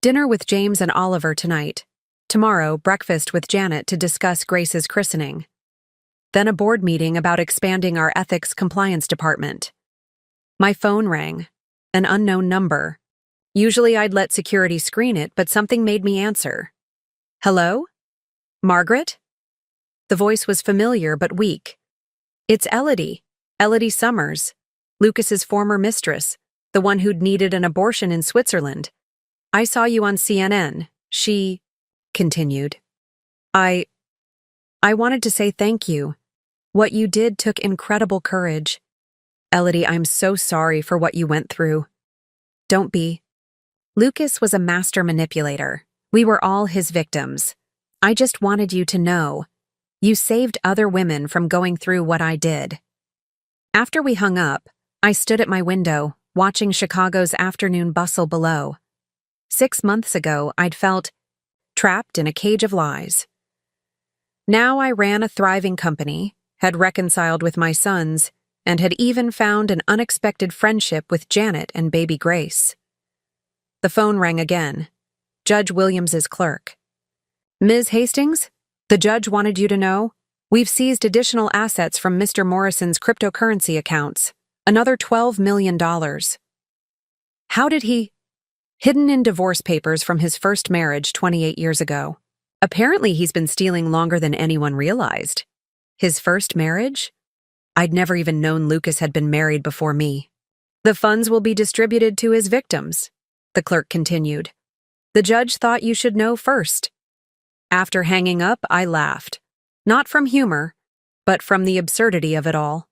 Dinner with James and Oliver tonight. Tomorrow, breakfast with Janet to discuss Grace's christening. Then a board meeting about expanding our ethics compliance department. My phone rang. An unknown number. Usually I'd let security screen it, but something made me answer. Hello? Margaret? The voice was familiar but weak. It's Elodie Summers, Lucas's former mistress, the one who'd needed an abortion in Switzerland. I saw you on CNN, she continued. I wanted to say thank you. What you did took incredible courage. Elodie, I'm so sorry for what you went through. Don't be. Lucas was a master manipulator. We were all his victims. I just wanted you to know. You saved other women from going through what I did. After we hung up, I stood at my window, watching Chicago's afternoon bustle below. 6 months ago, I'd felt trapped in a cage of lies. Now I ran a thriving company, had reconciled with my sons, and had even found an unexpected friendship with Janet and baby Grace. The phone rang again. Judge Williams's clerk. Ms. Hastings, the judge wanted you to know, we've seized additional assets from Mr. Morrison's cryptocurrency accounts, another $12 million. How did he? Hidden in divorce papers from his first marriage 28 years ago. Apparently he's been stealing longer than anyone realized. His first marriage? I'd never even known Lucas had been married before me. The funds will be distributed to his victims, the clerk continued. The judge thought you should know first. After hanging up, I laughed. Not from humor, but from the absurdity of it all.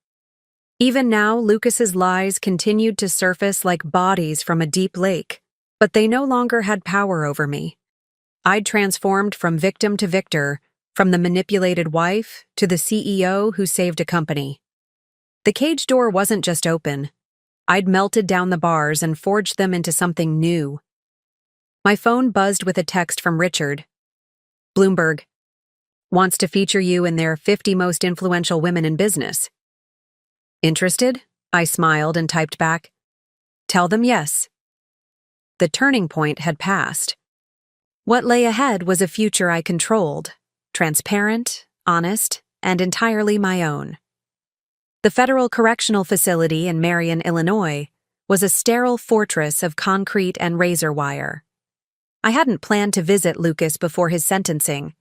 Even now, Lucas's lies continued to surface like bodies from a deep lake, but they no longer had power over me. I'd transformed from victim to victor, from the manipulated wife to the CEO who saved a company. The cage door wasn't just open. I'd melted down the bars and forged them into something new. My phone buzzed with a text from Richard. Bloomberg wants to feature you in their 50 most influential women in business. Interested? I smiled and typed back. Tell them yes. The turning point had passed. What lay ahead was a future I controlled, transparent, honest, and entirely my own. The Federal Correctional Facility in Marion, Illinois, was a sterile fortress of concrete and razor wire. I hadn't planned to visit Lucas before his sentencing,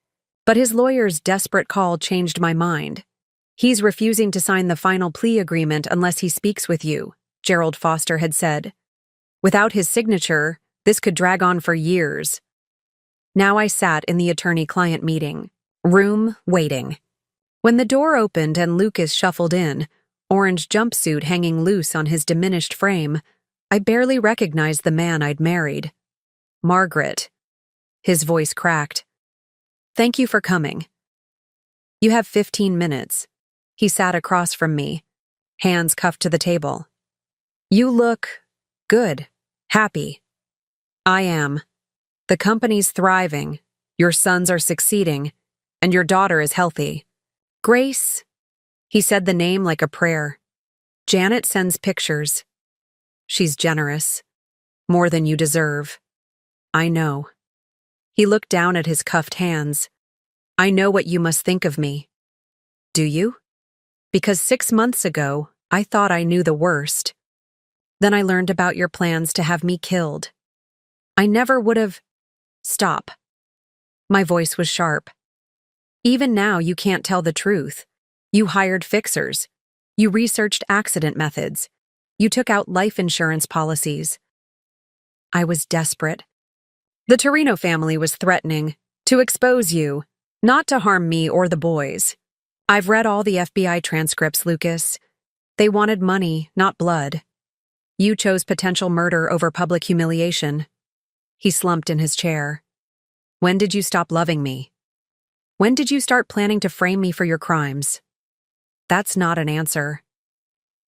but his lawyer's desperate call changed my mind. He's refusing to sign the final plea agreement unless he speaks with you, Gerald Foster had said. Without his signature, this could drag on for years. Now I sat in the attorney-client meeting room, waiting. When the door opened and Lucas shuffled in, orange jumpsuit hanging loose on his diminished frame, I barely recognized the man I'd married. Margaret. His voice cracked. Thank you for coming. You have 15 minutes. He sat across from me, hands cuffed to the table. You look good, happy. I am. The company's thriving, your sons are succeeding, and your daughter is healthy. Grace, he said the name like a prayer. Janet sends pictures. She's generous. More than you deserve. I know. He looked down at his cuffed hands. I know what you must think of me. Do you? Because 6 months ago, I thought I knew the worst. Then I learned about your plans to have me killed. I never would have... Stop. My voice was sharp. Even now, you can't tell the truth. You hired fixers. You researched accident methods. You took out life insurance policies. I was desperate. The Torino family was threatening to expose you, not to harm me or the boys. I've read all the FBI transcripts, Lucas. They wanted money, not blood. You chose potential murder over public humiliation. He slumped in his chair. When did you stop loving me? When did you start planning to frame me for your crimes? That's not an answer.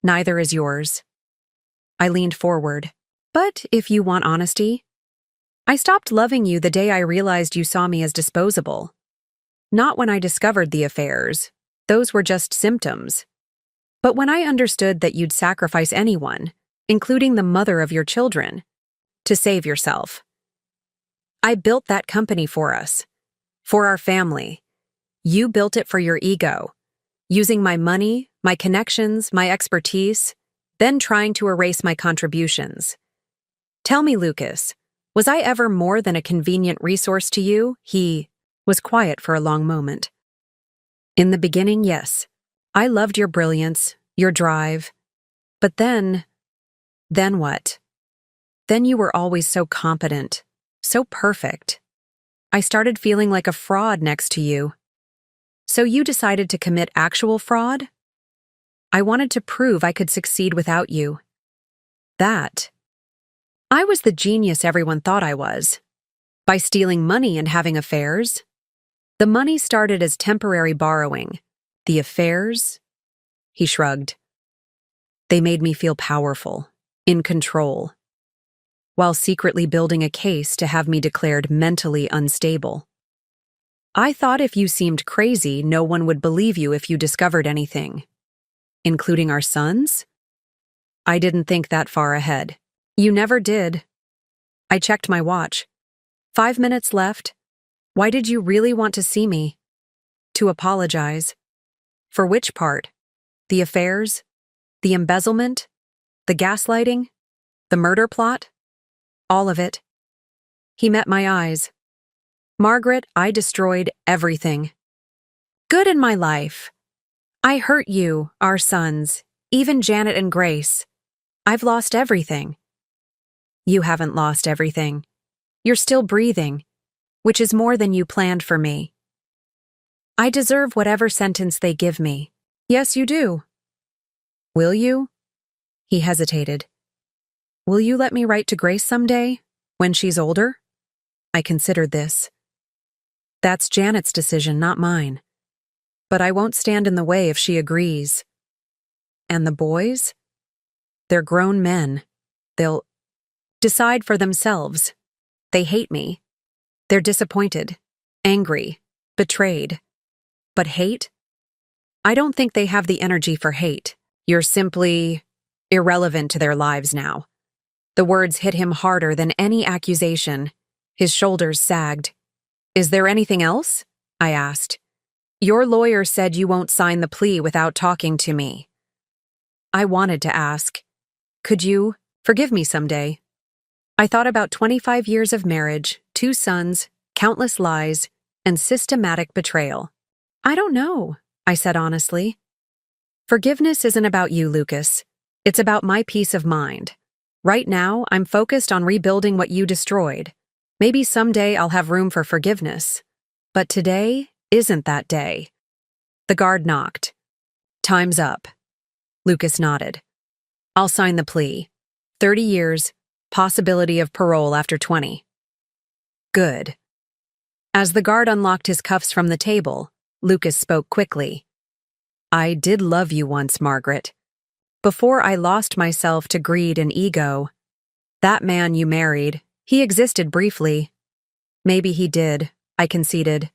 Neither is yours. I leaned forward. But if you want honesty, I stopped loving you the day I realized you saw me as disposable. Not when I discovered the affairs. Those were just symptoms. But when I understood that you'd sacrifice anyone, including the mother of your children, to save yourself. I built that company for us, for our family. You built it for your ego, using my money, my connections, my expertise, then trying to erase my contributions. Tell me, Lucas, was I ever more than a convenient resource to you? He was quiet for a long moment. In the beginning, yes. I loved your brilliance, your drive. But then what? Then you were always so competent, so perfect. I started feeling like a fraud next to you. So you decided to commit actual fraud? I wanted to prove I could succeed without you. I was the genius everyone thought I was. By stealing money and having affairs. The money started as temporary borrowing. The affairs? He shrugged. They made me feel powerful, in control, while secretly building a case to have me declared mentally unstable. I thought if you seemed crazy, no one would believe you if you discovered anything. Including our sons? I didn't think that far ahead. You never did. I checked my watch. 5 minutes left. Why did you really want to see me? To apologize. For which part? The affairs? The embezzlement? The gaslighting? The murder plot? All of it. He met my eyes. Margaret, I destroyed everything. Good in my life. I hurt you, our sons, even Janet and Grace. I've lost everything. You haven't lost everything. You're still breathing, which is more than you planned for me. I deserve whatever sentence they give me. Yes, you do. Will you? He hesitated. Will you let me write to Grace someday, when she's older? I considered this. That's Janet's decision, not mine. But I won't stand in the way if she agrees. And the boys? They're grown men. They'll decide for themselves. They hate me. They're disappointed, angry, betrayed. But hate? I don't think they have the energy for hate. You're simply irrelevant to their lives now. The words hit him harder than any accusation. His shoulders sagged. Is there anything else? I asked. Your lawyer said you won't sign the plea without talking to me. I wanted to ask, could you forgive me someday? I thought about 25 years of marriage, 2 sons, countless lies, and systematic betrayal. I don't know, I said honestly. Forgiveness isn't about you, Lucas. It's about my peace of mind. Right now, I'm focused on rebuilding what you destroyed. Maybe someday I'll have room for forgiveness. But today isn't that day. The guard knocked. Time's up. Lucas nodded. I'll sign the plea. 30 years, possibility of parole after 20. Good. As the guard unlocked his cuffs from the table, Lucas spoke quickly. I did love you once, Margaret. Before I lost myself to greed and ego. That man you married, he existed briefly. Maybe he did, I conceded.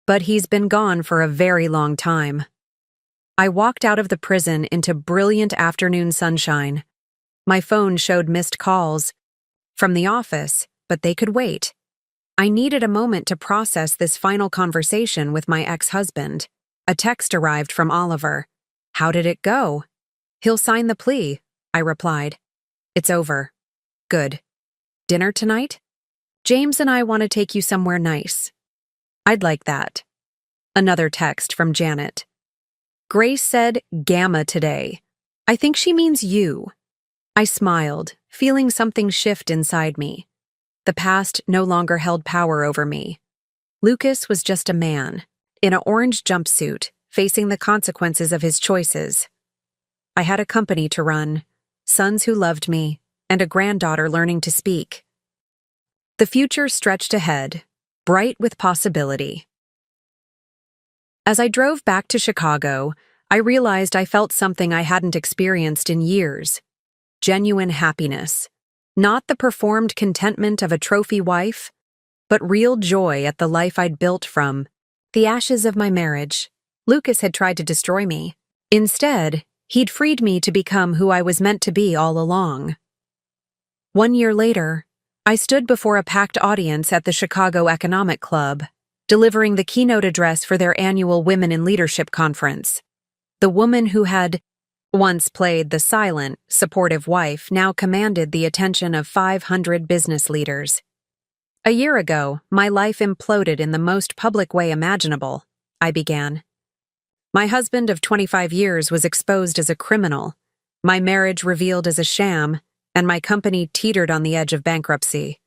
But he's been gone for a very long time. I walked out of the prison into brilliant afternoon sunshine. My phone showed missed calls from the office, but they could wait. I needed a moment to process this final conversation with my ex-husband. A text arrived from Oliver. How did it go? He'll sign the plea, I replied. It's over. Good. Dinner tonight? James and I want to take you somewhere nice. I'd like that. Another text from Janet. Grace said gamma today. I think she means you. I smiled, feeling something shift inside me. The past no longer held power over me. Lucas was just a man, in an orange jumpsuit, facing the consequences of his choices. I had a company to run, sons who loved me, and a granddaughter learning to speak. The future stretched ahead, bright with possibility. As I drove back to Chicago, I realized I felt something I hadn't experienced in years: genuine happiness. Not the performed contentment of a trophy wife, but real joy at the life I'd built from the ashes of my marriage. Lucas had tried to destroy me. Instead, he'd freed me to become who I was meant to be all along. 1 year later, I stood before a packed audience at the Chicago Economic Club, delivering the keynote address for their annual Women in Leadership Conference. The woman who had once played the silent, supportive wife now commanded the attention of 500 business leaders. A year ago, my life imploded in the most public way imaginable, I began. My husband of 25 years was exposed as a criminal, my marriage revealed as a sham, and my company teetered on the edge of bankruptcy.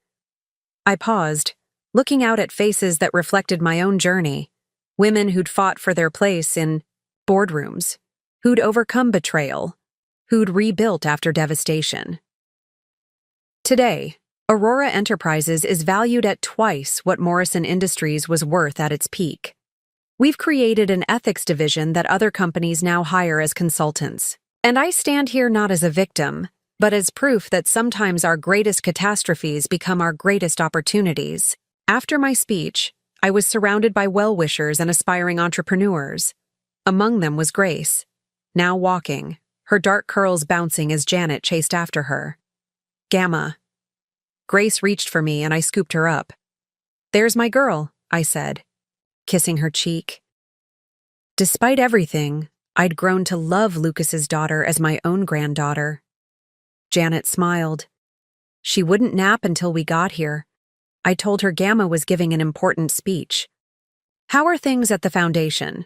I paused, looking out at faces that reflected my own journey, women who'd fought for their place in boardrooms, who'd overcome betrayal, who'd rebuilt after devastation. Today, Aurora Enterprises is valued at twice what Morrison Industries was worth at its peak. We've created an ethics division that other companies now hire as consultants. And I stand here not as a victim, but as proof that sometimes our greatest catastrophes become our greatest opportunities. After my speech, I was surrounded by well-wishers and aspiring entrepreneurs. Among them was Grace, now walking, her dark curls bouncing as Janet chased after her. Gamma. Grace reached for me and I scooped her up. "There's my girl," I said, kissing her cheek. Despite everything, I'd grown to love Lucas's daughter as my own granddaughter. Janet smiled. She wouldn't nap until we got here. I told her Gamma was giving an important speech. "How are things at the foundation?"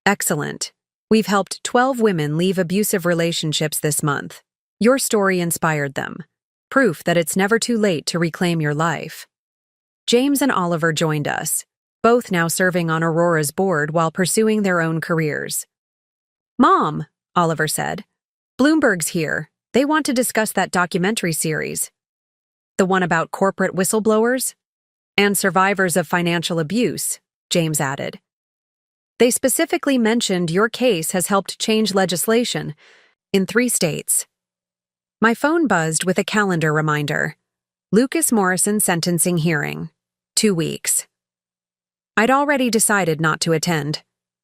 "Excellent. We've helped 12 women leave abusive relationships this month. Your story inspired them. Proof that it's never too late to reclaim your life." James and Oliver joined us, both now serving on Aurora's board while pursuing their own careers. "Mom," Oliver said, "Bloomberg's here. They want to discuss that documentary series. The one about corporate whistleblowers? And survivors of financial abuse," James added. "They specifically mentioned your case has helped change legislation in 3 states. My phone buzzed with a calendar reminder. Lucas Morrison sentencing hearing. 2 weeks. I'd already decided not to attend.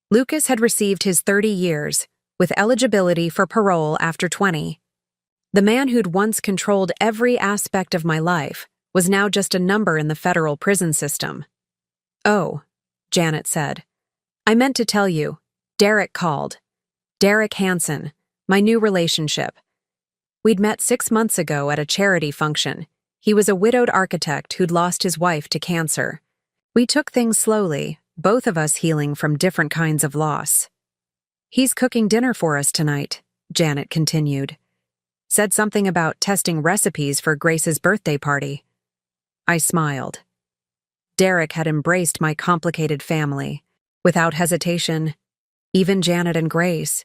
Lucas had received his 30 years, with eligibility for parole after 20. The man who'd once controlled every aspect of my life was now just a number in the federal prison system. "Oh," Janet said. "I meant to tell you. Derek called. Derek Hansen, my new relationship. We'd met 6 months ago at a charity function. He was a widowed architect who'd lost his wife to cancer. We took things slowly, both of us healing from different kinds of loss. He's cooking dinner for us tonight," Janet continued. "Said something about testing recipes for Grace's birthday party." I smiled. Derek had embraced my complicated family, without hesitation, even Janet and Grace.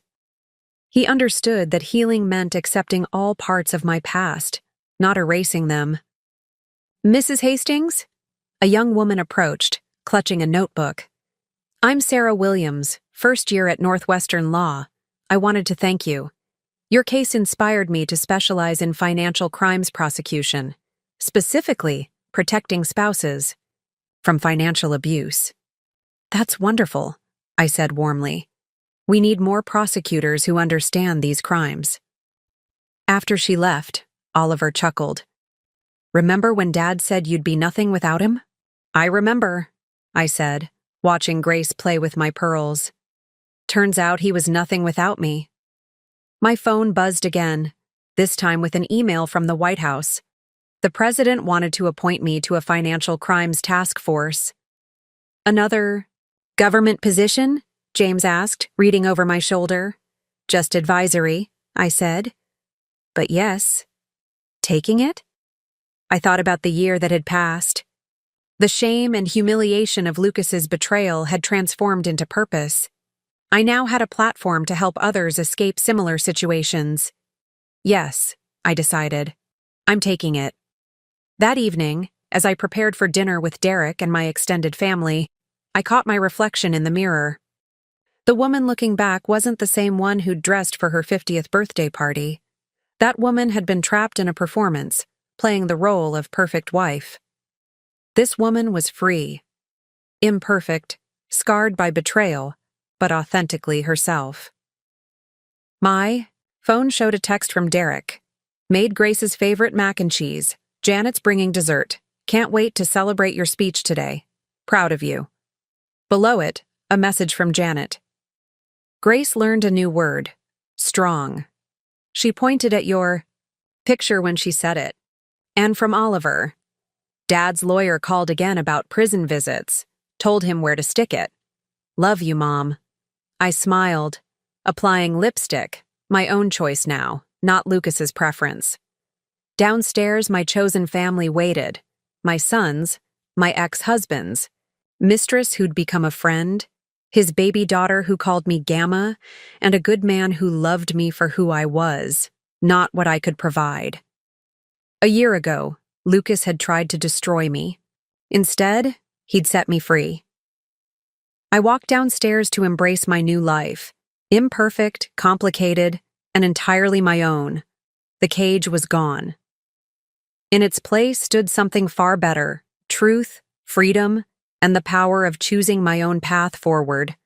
He understood that healing meant accepting all parts of my past, not erasing them. "Mrs. Hastings?" A young woman approached, clutching a notebook. "I'm Sarah Williams, first year at Northwestern Law. I wanted to thank you. Your case inspired me to specialize in financial crimes prosecution, specifically protecting spouses from financial abuse." "That's wonderful," I said warmly. "We need more prosecutors who understand these crimes." After she left, Oliver chuckled. "Remember when Dad said you'd be nothing without him?" "I remember," I said, watching Grace play with my pearls. "Turns out he was nothing without me." My phone buzzed again, this time with an email from the White House. The president wanted to appoint me to a financial crimes task force. "Another government position?" James asked, reading over my shoulder. "Just advisory," I said. "But yes." "Taking it?" I thought about the year that had passed. The shame and humiliation of Lucas's betrayal had transformed into purpose. I now had a platform to help others escape similar situations. Yes, I decided. I'm taking it. That evening, as I prepared for dinner with Derek and my extended family, I caught my reflection in the mirror. The woman looking back wasn't the same one who'd dressed for her 50th birthday party. That woman had been trapped in a performance, playing the role of perfect wife. This woman was free. Imperfect, scarred by betrayal, but authentically herself. My phone showed a text from Derek. Made Grace's favorite mac and cheese. Janet's bringing dessert. Can't wait to celebrate your speech today. Proud of you. Below it, a message from Janet. Grace learned a new word. Strong. She pointed at your picture when she said it. And from Oliver. Dad's lawyer called again about prison visits. Told him where to stick it. Love you, Mom. I smiled, applying lipstick, my own choice now, not Lucas's preference. Downstairs, my chosen family waited. My sons, my ex-husbands, mistress who'd become a friend, his baby daughter who called me Gamma, and a good man who loved me for who I was, not what I could provide. A year ago, Lucas had tried to destroy me. Instead, he'd set me free. I walked downstairs to embrace my new life, imperfect, complicated, and entirely my own. The cage was gone. In its place stood something far better: truth, freedom, and the power of choosing my own path forward.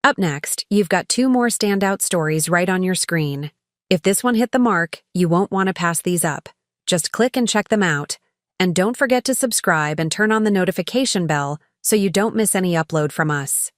Up next, you've got 2 more standout stories right on your screen. If this one hit the mark, you won't want to pass these up. Just click and check them out. And don't forget to subscribe and turn on the notification bell so you don't miss any upload from us.